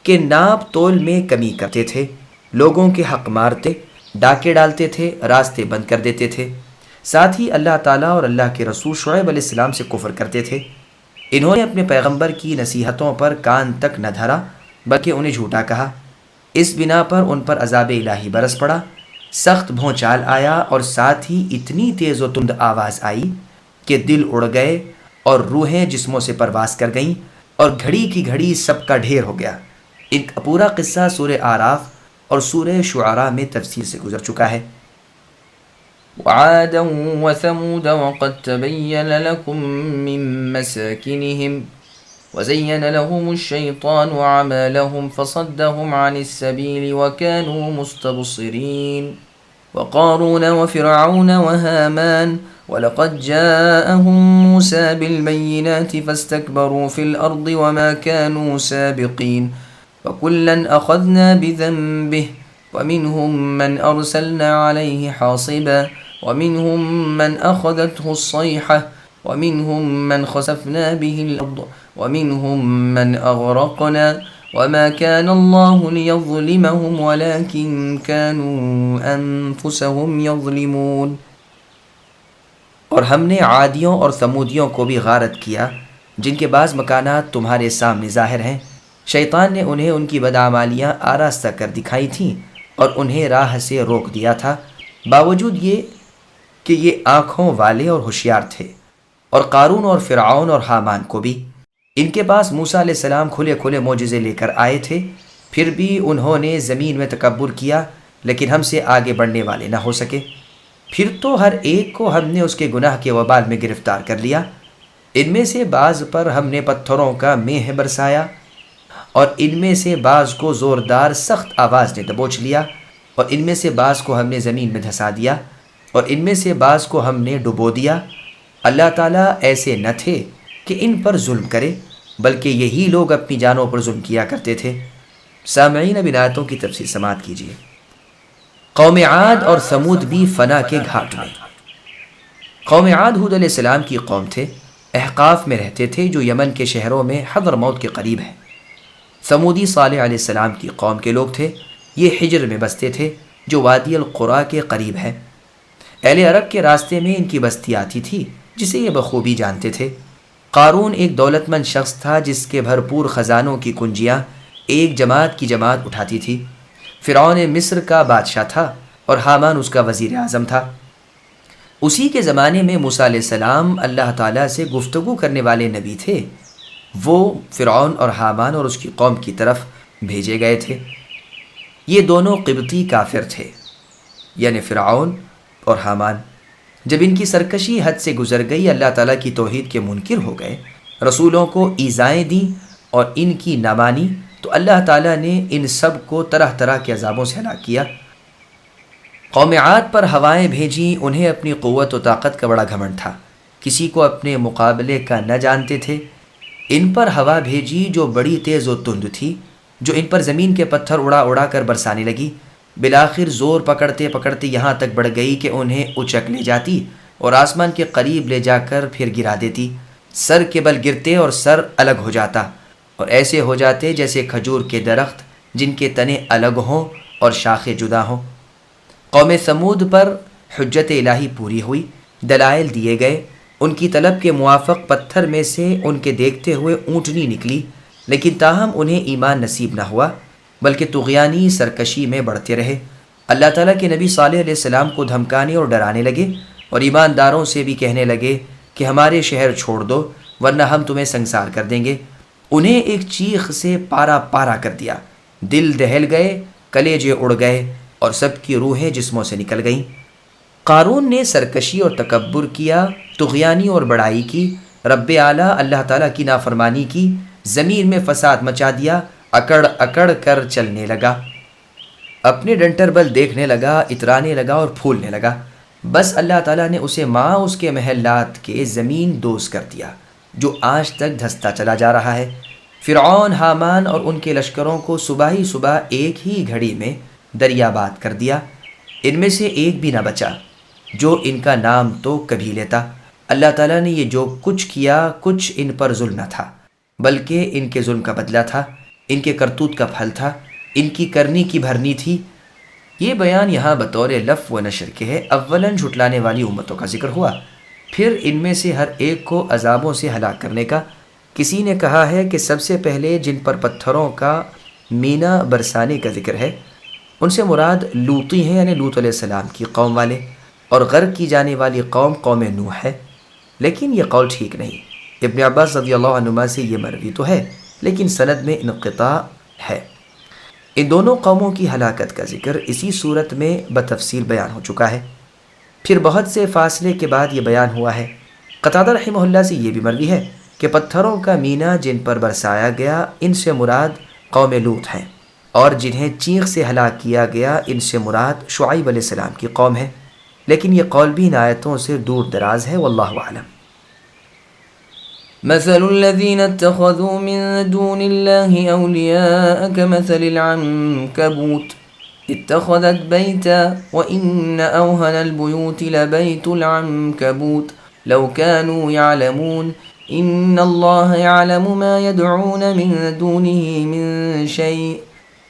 کہ ناپ تول میں کمی کرتے تھے، لوگوں کے حق مارتے، ڈاکے ڈالتے تھے، راستے بند کر دیتے تھے، ساتھ ہی اللہ تعالیٰ اور اللہ کے رسول شعیب علیہ السلام سے کفر کرتے تھے۔ انہوں نے اپنے پیغمبر کی نصیحتوں پر کان تک نہ دھرا بلکہ انہیں جھوٹا کہا۔ اس بنا پر ان پر عذاب الہی برس پڑا، سخت بھونچال آیا اور ساتھ ہی اتنی تیز و تند آواز آئی کہ دل اڑ گئے اور روحیں جسموں سے پرواز کر گئیں اور گھڑی کی گھڑی سب کا ڈھیر ہو گیا۔ ان کا پورا قصہ سورہ آراف اور سورہ شعراء میں تفصیل سے گزر چکا ہے۔ وعادا وثمود وقد تبين لكم من مساكنهم وزين لهم الشيطان أعمالهم فصدهم عن السبيل وكانوا مستبصرين وقارون وفرعون وهامان ولقد جاءهم موسى بالبينات فاستكبروا في الأرض وما كانوا سابقين وكلا أخذنا بذنبه ومنهم من أرسلنا عليه حاصبا ومنهم من أخذته الصيحة ومنهم من خسفنا به الأرض ومنهم من أغرقنا وما كان الله ليظلمهم ولكن كانوا أنفسهم يظلمون۔ اور ہم نے عادیوں اور ثمودیوں کو بھی غارت کیا جن کے بعض مکانات تمہارے سامنے ظاہر ہیں۔ شیطان نے انہیں ان کی بدعمالیاں آراستہ کر دکھائی تھیں اور انہیں راہ سے روک دیا تھا، باوجود یہ کہ یہ آنکھوں والے اور ہوشیار تھے۔ اور قارون اور فرعون اور حامان کو بھی، ان کے پاس موسیٰ علیہ السلام کھلے کھلے معجزے لے کر آئے تھے، پھر بھی انہوں نے زمین میں تکبر کیا لیکن ہم سے آگے بڑھنے والے نہ ہو سکے۔ پھر تو ہر ایک کو ہم نے اس کے گناہ کے وبال میں گرفتار کر لیا۔ ان میں سے بعض پر ہم نے پتھروں کا میہ برسایا اور ان میں سے بعض کو زوردار سخت آواز نے دبوچ لیا، اور ان میں سے بعض کو ہم نے زمین میں دھسا دیا، اور ان میں سے بعض کو ہم نے ڈبو دیا۔ اللہ تعالیٰ ایسے نہ تھے کہ ان پر ظلم کرے، بلکہ یہی لوگ اپنی جانوں پر ظلم کیا کرتے تھے۔ سامعین اب آیتوں کی تفسیر سماعت کیجیے۔ قوم عاد اور ثمود بھی فنا کے گھاٹ میں۔ قوم عاد ہود علیہ السلام کی قوم تھے، احقاف میں رہتے تھے جو یمن کے شہروں میں حضرموت کے قریب ہے۔ ثمودی صالح علیہ السلام کی قوم کے لوگ تھے، یہ حجر میں بستے تھے جو وادی القریٰ کے قریب ہے۔ اہل عرب کے راستے میں ان کی بستی آتی تھی جسے یہ بخوبی جانتے تھے۔ قارون ایک دولت مند شخص تھا جس کے بھرپور خزانوں کی کنجیاں ایک جماعت کی جماعت اٹھاتی تھی۔ فرعون مصر کا بادشاہ تھا اور حامان اس کا وزیر اعظم تھا۔ اسی کے زمانے میں موسیٰ علیہ السلام اللہ تعالیٰ سے گفتگو کرنے والے نبی تھے، وہ فرعون اور حامان اور اس کی قوم کی طرف بھیجے گئے تھے۔ یہ دونوں قبطی کافر تھے، یعنی فرعون اور حامان۔ جب ان کی سرکشی حد سے گزر گئی، اللہ تعالیٰ کی توحید کے منکر ہو گئے، رسولوں کو ایذائیں دیں اور ان کی نہ مانی، تو اللہ تعالیٰ نے ان سب کو طرح طرح کے عذابوں سے ہلاک کیا۔ قوم عاد پر ہوائیں بھیجیں، انہیں اپنی قوت و طاقت کا بڑا گھمنڈ تھا، کسی کو اپنے مقابلے کا نہ جانتے تھے۔ ان پر ہوا بھیجی جو بڑی تیز و تند تھی، جو ان پر زمین کے پتھر اڑا اڑا کر برسانے لگی، بالآخر زور پکڑتے پکڑتے یہاں تک بڑھ گئی کہ انہیں اچک لے جاتی اور آسمان کے قریب لے جا کر پھر گرا دیتی۔ سر کے بل گرتے اور سر الگ ہو جاتا اور ایسے ہو جاتے جیسے کھجور کے درخت جن کے تنے الگ ہوں اور شاخیں جدا ہوں۔ قوم ثمود پر حجت الہی پوری ہوئی، دلائل دیے گئے، ان کی طلب کے موافق پتھر میں سے ان کے دیکھتے ہوئے اونٹنی نکلی، لیکن تاہم انہیں ایمان نصیب نہ ہوا بلکہ طغیانی سرکشی میں بڑھتے رہے۔ اللہ تعالیٰ کے نبی صالح علیہ السلام کو دھمکانے اور ڈرانے لگے اور ایمانداروں سے بھی کہنے لگے کہ ہمارے شہر چھوڑ دو ورنہ ہم تمہیں سنسار کر دیں گے۔ انہیں ایک چیخ سے پارا پارا کر دیا، دل دہل گئے، کلیجے اڑ گئے اور سب کی روحیں جسموں سے نکل گئیں۔ قارون نے سرکشی اور تکبر کیا، طغیانی اور بڑائی کی، رب اعلیٰ اللہ تعالیٰ کی نافرمانی کی، زمین میں فساد مچا دیا، اکڑ اکڑ کر چلنے لگا، اپنے ڈنٹر بل دیکھنے لگا، اترانے لگا اور پھولنے لگا۔ بس اللہ تعالیٰ نے اسے ماں اس کے محلات کے زمین دوز کر دیا، جو آج تک دھستا چلا جا رہا ہے۔ فرعون، حامان اور ان کے لشکروں کو صبح ہی صبح ایک ہی گھڑی میں دریاباد کر دیا، ان میں سے ایک بھی نہ بچا جو ان کا نام تو کبھی لیتا۔ اللہ تعالیٰ نے یہ جو کچھ کیا، کچھ ان پر ظلم نہ تھا، بلکہ ان کے ظلم کا بدلہ تھا، ان کے کرتوت کا پھل تھا، ان کی کرنی کی بھرنی تھی۔ یہ بیان یہاں بطور لف و نشر کے ہے۔ اولاً جھٹلانے والی امتوں کا ذکر ہوا، پھر ان میں سے ہر ایک کو عذابوں سے ہلاک کرنے کا۔ کسی نے کہا ہے کہ سب سے پہلے جن پر پتھروں کا مینا برسانے کا ذکر ہے، ان سے مراد لوطی ہیں، یعنی لوط علیہ السلام کی قوم والے، اور غرق کی جانے والی قوم قوم نوح ہے۔ لیکن یہ قول ٹھیک نہیں۔ ابن عباس رضی اللہ عنہما سے یہ مروی تو ہے، لیکن سند میں انقطاع ہے۔ ان دونوں قوموں کی ہلاکت کا ذکر اسی صورت میں بتفصیل بیان ہو چکا ہے۔ پھر بہت سے فاصلے کے بعد یہ بیان ہوا ہے۔ قتادہ رحمہ اللہ سے یہ بھی مروی ہے کہ پتھروں کا مینا جن پر برسایا گیا، ان سے مراد قوم لوط ہیں، اور جنہیں چیخ سے ہلاک کیا گیا، ان سے مراد شعیب علیہ السلام کی قوم ہے۔ لیکن یہ قول بھی ان آیتوں سے دور دراز ہے، واللہ اعلم۔ مثل الذين اتخذوا من دون الله أولياء كمثل العنكبوت اتخذت بيتا وإن أوهن البيوت لبيت العنكبوت لو كانوا يعلمون إن الله يعلم ما يدعون من دونه من شيء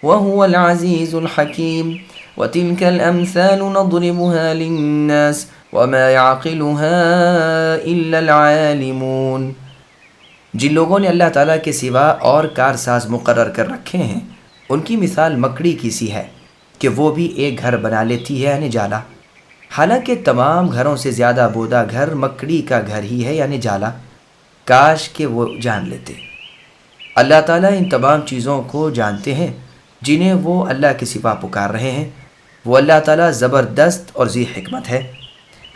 وهو العزيز الحكيم وتلك الأمثال نضربها للناس وما يعقلها إلا العالمون۔ جن لوگوں نے اللہ تعالیٰ کے سوا اور کارساز مقرر کر رکھے ہیں، ان کی مثال مکڑی کی سی ہے کہ وہ بھی ایک گھر بنا لیتی ہے، یعنی جالا۔ حالانکہ تمام گھروں سے زیادہ بودا گھر مکڑی کا گھر ہی ہے، یعنی جالا۔ کاش کہ وہ جان لیتے۔ اللہ تعالیٰ ان تمام چیزوں کو جانتے ہیں جنہیں وہ اللہ کے سوا پکار رہے ہیں۔ وہ اللہ تعالیٰ زبردست اور ذی حکمت ہے۔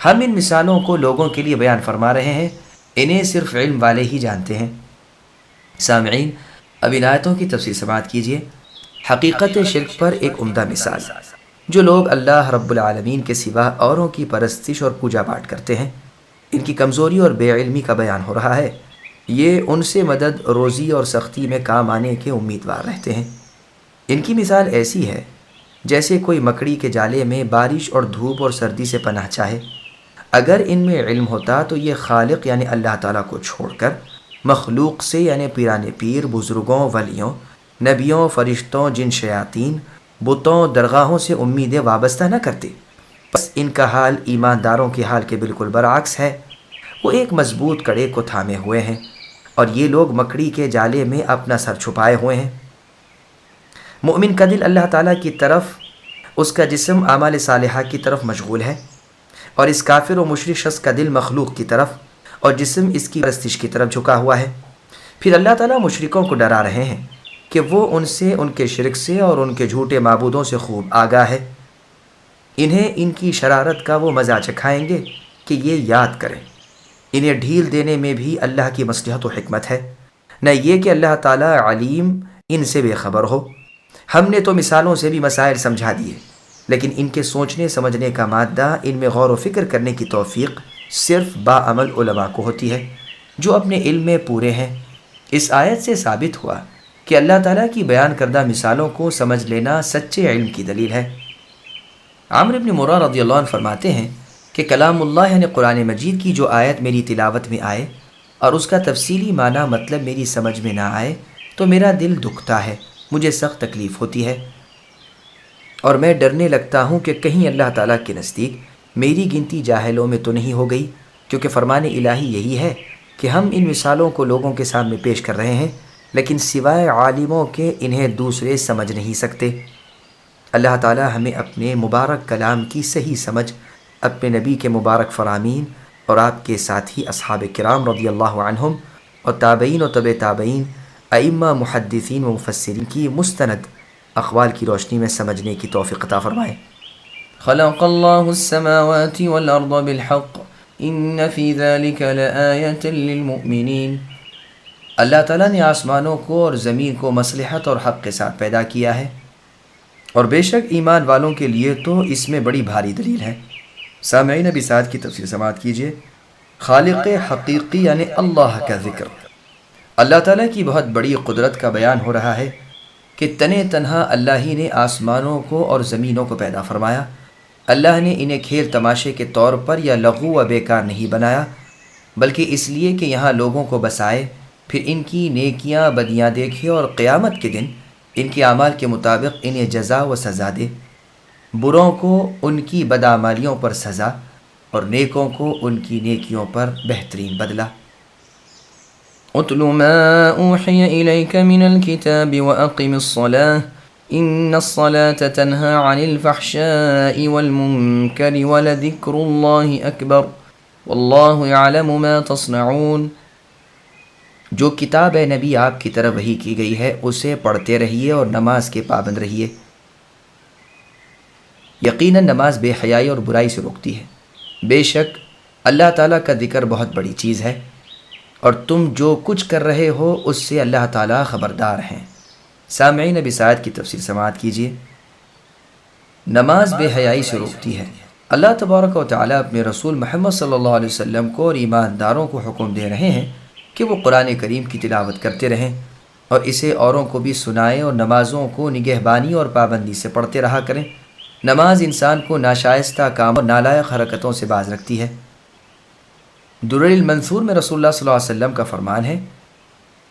ہم ان مثالوں کو لوگوں کے لیے بیان فرما رہے ہیں، انہیں صرف علم والے ہی جانتے ہیں۔ سامعین، اب ان آیتوں کی تفصیل سماعت کیجیے۔ حقیقت شرک پر ایک عمدہ مثال۔ جو لوگ اللہ رب العالمین کے سوا اوروں کی پرستش اور پوجا پاٹ کرتے ہیں، ان کی کمزوری اور بے علمی کا بیان ہو رہا ہے۔ یہ ان سے مدد، روزی اور سختی میں کام آنے کے امیدوار رہتے ہیں۔ ان کی مثال ایسی ہے جیسے کوئی مکڑی کے جالے میں بارش اور دھوپ اور سردی سے پناہ چاہے۔ اگر ان میں علم ہوتا تو یہ خالق یعنی اللہ تعالیٰ کو چھوڑ کر مخلوق سے یعنی پیرانے پیر، بزرگوں، ولیوں، نبیوں، فرشتوں، جن، شیاطین، بتوں، درگاہوں سے امیدیں وابستہ نہ کرتے۔ بس ان کا حال ایمانداروں کے حال کے بالکل برعکس ہے۔ وہ ایک مضبوط کڑے کو تھامے ہوئے ہیں، اور یہ لوگ مکڑی کے جالے میں اپنا سر چھپائے ہوئے ہیں۔ مومن کا دل اللہ تعالیٰ کی طرف، اس کا جسم اعمال صالحہ کی طرف مشغول ہے، اور اس کافر و مشرک شخص کا دل مخلوق کی طرف اور جسم اس کی پرستش کی طرف جھکا ہوا ہے۔ پھر اللہ تعالیٰ مشرکوں کو ڈرا رہے ہیں کہ وہ ان سے، ان کے شرک سے اور ان کے جھوٹے معبودوں سے خوب آگاہ ہے۔ انہیں ان کی شرارت کا وہ مزہ چکھائیں گے کہ یہ یاد کریں۔ انہیں ڈھیل دینے میں بھی اللہ کی مصلحت و حکمت ہے، نہ یہ کہ اللہ تعالیٰ علیم ان سے بے خبر ہو۔ ہم نے تو مثالوں سے بھی مسائل سمجھا دیے، لیکن ان کے سوچنے سمجھنے کا مادہ، ان میں غور و فکر کرنے کی توفیق صرف باعمل علماء کو ہوتی ہے جو اپنے علم میں پورے ہیں۔ اس آیت سے ثابت ہوا کہ اللہ تعالیٰ کی بیان کردہ مثالوں کو سمجھ لینا سچے علم کی دلیل ہے۔ عامر بن مرہ رضی اللہ عنہ فرماتے ہیں کہ کلام اللہ یعنی قرآن مجید کی جو آیت میری تلاوت میں آئے اور اس کا تفصیلی معنی مطلب میری سمجھ میں نہ آئے تو میرا دل دکھتا ہے، مجھے سخت تکلیف ہوتی ہے، اور میں ڈرنے لگتا ہوں کہ کہیں اللہ تعالیٰ کے نزدیک میری گنتی جاہلوں میں تو نہیں ہو گئی، کیونکہ فرمان الہی یہی ہے کہ ہم ان مثالوں کو لوگوں کے سامنے پیش کر رہے ہیں، لیکن سوائے عالموں کے انہیں دوسرے سمجھ نہیں سکتے۔ اللہ تعالیٰ ہمیں اپنے مبارک کلام کی صحیح سمجھ، اپنے نبی کے مبارک فرامین اور آپ کے ساتھی اصحاب کرام رضی اللہ عنہم اور تابعین و تبع تابعین، ائمہ، محدثین و مفسرین کی مستند اقوال کی روشنی میں سمجھنے کی توفیق عطا فرمائے۔ خلق الله السماوات والأرض بالحق إن في ذلك لآية للمؤمنين۔ اللہ تعالیٰ نے آسمانوں کو اور زمین کو مصلحت اور حق کے ساتھ پیدا کیا ہے، اور بے شک ایمان والوں کے لیے تو اس میں بڑی بھاری دلیل ہے۔ سامعین ابی سعد کی تفسیر سماعت کیجیے۔ خالق حقیقی یعنی اللہ کا ذکر۔ اللہ تعالیٰ کی بہت بڑی قدرت کا بیان ہو رہا ہے کہ تنے تنہا اللہ ہی نے آسمانوں کو اور زمینوں کو پیدا فرمایا۔ اللہ نے انہیں کھیل تماشے کے طور پر یا لغو و بیکار نہیں بنایا، بلکہ اس لیے کہ یہاں لوگوں کو بسائے، پھر ان کی نیکیاں بدیاں دیکھے اور قیامت کے دن ان کے اعمال کے مطابق انہیں جزا و سزا دے۔ بروں کو ان کی بدعمالیوں پر سزا اور نیکوں کو ان کی نیکیوں پر بہترین بدلہ۔ اتل ما اوحی الیک من الكتاب واقم الصلاة ان الصلاة تنہى عن الفحشاء والمنکر ولذکر اللہ اکبر واللہ یعلم ما تصنعون۔ جو کتاب اے نبی آپ کی طرف وحی کی گئی ہے اسے پڑھتے رہیے اور نماز کے پابند رہیے۔ یقیناً نماز بے حیائی اور برائی سے روکتی ہے۔ بے شک اللہ تعالیٰ کا ذکر بہت بڑی چیز ہے، اور تم جو کچھ کر رہے ہو اس سے اللہ تعالیٰ خبردار ہیں۔ سامعین ابی سعد کی تفسیر سماعت کیجیے۔ نماز بے حیائی سے روکتی ہے۔ اللہ تبارک و تعالیٰ اپنے رسول محمد صلی اللہ علیہ وسلم کو اور ایمانداروں کو حکم دے رہے ہیں کہ وہ قرآن کریم کی تلاوت کرتے رہیں اور اسے اوروں کو بھی سنائیں، اور نمازوں کو نگہبانی اور پابندی سے پڑھتے رہا کریں۔ نماز انسان کو ناشائستہ کام اور نالائق حرکتوں سے باز رکھتی ہے۔ درر المنثور میں رسول اللہ صلی اللہ علیہ وسلم کا فرمان ہے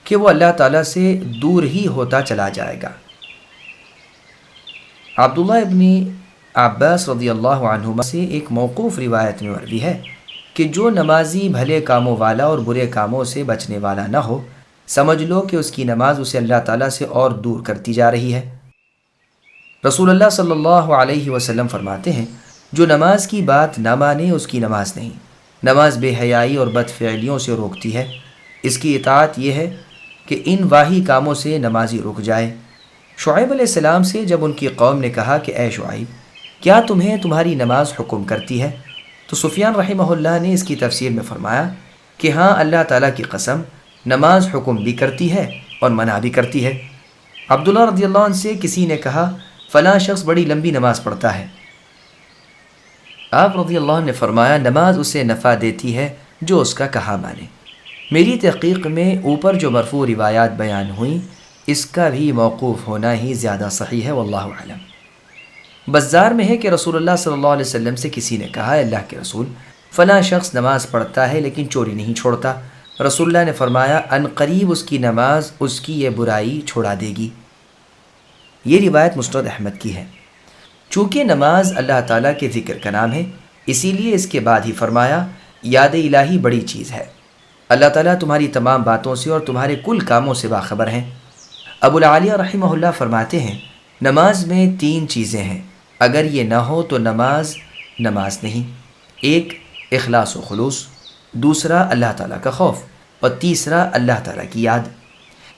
کہ وہ اللہ تعالیٰ سے دور ہی ہوتا چلا جائے گا۔ عبداللہ ابن عباس رضی اللہ عنہما سے ایک موقوف روایت میں مروی ہے کہ جو نمازی بھلے کاموں والا اور برے کاموں سے بچنے والا نہ ہو، سمجھ لو کہ اس کی نماز اسے اللہ تعالیٰ سے اور دور کرتی جا رہی ہے۔ رسول اللہ صلی اللہ علیہ وسلم فرماتے ہیں، جو نماز کی بات نہ مانے اس کی نماز نہیں۔ نماز بے حیائی اور بد فعلیوں سے روکتی ہے۔ اس کی اطاعت یہ ہے کہ ان واہی کاموں سے نمازی رک جائے۔ شعیب علیہ السلام سے جب ان کی قوم نے کہا کہ اے شعیب، کیا تمہیں تمہاری نماز حکم کرتی ہے؟ تو سفیان رحمہ اللہ نے اس کی تفسیر میں فرمایا کہ ہاں، اللہ تعالیٰ کی قسم، نماز حکم بھی کرتی ہے اور منع بھی کرتی ہے۔ عبداللہ رضی اللہ عنہ سے کسی نے کہا فلاں شخص بڑی لمبی نماز پڑھتا ہے۔ آپ رضی اللہ عنہ نے فرمایا نماز اسے نفع دیتی ہے جو اس کا کہا مانے۔ میری تحقیق میں اوپر جو مرفوع روایات بیان ہوئیں اس کا بھی موقوف ہونا ہی زیادہ صحیح ہے، واللہ اعلم۔ بزار میں ہے کہ رسول اللہ صلی اللہ علیہ وسلم سے کسی نے کہا اللہ کے رسول، فلاں شخص نماز پڑھتا ہے لیکن چوری نہیں چھوڑتا۔ رسول اللہ نے فرمایا ان قریب اس کی نماز اس کی یہ برائی چھوڑا دے گی۔ یہ روایت مسند احمد کی ہے۔ چونکہ نماز اللہ تعالیٰ کے ذکر کا نام ہے، اسی لیے اس کے بعد ہی فرمایا یاد الہی بڑی چیز ہے۔ اللہ تعالیٰ تمہاری تمام باتوں سے اور تمہارے کل کاموں سے باخبر ہیں۔ ابو العالیہ رحمہ اللہ فرماتے ہیں نماز میں 3 چیزیں ہیں، اگر یہ نہ ہو تو نماز نہیں۔ ایک اخلاص و خلوص، دوسرا اللہ تعالیٰ کا خوف، اور تیسرا اللہ تعالیٰ کی یاد۔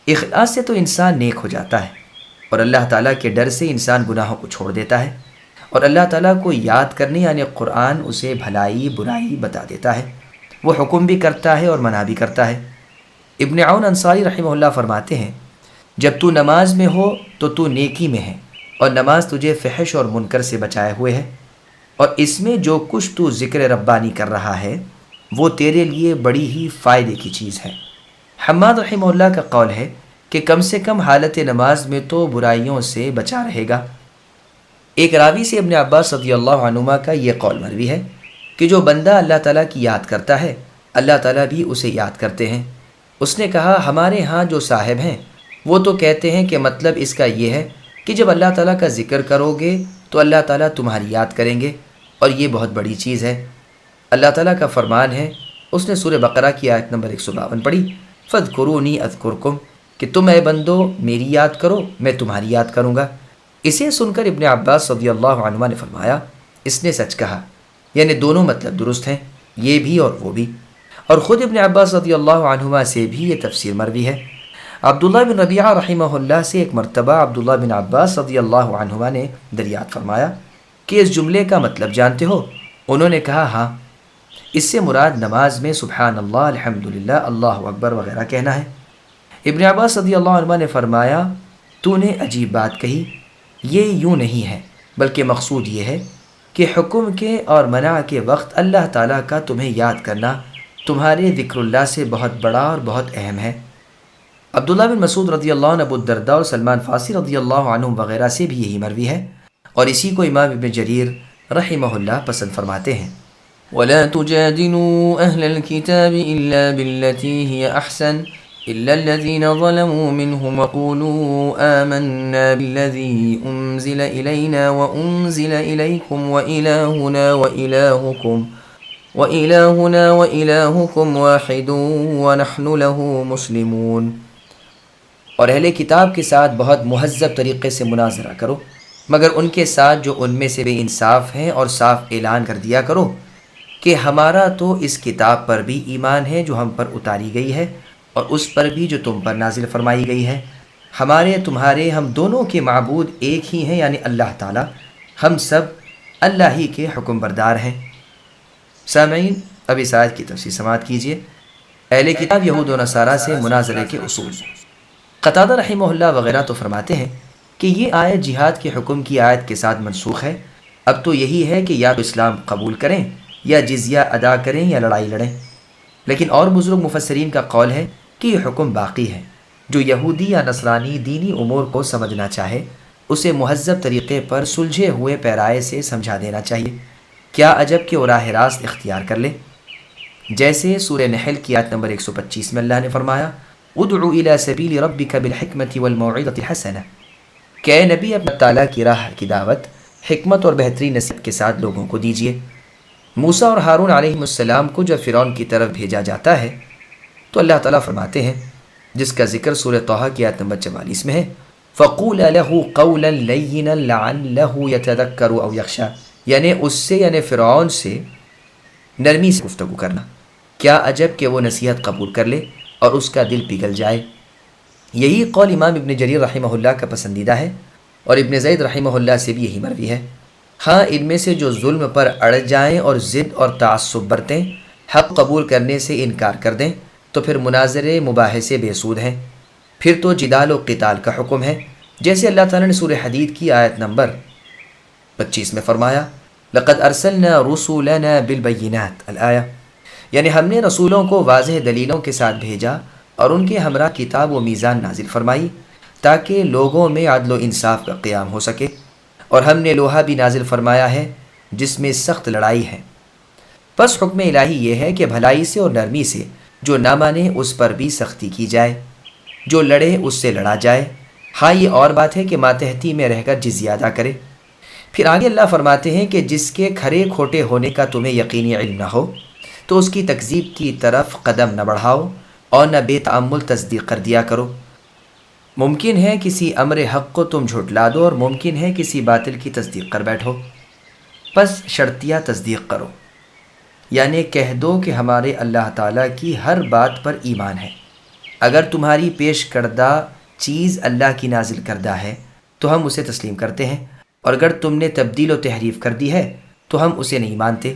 اخلاص سے تو انسان نیک ہو جاتا ہے، اور اللہ تعالیٰ کے ڈر سے انسان گناہوں کو چھوڑ دیتا ہے، اور اللہ تعالیٰ کو یاد کرنے یعنی قرآن اسے بھلائی برائی بتا دیتا ہے، وہ حکم بھی کرتا ہے اور منع بھی کرتا ہے۔ ابن عون انصاری رحمہ اللہ فرماتے ہیں جب تو نماز میں ہو تو تو نیکی میں ہے، اور نماز تجھے فحش اور منکر سے بچائے ہوئے ہے، اور اس میں جو کچھ تو ذکر ربانی کر رہا ہے وہ تیرے لیے بڑی ہی فائدے کی چیز ہے۔ حماد رحمہ اللہ کا قول ہے کہ کم سے کم حالت نماز میں تو برائیوں سے بچا رہے گا۔ ایک راوی سے ابن عباس رضی اللہ عنہما کا یہ قول مروی ہے کہ جو بندہ اللہ تعالیٰ کی یاد کرتا ہے اللہ تعالیٰ بھی اسے یاد کرتے ہیں۔ اس نے کہا ہمارے ہاں جو صاحب ہیں وہ تو کہتے ہیں کہ مطلب اس کا یہ ہے کہ جب اللہ تعالیٰ کا ذکر کرو گے تو اللہ تعالیٰ تمہاری یاد کریں گے، اور یہ بہت بڑی چیز ہے۔ اللہ تعالیٰ کا فرمان ہے، اس نے سورہ بقرہ کی آیت نمبر 152 پڑھی، فاذکرونی اذکرکم، کہ تم اے بندو میری یاد کرو میں تمہاری یاد کروں گا۔ اسے سن کر ابن عباس رضی اللہ عنہ نے فرمایا اس نے سچ کہا، یعنی دونوں مطلب درست ہیں، یہ بھی اور وہ بھی۔ اور خود ابن عباس رضی اللہ عنہما سے بھی یہ تفسیر مروی ہے۔ عبداللہ بن ربیعہ رحمہ اللہ سے ایک مرتبہ عبداللہ بن عباس رضی اللہ عنہما نے دریافت فرمایا کہ اس جملے کا مطلب جانتے ہو؟ انہوں نے کہا ہاں، اس سے مراد نماز میں سبحان اللہ، الحمدللہ، اللہ اکبر وغیرہ کہنا ہے۔ ابن عباس رضی اللہ عنہ نے فرمایا تو نے عجیب بات کہی، یہ یوں نہیں ہے، بلکہ مقصود یہ ہے کہ حکم کے اور منع کے وقت اللہ تعالیٰ کا تمہیں یاد کرنا تمہارے ذکر اللہ سے بہت بڑا اور بہت اہم ہے۔ عبداللہ بن مسعود رضی اللہ عنہ، ابو الدرداء اور سلمان فارسی رضی اللہ عنہ وغیرہ سے بھی یہی مروی ہے، اور اسی کو امام ابن جریر رحمہ اللہ پسند فرماتے ہیں۔ ولا تجادلوا أهل الكتاب إلا بالتي هي أحسن إلا الذين ظلموا منهم وقولوا آمنا بالذي أنزل إلينا وأنزل إليكم وإلهنا وإلهكم واحد ونحن له مسلمون۔ اور اہل کتاب کے ساتھ بہت مہذب طریقے سے مناظرہ کرو، مگر ان کے ساتھ جو ان میں سے بے انصاف ہیں، اور صاف اعلان کر دیا کرو کہ ہمارا تو اس کتاب پر بھی ایمان ہے جو ہم پر اتاری گئی ہے، اور اس پر بھی جو تم پر نازل فرمائی گئی ہے، ہمارے تمہارے ہم دونوں کے معبود ایک ہی ہیں، یعنی اللہ تعالی، ہم سب اللہ ہی کے حکم بردار ہیں۔ سامعین، اب اس آیت کی تفسیر سماعت کیجیے۔ اہل کتاب یہود و نصارہ سے مناظرے کے اصول۔ قتادہ رحمہ اللہ وغیرہ تو فرماتے ہیں کہ یہ آیت جہاد کے حکم کی آیت کے ساتھ منسوخ ہے۔ اب تو یہی ہے کہ یا تو اسلام قبول کریں، یا جزیہ ادا کریں، یا لڑائی لڑیں۔ لیکن اور بزرگ مفسرین کا قول ہے کہ یہ حکم باقی ہے۔ جو یہودی یا نصرانی دینی امور کو سمجھنا چاہے اسے مہذب طریقے پر سلجھے ہوئے پیرائے سے سمجھا دینا چاہیے۔ کیا عجب کہ وہ راہ راست اختیار کر لے، جیسے سورہ نحل کی آیت نمبر 125 میں اللہ نے فرمایا ادعو الی سبیل ربک بالحکمت والموعظۃ الحسنہ، کہ اے نبی اپنے تعالیٰ کی راہ کی دعوت حکمت اور بہترین نصیحت کے ساتھ لوگوں کو دیجیے۔ موسیٰ اور ہارون علیہ السلام کو جب فرعون کی طرف بھیجا جاتا ہے تو اللہ تعالیٰ فرماتے ہیں، جس کا ذکر سورہ طٰہٰ کی آیت نمبر 44 میں ہے، فَقُولَ لَهُ قَوْلًا لَيِّنًا لَعَلَّهُ يَتَذَكَّرُ أَوْ يَخْشَىٰ، یعنی اس سے، یعنی فرعون سے نرمی سے گفتگو کرنا۔ کیا عجب کہ وہ نصیحت قبول کر لے اور اس کا دل پگھل جائے۔ یہی قول امام ابن جریر رحمہ اللہ کا پسندیدہ ہے، اور ابن زید رحمہ اللہ سے بھی یہی مروی ہے۔ ہاں، ان میں سے جو ظلم پر اڑ جائیں اور ضد اور تعصب برتیں، حق قبول کرنے سے انکار کر دیں، تو پھر مناظرے مباحثے بے سود ہیں، پھر تو جدال و قتال کا حکم ہے، جیسے اللہ تعالیٰ نے سورہ حدید کی آیت نمبر 25 میں فرمایا لَقَدْ أَرْسَلْنَا رُسُلَنَا بِالْبَيِّنَاتِ الآیہ، یعنی ہم نے رسولوں کو واضح دلیلوں کے ساتھ بھیجا اور ان کے ہمراہ کتاب و میزان نازل فرمائی تاکہ لوگوں میں عدل و انصاف کا قیام ہو سکے، اور ہم نے لوہا بھی نازل فرمایا ہے جس میں سخت لڑائی ہے۔ بس حکم الہی یہ ہے کہ بھلائی سے اور نرمی سے جو نہ مانے اس پر بھی سختی کی جائے، جو لڑے اس سے لڑا جائے۔ ہاں، یہ اور بات ہے کہ ماتحتی میں رہ کر جزیہ ادا کرے۔ پھر آگے اللہ فرماتے ہیں کہ جس کے کھرے کھوٹے ہونے کا تمہیں یقینی علم نہ ہو تو اس کی تکذیب کی طرف قدم نہ بڑھاؤ اور نہ بے تعمل تصدیق کر دیا کرو۔ ممکن ہے کسی امر حق کو تم جھٹلا دو، اور ممکن ہے کسی باطل کی تصدیق کر بیٹھو، پس شرطیہ تصدیق کرو، یعنی کہہ دو کہ ہمارے اللہ تعالیٰ کی ہر بات پر ایمان ہے۔ اگر تمہاری پیش کردہ چیز اللہ کی نازل کردہ ہے تو ہم اسے تسلیم کرتے ہیں، اور اگر تم نے تبدیل و تحریف کر دی ہے تو ہم اسے نہیں مانتے۔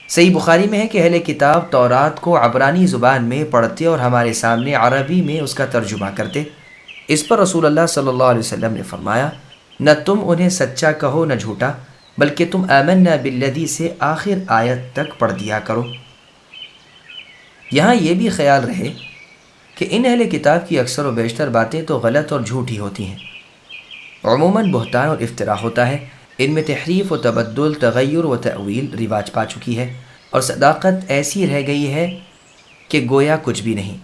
صحیح بخاری میں ہے کہ اہل کتاب تورات کو عبرانی زبان میں پڑھتے اور ہمارے سامنے عربی میں اس کا ترجمہ کرتے۔ اس پر رسول اللہ صلی اللہ علیہ وسلم نے فرمایا، نہ تم انہیں سچا کہو نہ جھوٹا، بلکہ تم آمنا بالذی سے آخر آیت تک پڑھ دیا کرو۔ یہاں یہ بھی خیال رہے کہ ان اہل کتاب کی اکثر و بیشتر باتیں تو غلط اور جھوٹی ہوتی ہیں۔ عموماً بہتان اور افطرا ہوتا ہے، ان میں تحریف و تبدل، تغیر و تأویل رواج پا چکی ہے، اور صداقت ایسی رہ گئی ہے کہ گویا کچھ بھی نہیں۔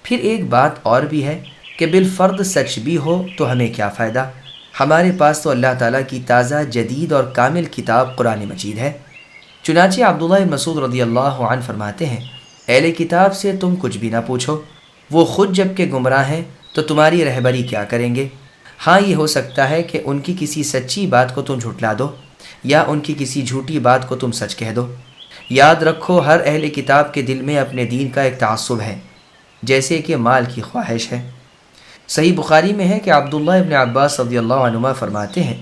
پھر ایک بات اور بھی ہے کہ بالفرض سچ بھی ہو تو ہمیں کیا فائدہ، ہمارے پاس تو اللہ تعالیٰ کی تازہ جدید اور کامل کتاب قرآن مجید ہے۔ چنانچہ عبداللہ بن مسعود رضی اللہ عنہ فرماتے ہیں، اہل کتاب سے تم کچھ بھی نہ پوچھو، وہ خود جب کہ گمراہ ہیں تو تمہاری رہبری کیا کریں گے۔ ہاں، یہ ہو سکتا ہے کہ ان کی کسی سچی بات کو تم جھٹلا دو، یا ان کی کسی جھوٹی بات کو تم سچ کہہ دو۔ یاد رکھو، ہر اہل کتاب کے دل میں اپنے دین کا ایک تعصب ہے، جیسے کہ مال کی خواہش ہے۔ صحیح بخاری میں ہے کہ عبداللہ ابن عباس رضی اللہ عنہما فرماتے ہیں،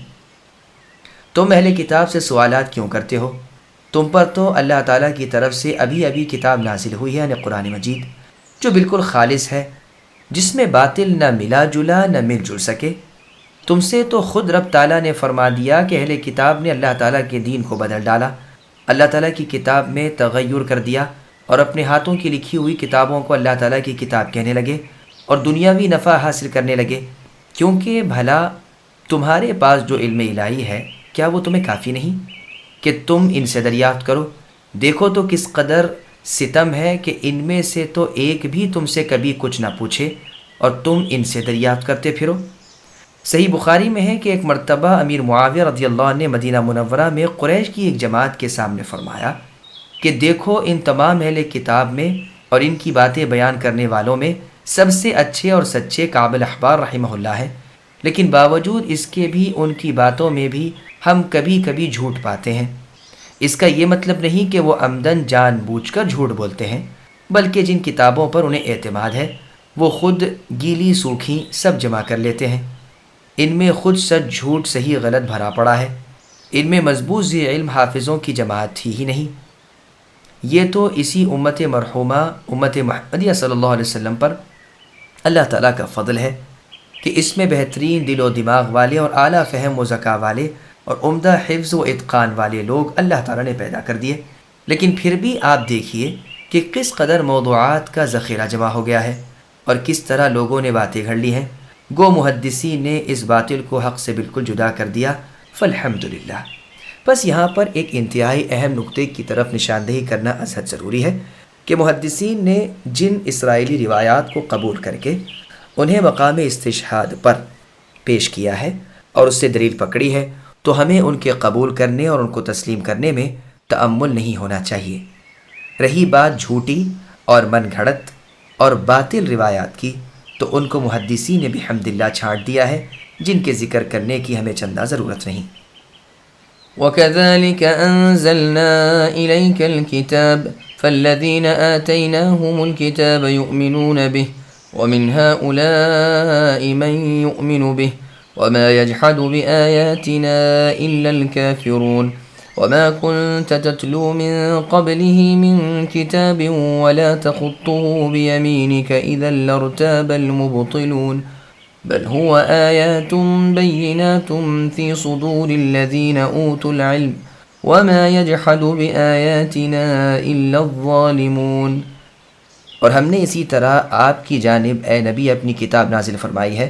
تم اہل کتاب سے سوالات کیوں کرتے ہو؟ تم پر تو اللہ تعالیٰ کی طرف سے ابھی ابھی کتاب نازل ہوئی ہے، یعنی قرآن مجید، جو بالکل خالص ہے، جس میں باطل نہ ملا جلا نہ مل جل سکے۔ تم سے تو خود رب تعالیٰ نے فرما دیا کہ اہل کتاب نے اللہ تعالیٰ کے دین کو بدل ڈالا، اللہ تعالیٰ کی کتاب میں تغیر کر دیا اور اپنے ہاتھوں کی لکھی ہوئی کتابوں کو اللہ تعالیٰ کی کتاب کہنے لگے اور دنیاوی نفع حاصل کرنے لگے۔ کیونکہ بھلا تمہارے پاس جو علم الہی ہے کیا وہ تمہیں کافی نہیں کہ تم ان سے دریافت کرو؟ دیکھو تو کس قدر ستم ہے کہ ان میں سے تو ایک بھی تم سے کبھی کچھ نہ پوچھے اور تم ان سے دریافت کرتے پھرو۔ صحیح بخاری میں ہے کہ ایک مرتبہ امیر معاویہ رضی اللہ عنہ نے مدینہ منورہ میں قریش کی ایک جماعت کے سامنے فرمایا کہ دیکھو، ان تمام اہل کتاب میں اور ان کی باتیں بیان کرنے والوں میں سب سے اچھے اور سچے کعب الاحبار رحمہ اللہ ہیں، لیکن باوجود اس کے بھی ان کی باتوں میں بھی ہم کبھی کبھی جھوٹ پاتے ہیں۔ اس کا یہ مطلب نہیں کہ وہ عمدن جان بوجھ کر جھوٹ بولتے ہیں، بلکہ جن کتابوں پر انہیں اعتماد ہے وہ خود گیلی سوکھی سب جمع کر لیتے ہیں۔ ان میں خود سچ جھوٹ صحیح غلط بھرا پڑا ہے، ان میں مضبوط ذی علم حافظوں کی جماعت تھی ہی نہیں۔ یہ تو اسی امت مرحومہ امت محمدیہ صلی اللہ علیہ وسلم پر اللہ تعالیٰ کا فضل ہے کہ اس میں بہترین دل و دماغ والے اور اعلیٰ فہم و ذکا والے اور عمدہ حفظ و اتقان والے لوگ اللہ تعالیٰ نے پیدا کر دیے۔ لیکن پھر بھی آپ دیکھیے کہ کس قدر موضوعات کا ذخیرہ جمع ہو گیا ہے اور کس طرح لوگوں نے باتیں گھڑ لی ہیں۔ گو محدثین نے اس باطل کو حق سے بالکل جدا کر دیا، فالحمدللہ۔ بس یہاں پر ایک انتہائی اہم نقطے کی طرف نشاندہی کرنا ازحد ضروری ہے کہ محدثین نے جن اسرائیلی روایات کو قبول کر کے انہیں مقام استشہاد پر پیش کیا ہے اور اس سے دلیل پکڑی ہے، تو ہمیں ان کے قبول کرنے اور ان کو تسلیم کرنے میں تأمل نہیں ہونا چاہیے۔ رہی بات جھوٹی اور من گھڑت اور باطل روایات کی، تو ان کو محدثین نے بحمدللہ چھانٹ دیا ہے، جن کے ذکر کرنے کی ہمیں چندہ ضرورت نہیں۔ وكذلك أنزلنا إليك الكتاب فالذين آتيناهم الكتاب يؤمنون به ومن هؤلاء من يؤمن به وما يجحد بآياتنا إلا الكافرون وما كنت تتلو من قبله من كتاب ولا تخطه بيمينك إذا لارتاب المبطلون بل هو آيات بينات في صدور الذين أوتوا العلم وما يجحد بآياتنا إلا الظالمون۔ اور ہم نے اسی طرح آپ کی جانب اے نبی اپنی کتاب نازل فرمائی ہے،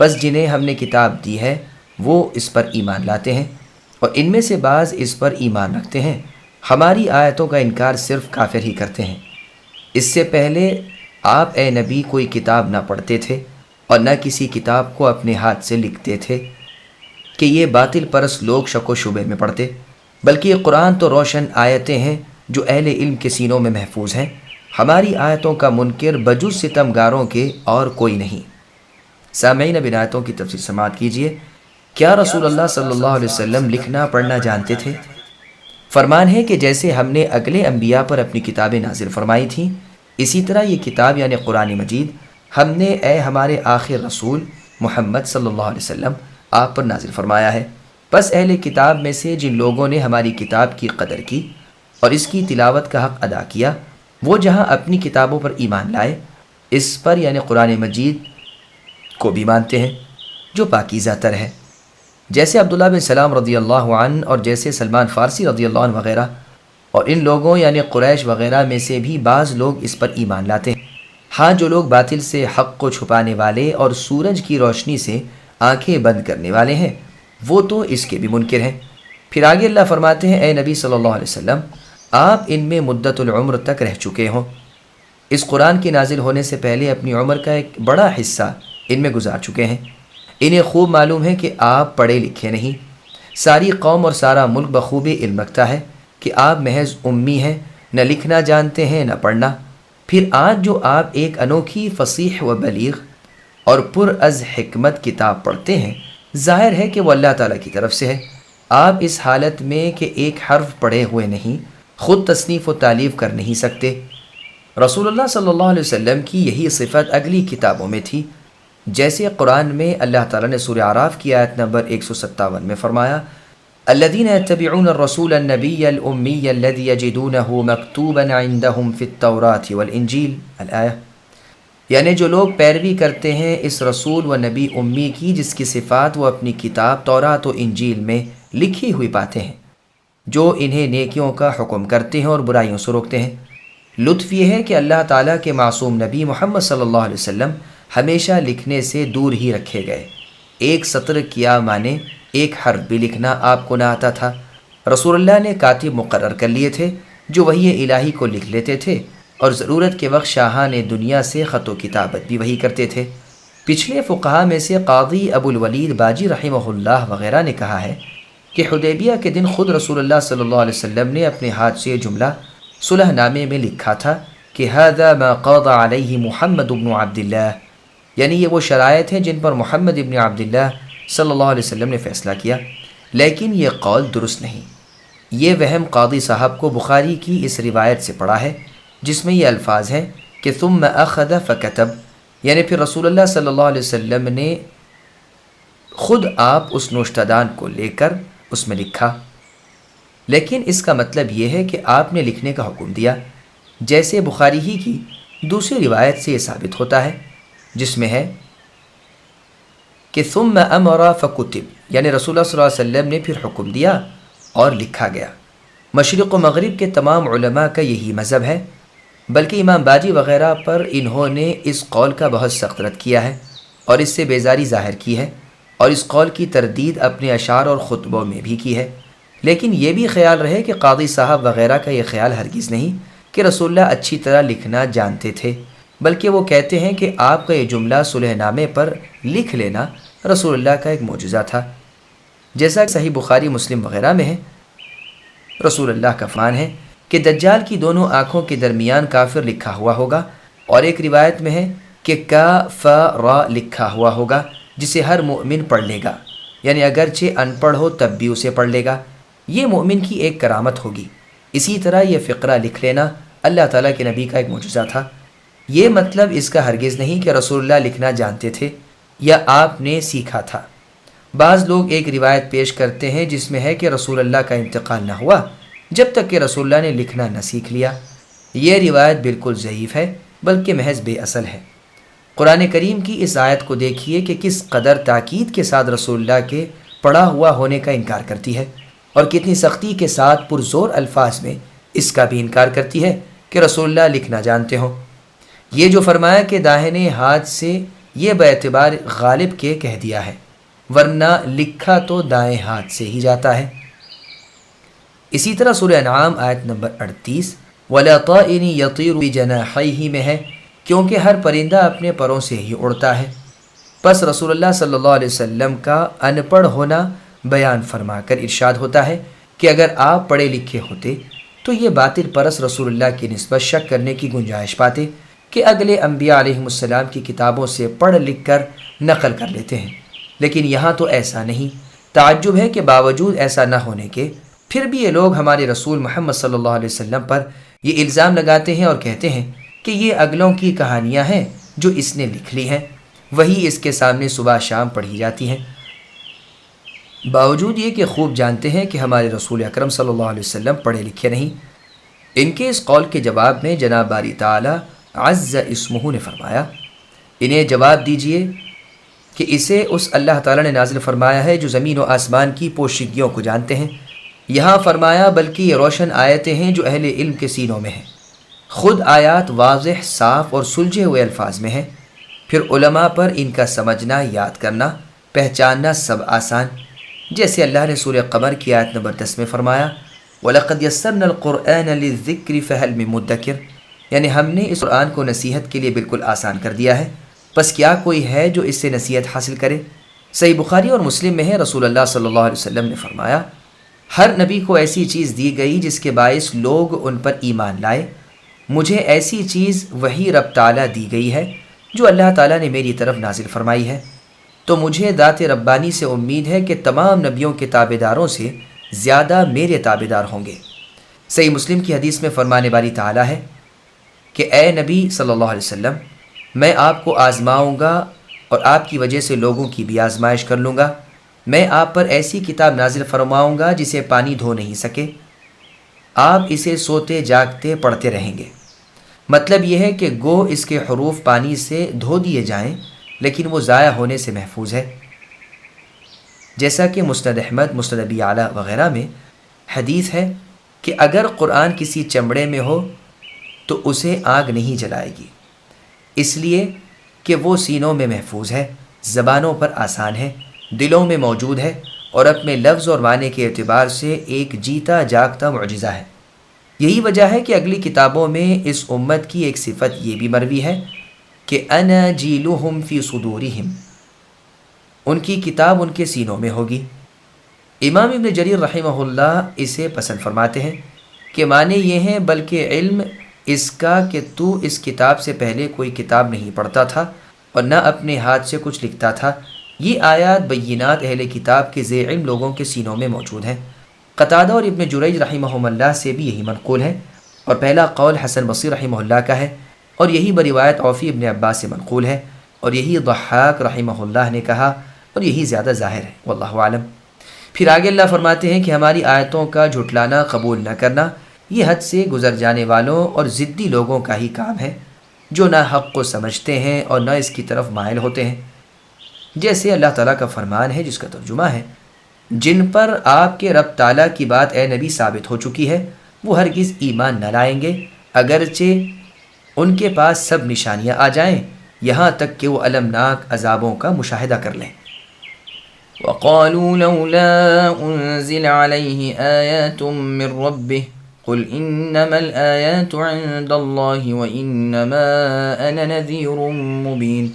بس جنہیں ہم نے کتاب دی ہے وہ اس پر ایمان لاتے ہیں اور ان میں سے بعض اس پر ایمان رکھتے ہیں۔ ہماری آیتوں کا انکار صرف کافر ہی کرتے ہیں۔ اس سے پہلے آپ اے نبی کوئی کتاب نہ پڑھتے تھے اور نہ کسی کتاب کو اپنے ہاتھ سے لکھتے تھے کہ یہ باطل پرست لوگ شک و شبے میں پڑھتے، بلکہ یہ قرآن تو روشن آیتیں ہیں جو اہل علم کے سینوں میں محفوظ ہیں۔ ہماری آیتوں کا منکر بجز ستم گاروں کے اور کوئی نہیں۔ سامعین، اب ان آیتوں کی تفسیر سماعت کیجیے۔ کیا رسول اللہ صلی اللہ علیہ وسلم لکھنا پڑھنا جانتے تھے؟ فرمان ہے کہ جیسے ہم نے اگلے انبیاء پر اپنی کتابیں نازل فرمائی تھیں، اسی طرح یہ کتاب یعنی قرآن مجید ہم نے اے ہمارے آخر رسول محمد صلی اللہ علیہ وسلم آپ پر نازل فرمایا ہے۔ بس اہل کتاب میں سے جن لوگوں نے ہماری کتاب کی قدر کی اور اس کی تلاوت کا حق ادا کیا، وہ جہاں اپنی کتابوں پر ایمان لائے، اس پر یعنی قرآن مجید کو بھی مانتے ہیں جو پاکیزہ تر ہے، جیسے عبداللہ بن سلام رضی اللہ عنہ اور جیسے سلمان فارسی رضی اللہ عنہ وغیرہ، اور ان لوگوں یعنی قریش وغیرہ میں سے بھی بعض لوگ اس پر ایمان لاتے ہیں۔ ہاں، جو لوگ باطل سے حق کو چھپانے والے اور سورج کی روشنی سے آنکھیں بند کرنے والے ہیں، وہ تو اس کے بھی منکر ہیں۔ پھر آگے اللہ فرماتے ہیں، اے نبی صلی اللہ علیہ وسلم، آپ ان میں مدت العمر تک رہ چکے ہوں۔ اس قرآن کے نازل ہونے سے پہلے اپنی عمر کا ایک بڑا حصہ ان میں گزار چکے ہیں۔ انہیں خوب معلوم ہے کہ آپ پڑھے لکھے نہیں۔ ساری قوم اور سارا ملک بخوبی علم رکھتا ہے کہ آپ محض امی ہیں، نہ لکھنا جانتے ہیں نہ پڑھنا۔ پھر آج جو آپ ایک انوکھی فصیح و بلیغ اور پر از حکمت کتاب پڑھتے ہیں، ظاہر ہے کہ وہ اللہ تعالیٰ کی طرف سے ہے۔ آپ اس حالت میں کہ ایک حرف پڑھے ہوئے نہیں، خود تصنیف و تالیف کر نہیں سکتے۔ رسول اللہ صلی اللہ علیہ وسلم کی یہی صفت اگلی کتابوں میں تھی، جیسے قرآن میں اللہ تعالیٰ نے سورہ اعراف کی آیت نمبر 157 میں فرمایا، الذين يتبعون الرسول النبي الأمي الذي يجدونه مكتوبا عندهم في التوراة والإنجيل الآية، یعنی جو لوگ پیروی کرتے ہیں اس رسول و نبی امی کی جس کی صفات وہ اپنی کتاب تورات و انجیل میں لکھی ہوئی پاتے ہیں، جو انہیں نیکیوں کا حکم کرتے ہیں اور برائیوں سے روکتے ہیں۔ لطف یہ ہے کہ اللہ تعالیٰ کے معصوم نبی محمد صلی اللہ علیہ وسلم ہمیشہ لکھنے سے دور ہی رکھے گئے۔ ایک سطر کیا مانے ایک حرف بھی لکھنا آپ کو نہ آتا تھا۔ رسول اللہ نے کاتب مقرر کر لیے تھے جو وحی الہی کو لکھ لیتے تھے، اور ضرورت کے وقت شاہان دنیا سے خط و کتابت بھی وہی کرتے تھے۔ پچھلے فقہا میں سے قاضی ابو الولید باجی رحمہ اللہ وغیرہ نے کہا ہے کہ حدیبیہ کے دن خود رسول اللہ صلی اللہ علیہ وسلم نے اپنے ہاتھ سے یہ جملہ صلح نامے میں لکھا تھا کہ ھذا ما قضى علیہ محمد بن عبداللہ، یعنی یہ وہ شرائط ہیں جن پر محمد ابن عبداللہ صلی اللہ علیہ وسلم نے فیصلہ کیا، لیکن یہ قول درست نہیں۔ یہ وہم قاضی صاحب کو بخاری کی اس روایت سے پڑا ہے جس میں یہ الفاظ ہیں کہ ثم اخذ فکتب، یعنی پھر رسول اللہ صلی اللہ علیہ وسلم نے خود آپ اس نوشتہ دان کو لے کر اس میں لکھا، لیکن اس کا مطلب یہ ہے کہ آپ نے لکھنے کا حکم دیا، جیسے بخاری ہی کی دوسری روایت سے یہ ثابت ہوتا ہے جس میں ہے کہ ثم امر فکتب، یعنی رسول اللہ صلی اللہ علیہ وسلم نے پھر حکم دیا اور لکھا گیا۔ مشرق و مغرب کے تمام علماء کا یہی مذہب ہے، بلکہ امام باجی وغیرہ پر انہوں نے اس قول کا بہت سخت رد کیا ہے اور اس سے بیزاری ظاہر کی ہے، اور اس قول کی تردید اپنے اشعار اور خطبوں میں بھی کی ہے۔ لیکن یہ بھی خیال رہے کہ قاضی صاحب وغیرہ کا یہ خیال ہرگز نہیں کہ رسول اللہ اچھی طرح لکھنا جانتے تھے، بلکہ وہ کہتے ہیں کہ آپ کا یہ جملہ صلح نامے پر لکھ لینا رسول اللہ کا ایک معجزہ تھا، جیسا کہ صحیح بخاری مسلم وغیرہ میں ہے۔ رسول اللہ کا فرمان ہے کہ دجال کی دونوں آنکھوں کے درمیان کافر لکھا ہوا ہوگا، اور ایک روایت میں ہے کہ کافر لکھا ہوا ہوگا جسے ہر مومن پڑھ لے گا، یعنی اگرچہ ان پڑھ ہو تب بھی اسے پڑھ لے گا۔ یہ مومن کی ایک کرامت ہوگی۔ اسی طرح یہ فقرہ لکھ لینا اللہ تعالیٰ کے نبی کا ایک معجزہ تھا۔ یہ مطلب اس کا ہرگز نہیں کہ رسول اللہ لکھنا جانتے تھے یا آپ نے سیکھا تھا۔ بعض لوگ ایک روایت پیش کرتے ہیں جس میں ہے کہ رسول اللہ کا انتقال نہ ہوا جب تک کہ رسول اللہ نے لکھنا نہ سیکھ لیا۔ یہ روایت بالکل ضعیف ہے، بلکہ محض بے اصل ہے۔ قرآن کریم کی اس آیت کو دیکھیے کہ کس قدر تاکید کے ساتھ رسول اللہ کے پڑھا ہوا ہونے کا انکار کرتی ہے، اور کتنی سختی کے ساتھ پرزور الفاظ میں اس کا بھی انکار کرتی ہے کہ رسول اللہ لکھنا جانتے ہوں۔ یہ جو فرمایا کہ داہنے ہاتھ سے، یہ باعتبار غالب کے کہہ دیا ہے، ورنہ لکھا تو دائیں ہاتھ سے ہی جاتا ہے۔ اسی طرح سورہ انعام آیت نمبر 38 وَلَا طَائِرٍ يَطِيرُ بِجَنَاحَيْهِ میں ہے، کیونکہ ہر پرندہ اپنے پروں سے ہی اڑتا ہے۔ پس رسول اللہ صلی اللہ علیہ وسلم کا ان پڑھ ہونا بیان فرما کر ارشاد ہوتا ہے کہ اگر آپ پڑھے لکھے ہوتے تو یہ باطل پرست رسول اللہ کی نسبت شک کرنے کی گنجائش پاتے کہ اگلے انبیاء علیہ السلام کی کتابوں سے پڑھ لکھ کر نقل کر لیتے ہیں، لیکن یہاں تو ایسا نہیں۔ تعجب ہے کہ باوجود ایسا نہ ہونے کے پھر بھی یہ لوگ ہمارے رسول محمد صلی اللہ علیہ وسلم پر یہ الزام لگاتے ہیں اور کہتے ہیں کہ یہ اگلوں کی کہانیاں ہیں جو اس نے لکھ لی ہیں، وہی اس کے سامنے صبح شام پڑھی جاتی ہیں، باوجود یہ کہ خوب جانتے ہیں کہ ہمارے رسول اکرم صلی اللہ علیہ وسلم پڑھے لکھے نہیں۔ ان کے اس قول کے جواب میں جناب باری تعالی عز اسمہ نے فرمایا، انہیں جواب دیجئے کہ اسے اس اللہ تعالیٰ نے نازل فرمایا ہے جو زمین و آسمان کی پوشیدگیوں کو جانتے ہیں۔ یہاں فرمایا بلکہ یہ روشن آیتیں ہیں جو اہل علم کے سینوں میں ہیں۔ خود آیات واضح، صاف اور سلجھے ہوئے الفاظ میں ہیں، پھر علماء پر ان کا سمجھنا، یاد کرنا، پہچاننا سب آسان، جیسے اللہ نے سورہ قمر کی آیت نمبر 10 میں فرمایا وَلَقَدْ يَسَّرْنَا الْقُرْآنَ لِلذِّكْرِ فَهَلْ مِن مُدَّكِرٍ، یعنی ہم نے اس قرآن کو نصیحت کے لیے بالکل آسان کر دیا ہے، بس کیا کوئی ہے جو اس سے نصیحت حاصل کرے؟ صحیح بخاری اور مسلم میں ہے، رسول اللہ صلی اللہ علیہ وسلم نے فرمایا ہر نبی کو ایسی چیز دی گئی جس کے باعث لوگ ان پر ایمان لائے، مجھے ایسی چیز وہی رب تعالیٰ دی گئی ہے جو اللہ تعالیٰ نے میری طرف نازل فرمائی ہے، تو مجھے ذات ربانی سے امید ہے کہ تمام نبیوں کے تابع داروں سے زیادہ میرے تابع دار ہوں گے۔ صحیح مسلم کی حدیث میں فرمانے والی تعالیٰ ہے کہ اے نبی صلی اللہ علیہ وسلم، میں آپ کو آزماؤں گا اور آپ کی وجہ سے لوگوں کی بھی آزمائش کر لوں گا، میں آپ پر ایسی کتاب نازل فرماؤں گا جسے پانی دھو نہیں سکے، آپ اسے سوتے جاگتے پڑھتے رہیں گے۔ مطلب یہ ہے کہ گو اس کے حروف پانی سے دھو دیے جائیں لیکن وہ ضائع ہونے سے محفوظ ہے، جیسا کہ مسند احمد، مسند ابی اعلیٰ وغیرہ میں حدیث ہے کہ اگر قرآن کسی چمڑے میں ہو تو اسے آگ نہیں جلائے گی، اس لیے کہ وہ سینوں میں محفوظ ہے، زبانوں پر آسان ہے، دلوں میں موجود ہے اور اپنے لفظ اور معنی کے اعتبار سے ایک جیتا جاگتا معجزہ ہے۔ یہی وجہ ہے کہ اگلی کتابوں میں اس امت کی ایک صفت یہ بھی مروی ہے کہ انا جیلہم فی صدورہم، ان کی کتاب ان کے سینوں میں ہوگی۔ امام ابن جریر رحمہ اللہ اسے پسند فرماتے ہیں کہ معنی یہ ہیں بلکہ علم اس کا کہ تو اس کتاب سے پہلے کوئی کتاب نہیں پڑھتا تھا اور نہ اپنے ہاتھ سے کچھ لکھتا تھا، یہ آیات بینات اہل کتاب کے ذی علم لوگوں کے سینوں میں موجود ہیں۔ قتادہ اور ابن جریج رحمہم اللہ سے بھی یہی منقول ہے، اور پہلا قول حسن بصری رحمہ اللہ کا ہے، اور یہی بروایت عوفی ابن عباس سے منقول ہے، اور یہی ضحاک رحمہ اللہ نے کہا، اور یہی زیادہ ظاہر ہے، واللہ عالم۔ پھر آگے اللہ فرماتے ہیں کہ ہماری آیتوں کا جھٹلانا قبول نہ کرنا یہ حد سے گزر جانے والوں اور ضدی لوگوں کا ہی کام ہے، جو نہ حق کو سمجھتے ہیں اور نہ اس کی طرف مائل ہوتے ہیں۔ جیسے اللہ تعالیٰ کا فرمان ہے جس کا ترجمہ ہے، جن پر آپ کے رب تعالیٰ کی بات اے نبی ثابت ہو چکی ہے وہ ہرگز ایمان نہ لائیں گے اگرچہ ان کے پاس سب نشانیاں آ جائیں، یہاں تک کہ وہ المناک عذابوں کا مشاہدہ کر لیں۔ وقالوا لولا أنزل عليه آيات من ربه قل إنما الآيات عند الله وإنما أنا نذير مبين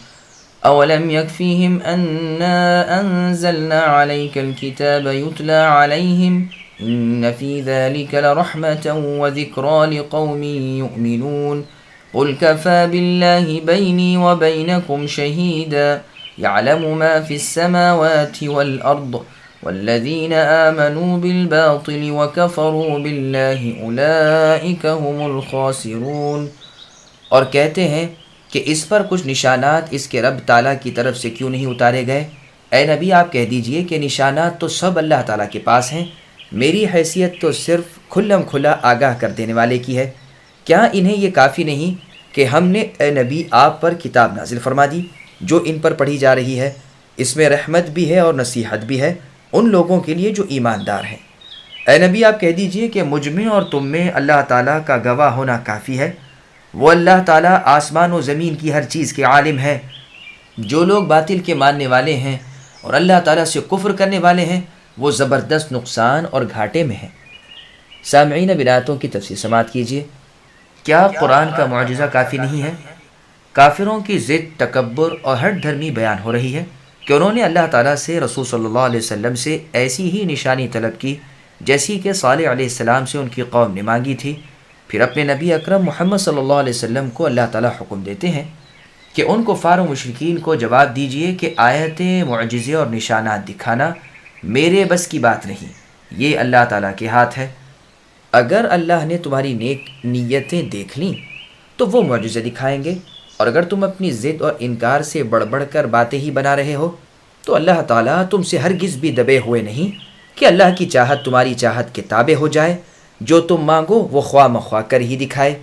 أولم يكفيهم أنا أنزلنا عليك الكتاب يتلى عليهم إن في ذلك لرحمة وذكرى لقوم يؤمنون قل كفى بالله بيني وبينكم شهيدا يعلم ما في السماوات والأرض والذين آمنوا بالباطل وكفروا بالله أولئك هم الخاسرون۔ اور کہتے ہیں کہ اس پر کچھ نشانات اس کے رب تعالیٰ کی طرف سے کیوں نہیں اتارے گئے؟ اے نبی آپ کہہ دیجئے کہ نشانات تو سب اللہ تعالیٰ کے پاس ہیں، میری حیثیت تو صرف کھلم کھلا آگاہ کر دینے والے کی ہے۔ کیا انہیں یہ کافی نہیں کہ ہم نے اے نبی آپ پر کتاب نازل فرما دی جو ان پر پڑھی جا رہی ہے؟ اس میں رحمت بھی ہے اور نصیحت بھی ہے ان لوگوں کے لیے جو ایماندار ہیں۔ اے نبی آپ کہہ دیجئے کہ مجھ میں اور تم میں اللہ تعالیٰ کا گواہ ہونا کافی ہے، وہ اللہ تعالیٰ آسمان و زمین کی ہر چیز کے عالم ہے۔ جو لوگ باطل کے ماننے والے ہیں اور اللہ تعالیٰ سے کفر کرنے والے ہیں وہ زبردست نقصان اور گھاٹے میں ہیں۔ سامعین اب آیاتوں کی تفسیر سماعت کیجیے۔ کیا قرآن کا معجزہ کافی نہیں ہے؟ کافروں کی ضد، تکبر اور ہٹ دھرمی بیان ہو رہی ہے کہ انہوں نے اللہ تعالیٰ سے رسول صلی اللہ علیہ وسلم سے ایسی ہی نشانی طلب کی جیسی کہ صالح علیہ السلام سے ان کی قوم نے مانگی تھی۔ پھر اپنے نبی اکرم محمد صلی اللہ علیہ وسلم کو اللہ تعالیٰ حکم دیتے ہیں کہ ان کفار و مشرکین کو جواب دیجئے کہ آیتیں، معجزے اور نشانات دکھانا میرے بس کی بات نہیں، یہ اللہ تعالیٰ کے ہاتھ ہے۔ اگر اللہ نے تمہاری نیک نیتیں دیکھ لیں تو وہ معجزے دکھائیں گے، اور اگر تم اپنی ضد اور انکار سے بڑھ بڑھ کر باتیں ہی بنا رہے ہو تو اللہ تعالیٰ تم سے ہرگز بھی دبے ہوئے نہیں کہ اللہ کی چاہت تمہاری چاہت کے تابع ہو جائے، جو تم مانگو وہ خواہ مخواہ کر ہی دکھائے۔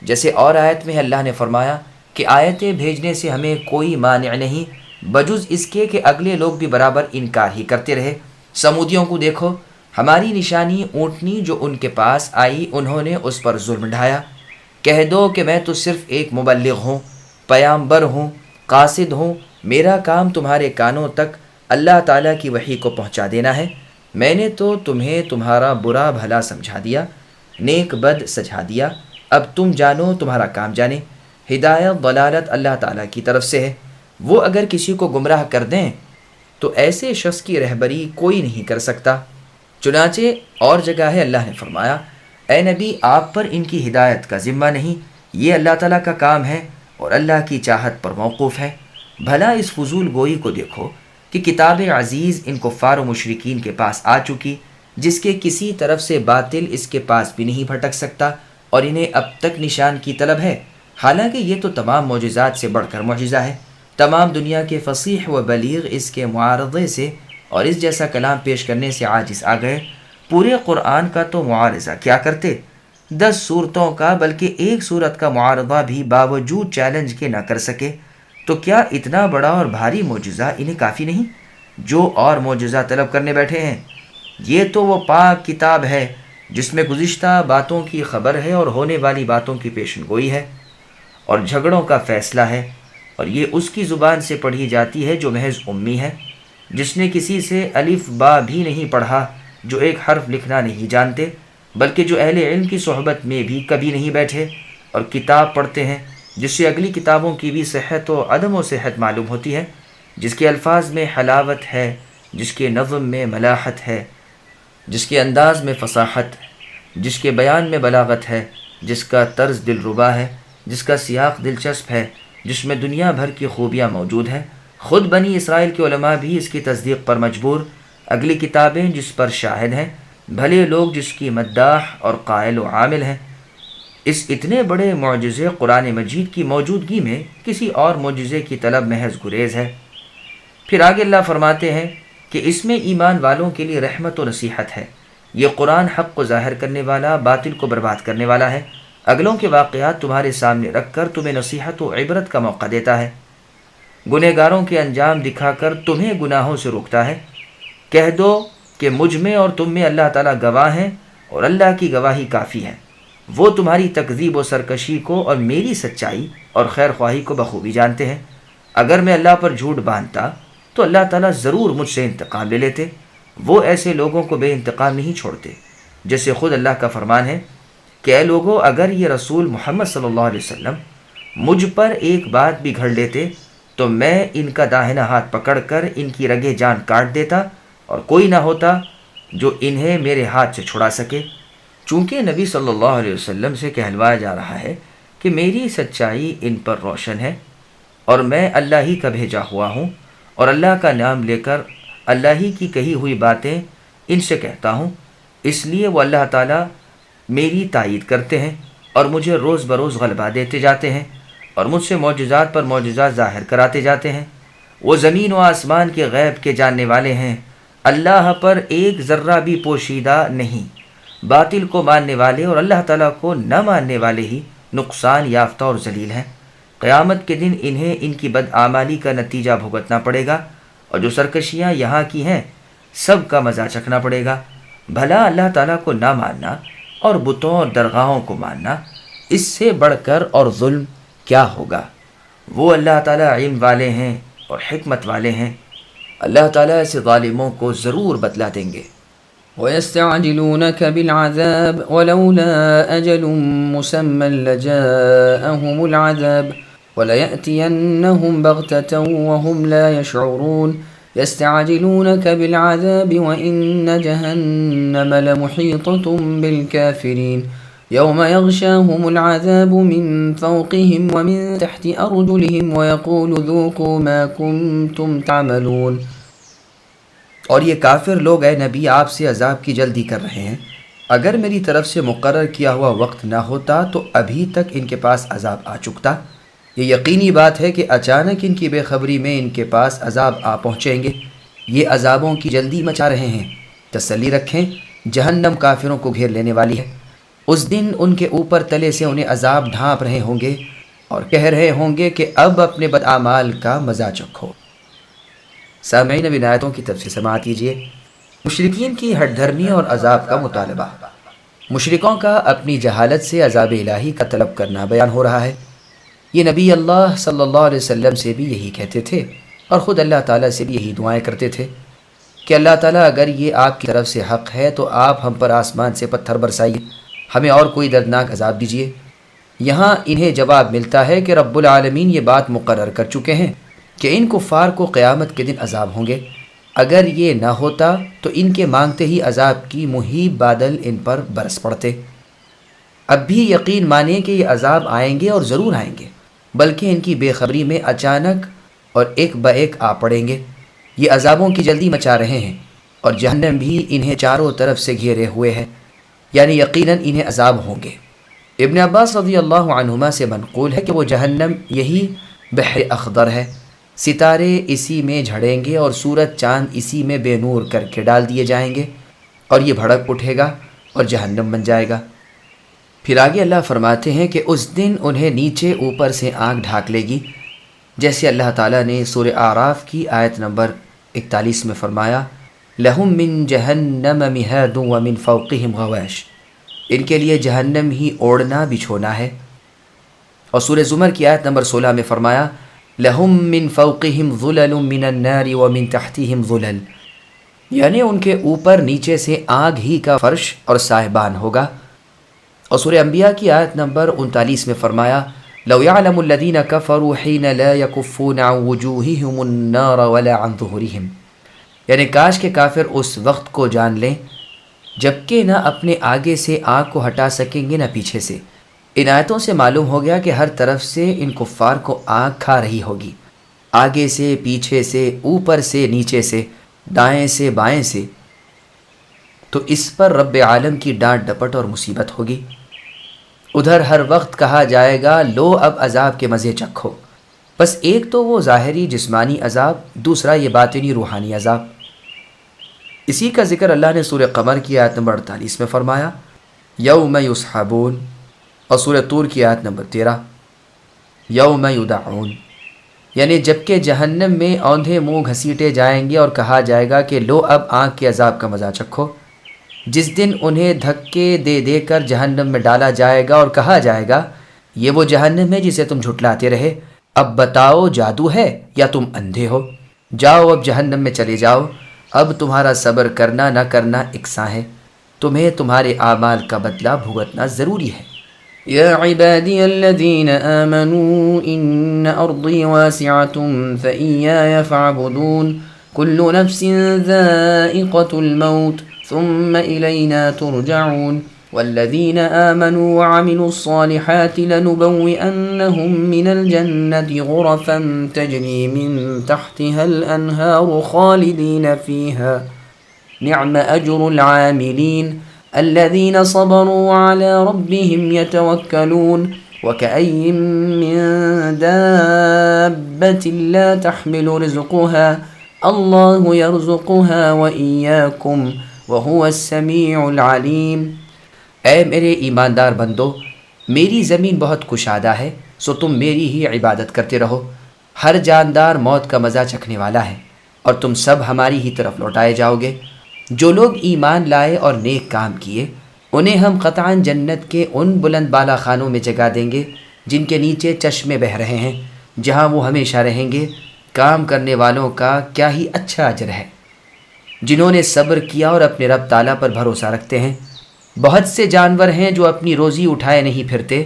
جیسے اور آیت میں اللہ نے فرمایا کہ آیتیں بھیجنے سے ہمیں کوئی مانع نہیں بجز اس کے کہ اگلے لوگ بھی برابر انکار ہی کرتے رہے۔ سمودیوں کو دیکھو، ہماری نشانی اونٹنی جو ان کے پاس آئی انہوں نے اس پر ظلم ڈھایا۔ کہہ دو کہ میں تو صرف ایک مبلغ ہوں، پیامبر ہوں، قاصد ہوں، میرا کام تمہارے کانوں تک اللہ تعالیٰ کی وحی کو پہنچا دینا ہے۔ میں نے تو تمہیں تمہارا برا بھلا سمجھا دیا، نیک بد سجھا دیا، اب تم جانو تمہارا کام جانے۔ ہدایت ضلالت اللہ تعالیٰ کی طرف سے ہے، وہ اگر کسی کو گمراہ کر دیں تو ایسے شخص کی رہبری کوئی نہیں کر سکتا۔ چنانچہ اور جگہ ہے اللہ نے فرمایا اے نبی آپ پر ان کی ہدایت کا ذمہ نہیں، یہ اللہ تعالیٰ کا کام ہے اور اللہ کی چاہت پر موقوف ہے۔ بھلا اس فضول گوئی کو دیکھو کہ کتاب عزیز ان کفار و مشرکین کے پاس آ چکی جس کے کسی طرف سے باطل اس کے پاس بھی نہیں بھٹک سکتا، اور انہیں اب تک نشان کی طلب ہے، حالانکہ یہ تو تمام معجزات سے بڑھ کر معجزہ ہے۔ تمام دنیا کے فصیح و بلیغ اس کے معارضے سے اور اس جیسا کلام پیش کرنے سے عاجز آ گئے، پورے قرآن کا تو معارضہ کیا کرتے، 10 صورتوں کا بلکہ ایک صورت کا معارضہ بھی باوجود چیلنج کے نہ کر سکے، تو کیا اتنا بڑا اور بھاری معجزہ انہیں کافی نہیں جو اور معجزہ طلب کرنے بیٹھے ہیں؟ یہ تو وہ پاک کتاب ہے جس میں گزشتہ باتوں کی خبر ہے اور ہونے والی باتوں کی پیشن گوئی ہے اور جھگڑوں کا فیصلہ ہے، اور یہ اس کی زبان سے پڑھی جاتی ہے جو محض امی ہے، جس نے کسی سے الف با بھی نہیں پڑھا، جو ایک حرف لکھنا نہیں جانتے، بلکہ جو اہل علم کی صحبت میں بھی کبھی نہیں بیٹھے اور کتاب پڑھتے ہیں، جس سے اگلی کتابوں کی بھی صحت و عدم و صحت معلوم ہوتی ہے، جس کے الفاظ میں حلاوت ہے، جس کے نظم میں ملاحت ہے، جس کے انداز میں فصاحت، جس کے بیان میں بلاغت ہے، جس کا طرز دلربا ہے، جس کا سیاق دلچسپ ہے، جس میں دنیا بھر کی خوبیاں موجود ہیں۔ خود بنی اسرائیل کے علماء بھی اس کی تصدیق پر مجبور، اگلی کتابیں جس پر شاہد ہیں، بھلے لوگ جس کی مداح اور قائل و عامل ہیں۔ اس اتنے بڑے معجزے قرآن مجید کی موجودگی میں کسی اور معجزے کی طلب محض گریز ہے۔ پھر آگے اللہ فرماتے ہیں کہ اس میں ایمان والوں کے لیے رحمت و نصیحت ہے۔ یہ قرآن حق کو ظاہر کرنے والا، باطل کو برباد کرنے والا ہے۔ اگلوں کے واقعات تمہارے سامنے رکھ کر تمہیں نصیحت و عبرت کا موقع دیتا ہے، گنہگاروں کے انجام دکھا کر تمہیں گناہوں سے روکتا ہے۔ کہہ دو کہ مجھ میں اور تم میں اللہ تعالیٰ گواہ ہیں، اور اللہ کی گواہی کافی ہے۔ وہ تمہاری تکذیب و سرکشی کو اور میری سچائی اور خیر خواہی کو بخوبی جانتے ہیں۔ اگر میں اللہ پر جھوٹ باندھتا تو اللہ تعالیٰ ضرور مجھ سے انتقام لے لیتے۔ وہ ایسے لوگوں کو بے انتقام نہیں چھوڑتے، جیسے خود اللہ کا فرمان ہے کہ اے لوگو، اگر یہ رسول محمد صلی اللہ علیہ وسلم مجھ پر ایک بات بھی گھڑ لیتے تو میں ان کا داہنا ہاتھ پکڑ کر ان کی رگیں جان کاٹ دیتا، اور کوئی نہ ہوتا جو انہیں میرے ہاتھ سے چھڑا سکے۔ چونکہ نبی صلی اللہ علیہ وسلم سے کہلوایا جا رہا ہے کہ میری سچائی ان پر روشن ہے، اور میں اللہ ہی کا بھیجا ہوا ہوں، اور اللہ کا نام لے کر اللہ ہی کی کہی ہوئی باتیں ان سے کہتا ہوں، اس لیے وہ اللہ تعالیٰ میری تائید کرتے ہیں اور مجھے روز بروز غلبہ دیتے جاتے ہیں، اور مجھ سے معجزات پر معجزات ظاہر کراتے جاتے ہیں۔ وہ زمین و آسمان کے غیب کے جاننے والے ہیں، اللہ پر ایک ذرہ بھی پوشیدہ نہیں۔ باطل کو ماننے والے اور اللہ تعالیٰ کو نہ ماننے والے ہی نقصان یافتہ اور ذلیل ہیں۔ قیامت کے دن انہیں ان کی بدعمالی کا نتیجہ بھگتنا پڑے گا، اور جو سرکشیاں یہاں کی ہیں سب کا مزہ چکھنا پڑے گا۔ بھلا اللہ تعالیٰ کو نہ ماننا اور بتوں اور درگاہوں کو ماننا، اس سے بڑھ کر اور ظلم کیا ہوگا؟ وہ اللہ تعالیٰ علم والے ہیں اور حکمت والے ہیں۔ اللہ تعالیٰ ایسے ظالموں کو ضرور بدلا دیں گے۔ وَيَسْتَعْجِلُونَكَ بِالْعَذَابِ وَلَوْلَا أَجَلٌ مُّسَمًّى لَّجَاءَهُمُ الْعَذَابُ وَلَيَأْتِيَنَّهُمْ بَغْتَةً وَهُمْ لَا يَشْعُرُونَ يَسْتَعْجِلُونَكَ بِالْعَذَابِ وَإِنَّ جَهَنَّمَ لَمُحِيطَةٌ بِالْكَافِرِينَ يَوْمَ يَغْشَاهُمُ الْعَذَابُ مِن فَوْقِهِمْ وَمِن تَحْتِ أَرْجُلِهِمْ وَيَقُولُ ذُوقُوا مَا كُنتُمْ تَعْمَلُونَ۔ اور یہ کافر لوگ اے نبی آپ سے عذاب کی جلدی کر رہے ہیں، اگر میری طرف سے مقرر کیا ہوا وقت نہ ہوتا تو ابھی تک ان کے پاس عذاب آ چکتا۔ یہ یقینی بات ہے کہ اچانک ان کی بے خبری میں ان کے پاس عذاب آ پہنچیں گے۔ یہ عذابوں کی جلدی مچا رہے ہیں۔ تسلی رکھیں، جہنم کافروں کو گھیر لینے والی ہے۔ اس دن ان کے اوپر تلے سے انہیں عذاب ڈھانپ رہے ہوں گے اور کہہ رہے ہوں گے کہ اب اپنے بدعمال کا مزہ چکھو۔ سامعین، اب ان آیتوں کی تفسیر سماعت کیجیے۔ مشرکین کی ہٹ دھرمی اور عذاب کا مطالبہ۔ مشرکوں کا اپنی جہالت سے عذاب الہی کا طلب کرنا بیان ہو رہا ہے۔ یہ نبی اللہ صلی اللہ علیہ وسلم سے بھی یہی کہتے تھے، اور خود اللہ تعالیٰ سے بھی یہی دعائیں کرتے تھے کہ اللہ تعالیٰ اگر یہ آپ کی طرف سے حق ہے تو آپ ہم پر آسمان سے پتھر برسائیے، ہمیں اور کوئی دردناک عذاب دیجیے۔ یہاں انہیں جواب ملتا ہے کہ رب العالمین یہ بات مقرر کر چکے ہیں کہ ان کفار کو قیامت کے دن عذاب ہوں گے۔ اگر یہ نہ ہوتا تو ان کے مانگتے ہی عذاب کی مہیب بادل ان پر برس پڑتے۔ اب بھی یقین مانیں کہ یہ عذاب آئیں گے اور ضرور آئیں گے، بلکہ ان کی بے خبری میں اچانک اور ایک با ایک آ پڑیں گے۔ یہ عذابوں کی جلدی مچا رہے ہیں، اور جہنم بھی انہیں چاروں طرف سے گھیرے ہوئے ہے، یعنی یقیناً انہیں عذاب ہوں گے۔ ابن عباس رضی اللہ عنہما سے منقول ہے کہ وہ جہنم یہی بحر اخضر ہے ستارے اسی میں جھڑیں گے اور سورج چاند اسی میں بے نور کر کے ڈال دیے جائیں گے، اور یہ بھڑک اٹھے گا اور جہنم بن جائے گا۔ پھر آگے اللہ فرماتے ہیں کہ اس دن انہیں نیچے اوپر سے آگ ڈھانک لے گی، جیسے اللہ تعالیٰ نے سورہ اعراف کی آیت نمبر 41 میں فرمایا، لَهُم مِّن جَهَنَّمَ مِهَادٌ وَمِن فَوْقِهِمْ غَوَاشٍ، ان کے لیے جہنم ہی اوڑھنا بچھونا ہے۔ اور سورہ زمر کی آیت نمبر 16 میں فرمایا، لَهُم مِّن فَوْقِهِمْ ظُلَلٌ مِّنَ النَّارِ وَمِن تَحْتِهِمْ ظُلَلٌ، یعنی ان کے اوپر نیچے سے آگ ہی کا فرش اور سائبان ہوگا۔ اور سورہ انبیاء کی آیت نمبر 39 میں فرمایا، لو يعلم الذين كفروا حين لا يكفون عن وجوههم النار ولا عن ظهورهم، یعنی کاش کے کافر اس وقت کو جان لیں جبکہ نہ اپنے آگے سے آنکھ کو ہٹا سکیں گے نہ پیچھے سے۔ ان آیتوں سے معلوم ہو گیا کہ ہر طرف سے ان کفار کو آنکھ کھا رہی ہوگی، آگے سے، پیچھے سے، اوپر سے، نیچے سے، دائیں سے، بائیں سے، تو اس پر رب عالم کی ڈانٹ ڈپٹ اور مصیبت ہوگی۔ ادھر ہر وقت کہا جائے گا، لو اب عذاب کے مزے چکھو۔ بس ایک تو وہ ظاہری جسمانی عذاب، دوسرا یہ باطنی روحانی عذاب۔ اسی کا ذکر اللہ نے سورہ قمر کی آیت نمبر 48 میں فرمایا، یوم یسحبون، اور سورہ طور کی آیت نمبر 13، یوم یدعون، یعنی جبکہ جہنم میں اوندھے منہ گھسیٹے جائیں گے اور کہا جائے گا کہ لو اب آنکھ کے عذاب کا مزہ چکھو۔ جس دن انہیں دھکے دے دے کر جہنم میں ڈالا جائے گا اور کہا جائے گا، یہ وہ جہنم ہے جسے تم جھٹلاتے رہے، اب بتاؤ جادو ہے یا تم اندھے ہو، جاؤ اب جہنم میں چلے جاؤ، اب تمہارا صبر کرنا نہ کرنا یکساں ہے، تمہیں تمہارے اعمال کا بدلہ بھگتنا ضروری ہے۔ يا عبادي الذين آمنوا إن أرضي واسعة فإياي فاعبدون كل نفس ذائقة الموت ثم إلينا ترجعون والذين آمنوا وعملوا الصالحات لنبوئنهم من الجنة غرفا تجري من تحتها الأنهار خالدين فيها نعم أجر العاملين الذين صبروا على ربهم يتوكلون وكأي من دابة لا تحمل رزقها الله يرزقها وإياكم وهو السميع العليم۔ اے میرے ایماندار بندو، میری زمین بہت کشادہ ہے، سو تم میری ہی عبادت کرتے رہو۔ ہر جاندار موت کا مزہ چکھنے والا ہے، اور تم سب ہماری ہی طرف لوٹائے جاؤ گے۔ جو لوگ ایمان لائے اور نیک کام کیے، انہیں ہم قطعاً جنت کے ان بلند بالا خانوں میں جگہ دیں گے جن کے نیچے چشمے بہہ رہے ہیں، جہاں وہ ہمیشہ رہیں گے۔ کام کرنے والوں کا کیا ہی اچھا اجر ہے، جنہوں نے صبر کیا اور اپنے رب تعالیٰ پر بھروسہ رکھتے ہیں۔ بہت سے جانور ہیں جو اپنی روزی اٹھائے نہیں پھرتے،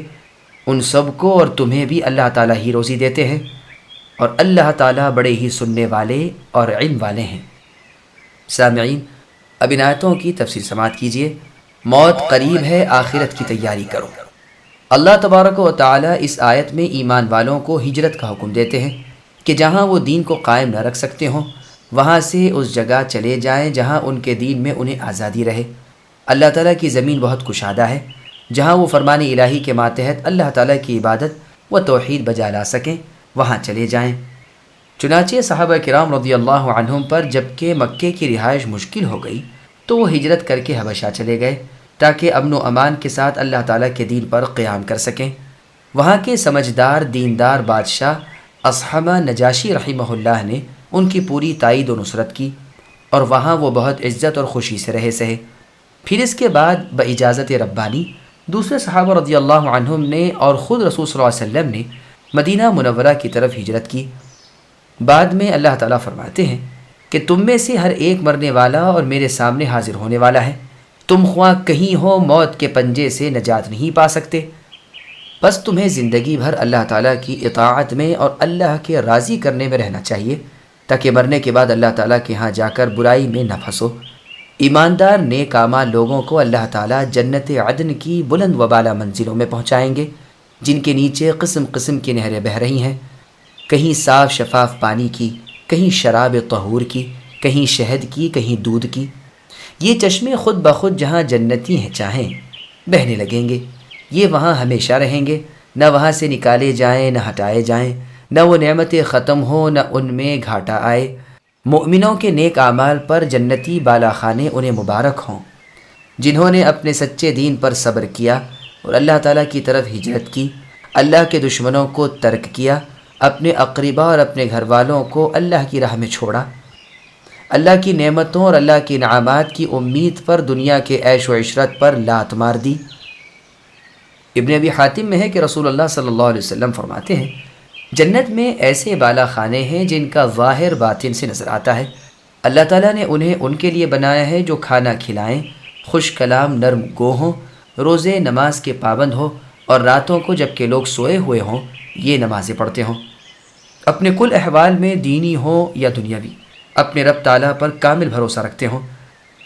ان سب کو اور تمہیں بھی اللہ تعالیٰ ہی روزی دیتے ہیں، اور اللہ تعالیٰ بڑے ہی سننے والے اور علم والے ہیں۔ سامعین، اب ان آیتوں کی تفسیر سماعت کیجیے۔ موت قریب ہے، آخرت کی تیاری کرو۔ اللہ تبارک و تعالیٰ اس آیت میں ایمان والوں کو ہجرت کا حکم دیتے ہیں کہ جہاں وہ دین کو قائم نہ رکھ سکتے ہوں، وہاں سے اس جگہ چلے جائیں جہاں ان کے دین میں انہیں آزادی رہے۔ اللہ تعالیٰ کی زمین بہت کشادہ ہے، جہاں وہ فرمان الہی کے ماتحت اللہ تعالیٰ کی عبادت و توحید بجا لا سکیں، وہاں چلے جائیں۔ چنانچہ صحابہ کرام رضی اللہ عنہم پر جبکہ مکے کی رہائش مشکل ہو گئی تو وہ ہجرت کر کے حبشہ چلے گئے تاکہ امن و امان کے ساتھ اللہ تعالیٰ کے دین پر قیام کر سکیں۔ وہاں کے سمجھدار دیندار بادشاہ اصحمہ نجاشی رحمہ اللہ نے ان کی پوری تائید و نصرت کی، اور وہاں وہ بہت عزت اور خوشی سے رہے سہے۔ پھر اس کے بعد باجازت ربانی دوسرے صحابہ رضی اللہ عنہم نے اور خود رسول صلی اللہ علیہ وسلم نے مدینہ منورہ کی طرف ہجرت کی۔ بعد میں اللہ تعالیٰ فرماتے ہیں کہ تم میں سے ہر ایک مرنے والا اور میرے سامنے حاضر ہونے والا ہے، تم خواہ کہیں ہو موت کے پنجے سے نجات نہیں پا سکتے، بس تمہیں زندگی بھر اللہ تعالیٰ کی اطاعت میں اور اللہ کے راضی کرنے میں رہنا چاہیے تاکہ مرنے کے بعد اللہ تعالیٰ کے ہاں جا کر برائی میں نہ پھنسو۔ ایماندار نیک اعمال لوگوں کو اللہ تعالیٰ جنت عدن کی بلند و بالا منزلوں میں پہنچائیں گے، جن کے نیچے قسم قسم کی نہریں بہہ رہی ہیں، کہیں صاف شفاف پانی کی، کہیں شراب طہور کی، کہیں شہد کی، کہیں دودھ کی۔ یہ چشمے خود بخود جہاں جنتی ہیں چاہیں بہنے لگیں گے، یہ وہاں ہمیشہ رہیں گے، نہ وہاں سے نکالے جائیں نہ ہٹائے جائیں، نہ وہ نعمتیں ختم ہوں نہ ان میں گھاٹا آئے۔ مومنوں کے نیک اعمال پر جنتی بالا خانے انہیں مبارک ہوں، جنہوں نے اپنے سچے دین پر صبر کیا اور اللہ تعالیٰ کی طرف ہجرت کی، اللہ کے دشمنوں کو ترک کیا، اپنے اقربا اور اپنے گھر والوں کو اللہ کی راہ میں چھوڑا، اللہ کی نعمتوں اور اللہ کی انعامات کی امید پر دنیا کے عیش و عشرت پر لات مار دی۔ ابن ابی حاتم میں ہے کہ رسول اللہ صلی اللہ علیہ وسلم فرماتے ہیں، جنت میں ایسے بالا خانے ہیں جن کا ظاہر باطن سے نظر آتا ہے۔ اللہ تعالیٰ نے انہیں ان کے لیے بنایا ہے جو کھانا کھلائیں، خوش کلام نرم گو ہوں، روزے نماز کے پابند ہو اور راتوں کو جب کہ لوگ سوئے ہوئے ہوں یہ نمازیں پڑھتے ہوں، اپنے کل احوال میں دینی ہوں یا دنیاوی اپنے رب تعالیٰ پر کامل بھروسہ رکھتے ہوں۔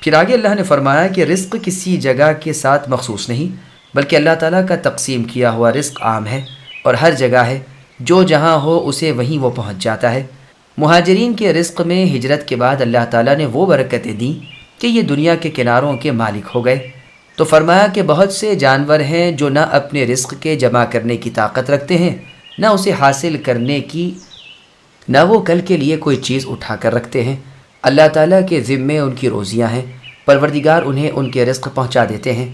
پھر آگے اللہ نے فرمایا کہ رزق کسی جگہ کے ساتھ مخصوص نہیں، بلکہ اللہ تعالیٰ کا تقسیم کیا ہوا رزق عام ہے اور ہر جگہ ہے، جو جہاں ہو اسے وہیں وہ پہنچ جاتا ہے۔ مہاجرین کے رزق میں ہجرت کے بعد اللہ تعالیٰ نے وہ برکتیں دیں کہ یہ دنیا کے کناروں کے مالک ہو گئے، تو فرمایا کہ بہت سے جانور ہیں جو نہ اپنے رزق کے جمع کرنے کی طاقت رکھتے ہیں، نہ اسے حاصل کرنے کی، نہ وہ کل کے لیے کوئی چیز اٹھا کر رکھتے ہیں۔ اللہ تعالیٰ کے ذمے ان کی روزیاں ہیں، پروردگار انہیں ان کے رزق پہنچا دیتے ہیں۔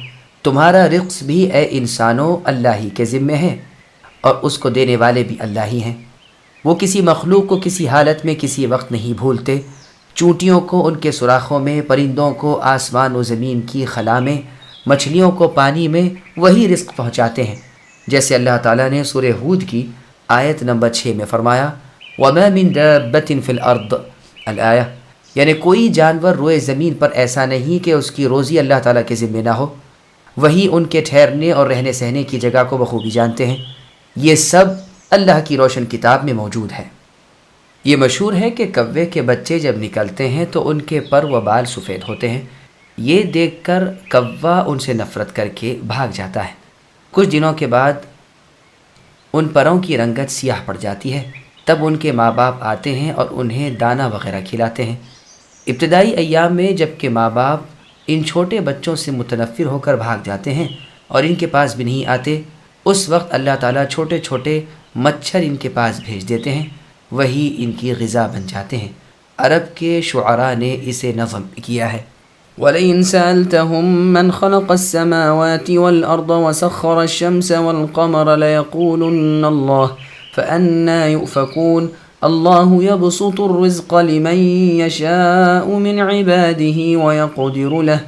تمہارا رزق بھی اے انسانوں اللہ ہی کے ذمے ہے اور اس کو دینے والے بھی اللہ ہی ہیں۔ وہ کسی مخلوق کو کسی حالت میں کسی وقت نہیں بھولتے۔ چونٹیوں کو ان کے سوراخوں میں، پرندوں کو آسمان و زمین کی خلا میں، مچھلیوں کو پانی میں وہی رزق پہنچاتے ہیں، جیسے اللہ تعالیٰ نے سورہ ہود کی آیت نمبر 6 میں فرمایا وَمَا مِن دَابَّةٍ فِي الْأَرْضِ الآیہ، یعنی کوئی جانور روئے زمین پر ایسا نہیں کہ اس کی روزی اللہ تعالیٰ کے ذمے نہ ہو، وہی ان کے ٹھہرنے اور رہنے سہنے کی جگہ کو بخوبی جانتے ہیں۔ یہ سب اللہ کی روشن کتاب میں موجود ہے۔ یہ مشہور ہے کہ کوے کے بچے جب نکلتے ہیں تو ان کے پر و بال سفید ہوتے ہیں، یہ دیکھ کر کوا ان سے نفرت کر کے بھاگ جاتا ہے۔ کچھ دنوں کے بعد ان پروں کی رنگت سیاہ پڑ جاتی ہے، تب ان کے ماں باپ آتے ہیں اور انہیں دانہ وغیرہ کھلاتے ہیں۔ ابتدائی ایام میں جب کہ ماں باپ ان چھوٹے بچوں سے متنفر ہو کر بھاگ جاتے ہیں اور ان کے پاس بھی نہیں آتے، اس وقت اللہ تعالیٰ چھوٹے چھوٹے مچھر ان کے پاس بھیج دیتے ہیں، وہی ان کی غذا بن جاتے ہیں۔ عرب کے شعراء نے اسے نظم کیا ہے۔ وَلَئِن سَأَلْتَهُم مَّنْ خَلَقَ السَّمَاوَاتِ وَالْأَرْضَ وَسَخَّرَ الشَّمْسَ وَالْقَمَرَ لَيَقُولُنَّ اللَّهُ فَأَنَّىٰ يُؤْفَكُونَ اللَّهُ يَبْسُطُ الرِّزْقَ لِمَن يَشَاءُ مِنْ عِبَادِهِ وَيَقْدِرُ لَهُ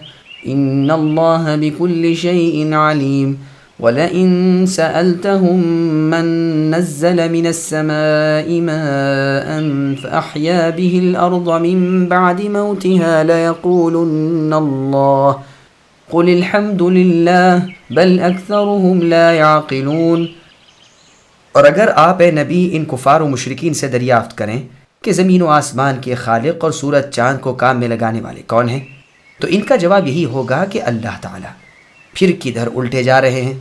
إِنَّ اللَّهَ بِكُلِّ شَيْءٍ عَلِيمٌ وَلَئِن سَأَلْتَهُم مَّن نَّزَّلَ مِنَ السَّمَاءِ مَاءً فَأَحْيَا بِهِ الْأَرْضَ مِن بَعْدِ مَوْتِهَا لَيَقُولُنَّ اللَّهُ قُلِ الْحَمْدُ لِلَّهِ بَلْ أَكْثَرُهُمْ لَا يَعْقِلُونَ۔ اور اگر آپ اے نبی ان کفار و مشرکین سے دریافت کریں کہ زمین و آسمان کے خالق اور سورج چاند کو کام میں لگانے والے کون ہیں، تو ان کا جواب یہی ہوگا کہ اللہ تعالیٰ۔ پھر کدھر الٹے جا رہے ہیں؟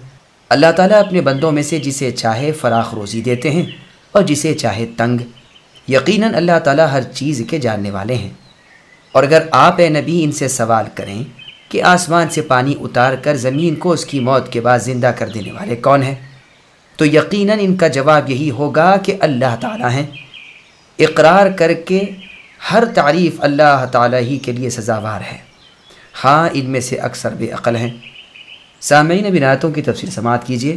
اللہ تعالیٰ اپنے بندوں میں سے جسے چاہے فراخ روزی دیتے ہیں اور جسے چاہے تنگ۔ یقیناً اللہ تعالیٰ ہر چیز کے جاننے والے ہیں۔ اور اگر آپ اے نبی ان سے سوال کریں کہ آسمان سے پانی اتار کر زمین کو اس کی موت کے بعد زندہ کر دینے والے کون ہیں، تو یقیناً ان کا جواب یہی ہوگا کہ اللہ تعالیٰ ہیں۔ اقرار کر کے ہر تعریف اللہ تعالیٰ ہی کے لیے سزاوار ہے، ہاں ان میں سے اکثر بے عقل ہیں۔ سامعین اب آیتوں کی تفسیر سماعت کیجیے۔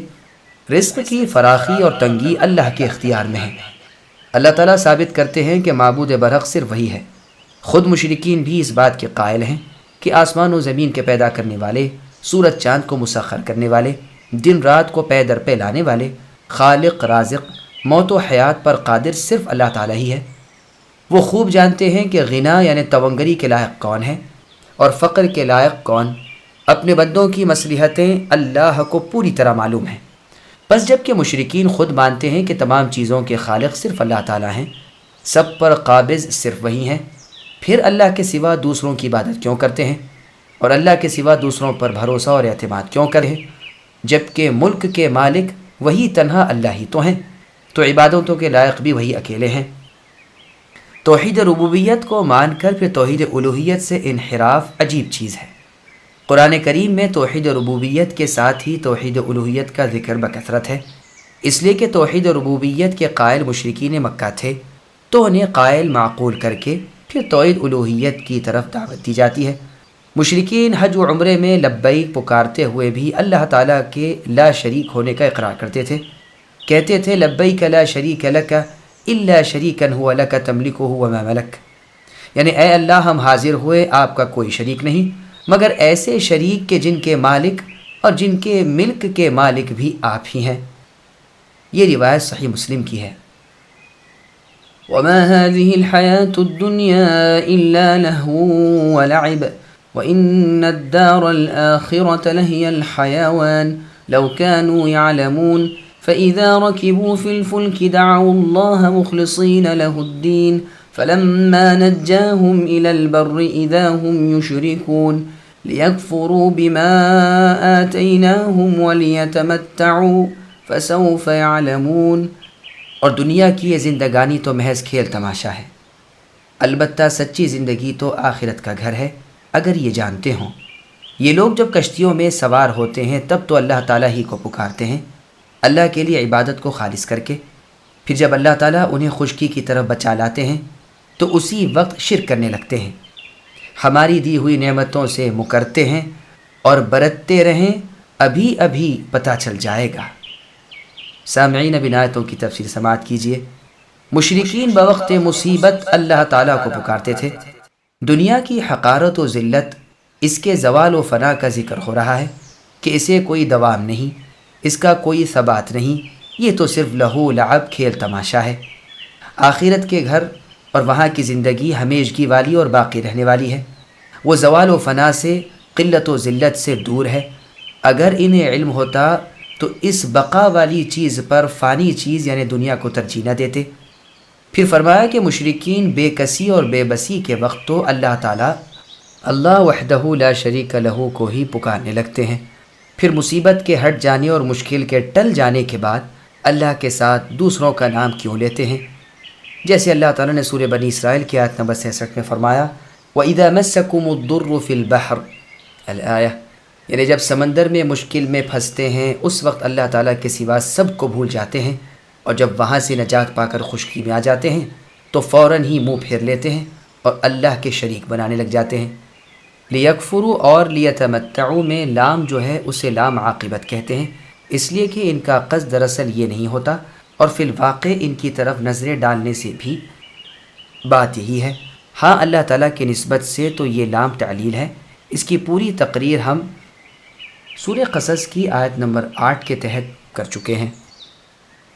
رزق کی فراخی اور تنگی اللہ کے اختیار میں ہے۔ اللہ تعالیٰ ثابت کرتے ہیں کہ معبود برحق صرف وہی ہے۔ خود مشرکین بھی اس بات کے قائل ہیں کہ آسمان و زمین کے پیدا کرنے والے، سورج چاند کو مسخر کرنے والے، دن رات کو پے در پہ لانے والے، خالق رازق، موت و حیات پر قادر صرف اللہ تعالیٰ ہی ہے۔ وہ خوب جانتے ہیں کہ غنا یعنی تونگری کے لائق کون ہے اور فقر کے لائق کون۔ اپنے بندوں کی مصلحتیں اللہ کو پوری طرح معلوم ہیں۔ بس جب کہ مشرکین خود مانتے ہیں کہ تمام چیزوں کے خالق صرف اللہ تعالیٰ ہیں، سب پر قابض صرف وہی ہیں، پھر اللہ کے سوا دوسروں کی عبادت کیوں کرتے ہیں اور اللہ کے سوا دوسروں پر بھروسہ اور اعتماد کیوں کریں، جبکہ ملک کے مالک وہی تنہا اللہ ہی تو ہیں، تو عبادتوں کے لائق بھی وہی اکیلے ہیں۔ توحید ربوبیت کو مان کر پھر توحید الوہیت سے انحراف عجیب چیز ہے۔ قرآن کریم میں توحید ربوبیت کے ساتھ ہی توحید الوہیت کا ذکر بکثرت ہے۔ اس لیے کہ توحید ربوبیت کے قائل مشرکین مکہ تھے، تو انہیں قائل معقول کر کے پھر توحید الوہیت کی طرف دعوت دی جاتی ہے۔ مشرکین حج و عمرے میں لبیک پکارتے ہوئے بھی اللہ تعالیٰ کے لا شریک ہونے کا اقرار کرتے تھے، کہتے تھے لبیک لا شریک لک الا شریکا هو لک تملکہ وما ملک، یعنی اے اللہ ہم حاضر ہوئے، آپ کا کوئی شریک نہیں مگر ایسے شریک کے جن کے مالک اور جن کے ملک کے مالک بھی آپ ہی ہیں۔ یہ روایت صحیح مسلم کی ہے۔ وما هذه الحياة الدنيا إلا لهو ولعب وإن الدار الآخرة لهي الحيوان لو كانوا يعلمون فإذا ركبوا في الفلك دعوا الله مخلصين له الدين فلما نجاهم إلى البر إذا هم يشركون ليكفروا بما آتيناهم وليتمتعوا فسوف يعلمون۔ اور دنیا کی یہ زندگانی تو محض کھیل تماشا ہے، البتہ سچی زندگی تو آخرت کا گھر ہے اگر یہ جانتے ہوں۔ یہ لوگ جب کشتیوں میں سوار ہوتے ہیں تب تو اللہ تعالیٰ ہی کو پکارتے ہیں اللہ کے لیے عبادت کو خالص کر کے، پھر جب اللہ تعالیٰ انہیں خشکی کی طرف بچا لاتے ہیں تو اسی وقت شرک کرنے لگتے ہیں، ہماری دی ہوئی نعمتوں سے مکرتے ہیں اور برتتے رہیں، ابھی ابھی پتہ چل جائے گا۔ سامعین اب ان آیتوں کی تفسیر سماعت کیجیے۔ مشرکین بوقت مصیبت اللہ تعالیٰ کو پکارتے تھے۔ دنیا کی حقارت و ذلت، اس کے زوال و فنا کا ذکر ہو رہا ہے کہ اسے کوئی دوام نہیں، اس کا کوئی ثبات نہیں، یہ تو صرف لہو لعب کھیل تماشا ہے۔ آخرت کے گھر اور وہاں کی زندگی ہمیشگی والی اور باقی رہنے والی ہے، وہ زوال و فنا سے، قلت و ذلت سے دور ہے۔ اگر انہیں علم ہوتا تو اس بقا والی چیز پر فانی چیز یعنی دنیا کو ترجیح نہ دیتے۔ پھر فرمایا کہ مشرکین بے کسی اور بے بسی کے وقت تو اللہ تعالیٰ اللہ وحدہ لا شریک لہ کو ہی پکارنے لگتے ہیں، پھر مصیبت کے ہٹ جانے اور مشکل کے ٹل جانے کے بعد اللہ کے ساتھ دوسروں کا نام کیوں لیتے ہیں؟ جیسے اللہ تعالیٰ نے سورہ بنی اسرائیل کی آیت نمبر 66 میں فرمایا وَإِذَا مَسَّكُمُ الضُّرُّ فِي الْبَحْرِ الآیہ، یعنی جب سمندر میں مشکل میں پھنستے ہیں اس وقت اللہ تعالیٰ کے سوا سب کو بھول جاتے ہیں، اور جب وہاں سے نجات پا کر خشکی میں آ جاتے ہیں تو فوراً ہی منہ پھیر لیتے ہیں اور اللہ کے شریک بنانے لگ جاتے ہیں۔ لیکفروا اور لیتمتعوا میں لام جو ہے اسے لام عاقبت کہتے ہیں، اس لیے کہ ان کا قصد دراصل یہ نہیں ہوتا، اور فی الواقع ان کی طرف نظریں ڈالنے سے بھی بات یہی ہے۔ ہاں اللہ تعالیٰ کی نسبت سے تو یہ لام تعلیل ہے، اس کی پوری تقریر ہم سورہ قصص کی آیت نمبر 8 کے تحت کر چکے ہیں۔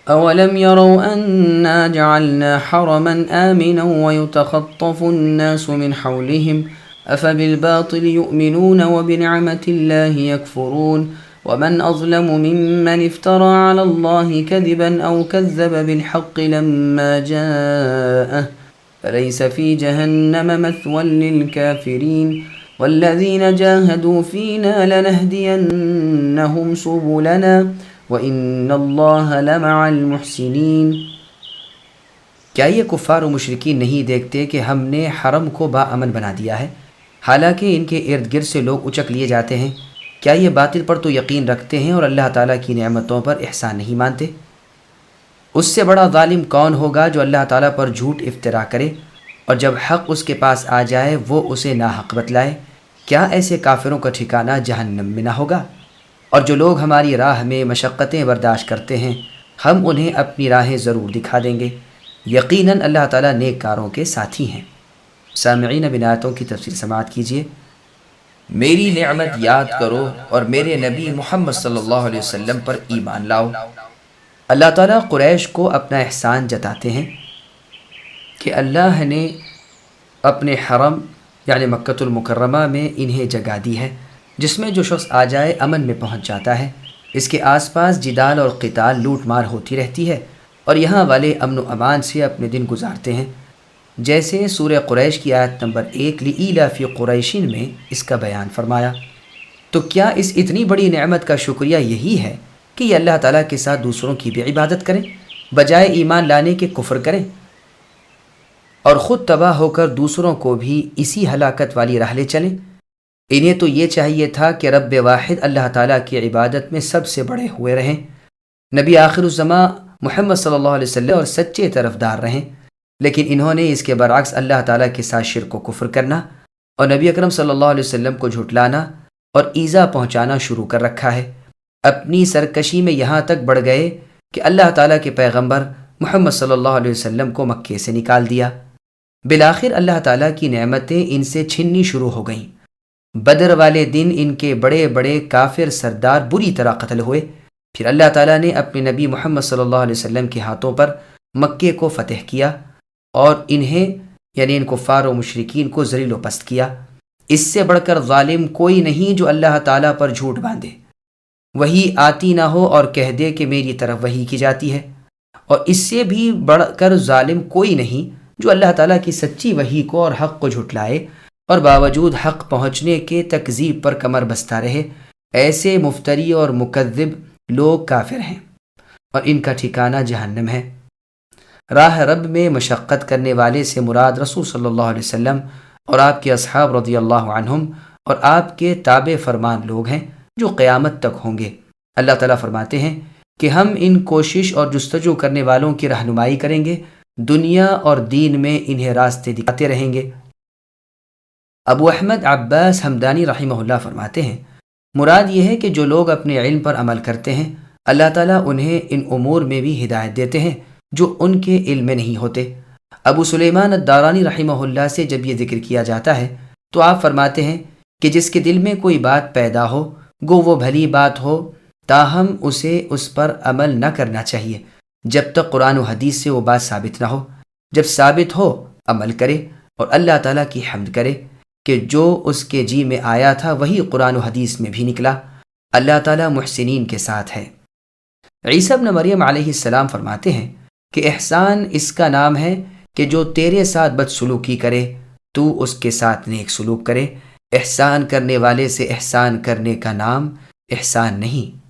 أولم يروا أنا جعلنا حرما آمنا ويتخطف الناس من حولهم أفبالباطل يؤمنون وبنعمة الله يكفرون ومن أظلم ممن افترى على الله كذبا أو كذب بالحق لما جاءه فليس في جهنم مثوى للكافرين والذين جاهدوا فينا لنهدينهم سبلنا وَإِنَّ اللَّهَ لَمَعَ الْمُحْسِنِينَ۔ کیا یہ کفار و مشرکین نہیں دیکھتے کہ ہم نے حرم کو باامن بنا دیا ہے، حالانکہ ان کے ارد گرد سے لوگ اچک لیے جاتے ہیں؟ کیا یہ باطل پر تو یقین رکھتے ہیں اور اللہ تعالیٰ کی نعمتوں پر احسان نہیں مانتے؟ اس سے بڑا ظالم کون ہوگا جو اللہ تعالیٰ پر جھوٹ افترا کرے اور جب حق اس کے پاس آ جائے وہ اسے ناحق بتلائے؟ کیا ایسے کافروں کا ٹھکانہ جہنم میں نہ ہوگا؟ اور جو لوگ ہماری راہ میں مشقتیں برداشت کرتے ہیں ہم انہیں اپنی راہیں ضرور دکھا دیں گے، یقیناً اللہ تعالیٰ نیک کاروں کے ساتھی ہیں۔ سامعین اب ان آیتوں کی تفسیر سماعت کیجیے۔ میری نعمت یاد کرو اور میرے نبی محمد صلی اللہ علیہ وسلم پر ایمان لاؤ۔ اللہ تعالیٰ قریش کو اپنا احسان جتاتے ہیں کہ اللہ نے اپنے حرم یعنی مکۃ المکرمہ میں انہیں جگہ دی ہے جس میں جو شخص آ جائے امن میں پہنچ جاتا ہے۔ اس کے آس پاس جدال اور قتال لوٹ مار ہوتی رہتی ہے اور یہاں والے امن و امان سے اپنے دن گزارتے ہیں، جیسے سورہ قریش کی آیت نمبر 1 لإیلاف قریش میں اس کا بیان فرمایا۔ تو کیا اس اتنی بڑی نعمت کا شکریہ یہی ہے کہ یہ اللہ تعالیٰ کے ساتھ دوسروں کی بھی عبادت کریں، بجائے ایمان لانے کے کفر کریں اور خود تباہ ہو کر دوسروں کو بھی اسی ہلاکت والی راہ لے چلیں؟ انہیں تو یہ چاہیے تھا کہ رب واحد اللہ تعالیٰ کی عبادت میں سب سے بڑے ہوئے رہیں نبی آخر الزماں محمد صلی اللہ علیہ وسلم اور سچے طرفدار رہیں، لیکن انہوں نے اس کے برعکس اللہ تعالیٰ کے ساتھ شرک و کفر کرنا اور نبی اکرم صلی اللہ علیہ وسلم کو جھٹلانا اور ایذا پہنچانا شروع کر رکھا ہے۔ اپنی سرکشی میں یہاں تک بڑھ گئے کہ اللہ تعالیٰ کے پیغمبر محمد صلی اللہ علیہ وسلم کو مکے سے نکال دیا۔ بالآخر اللہ تعالیٰ کی نعمتیں ان سے چھننی شروع ہو گئیں۔ بدر والے دن ان کے بڑے بڑے کافر سردار بری طرح قتل ہوئے۔ پھر اللہ تعالیٰ نے اپنے نبی محمد صلی اللہ علیہ وسلم کے ہاتھوں پر مکے کو فتح کیا اور انہیں یعنی ان کفار و مشرکین کو ذلیل و پست کیا۔ اس سے بڑھ کر ظالم کوئی نہیں جو اللہ تعالیٰ پر جھوٹ باندھے، وہی آتی نہ ہو اور کہہ دے کہ میری طرف وحی کی جاتی ہے، اور اس سے بھی بڑھ کر ظالم کوئی نہیں جو اللہ تعالیٰ کی سچی وحی کو اور حق کو جھٹلائے اور باوجود حق پہنچنے کے تکذیب پر کمر بستہ رہے۔ ایسے مفتری اور مکذب لوگ کافر ہیں اور ان کا ٹھکانہ جہنم ہے۔ راہ رب میں مشقت کرنے والے سے مراد رسول صلی اللہ علیہ وسلم اور آپ کے اصحاب رضی اللہ عنہم اور آپ کے تابع فرمان لوگ ہیں جو قیامت تک ہوں گے۔ اللہ تعالیٰ فرماتے ہیں کہ ہم ان کوشش اور جستجو کرنے والوں کی رہنمائی کریں گے، دنیا اور دین میں انہیں راستے دکھاتے رہیں گے۔ ابو احمد عباس حمدانی رحمہ اللہ فرماتے ہیں مراد یہ ہے کہ جو لوگ اپنے علم پر عمل کرتے ہیں اللہ تعالیٰ انہیں ان امور میں بھی ہدایت دیتے ہیں جو ان کے علم میں نہیں ہوتے۔ ابو سلیمان الدارانی رحمہ اللہ سے جب یہ ذکر کیا جاتا ہے تو آپ فرماتے ہیں کہ جس کے دل میں کوئی بات پیدا ہو گو وہ بھلی بات ہو، تاہم اسے اس پر عمل نہ کرنا چاہیے جب تک قرآن و حدیث سے وہ بات ثابت نہ ہو۔ جب ثابت ہو عمل کرے اور اللہ تعالیٰ کی حمد کرے کہ جو اس کے جی میں آیا تھا وہی قرآن و حدیث میں بھی نکلا۔ اللہ تعالیٰ محسنین کے ساتھ ہے۔ عیسیٰ ابن مریم علیہ السلام فرماتے ہیں کہ احسان اس کا نام ہے کہ جو تیرے ساتھ بدسلوکی کرے تو اس کے ساتھ نیک سلوک کرے۔ احسان کرنے والے سے احسان کرنے کا نام احسان نہیں۔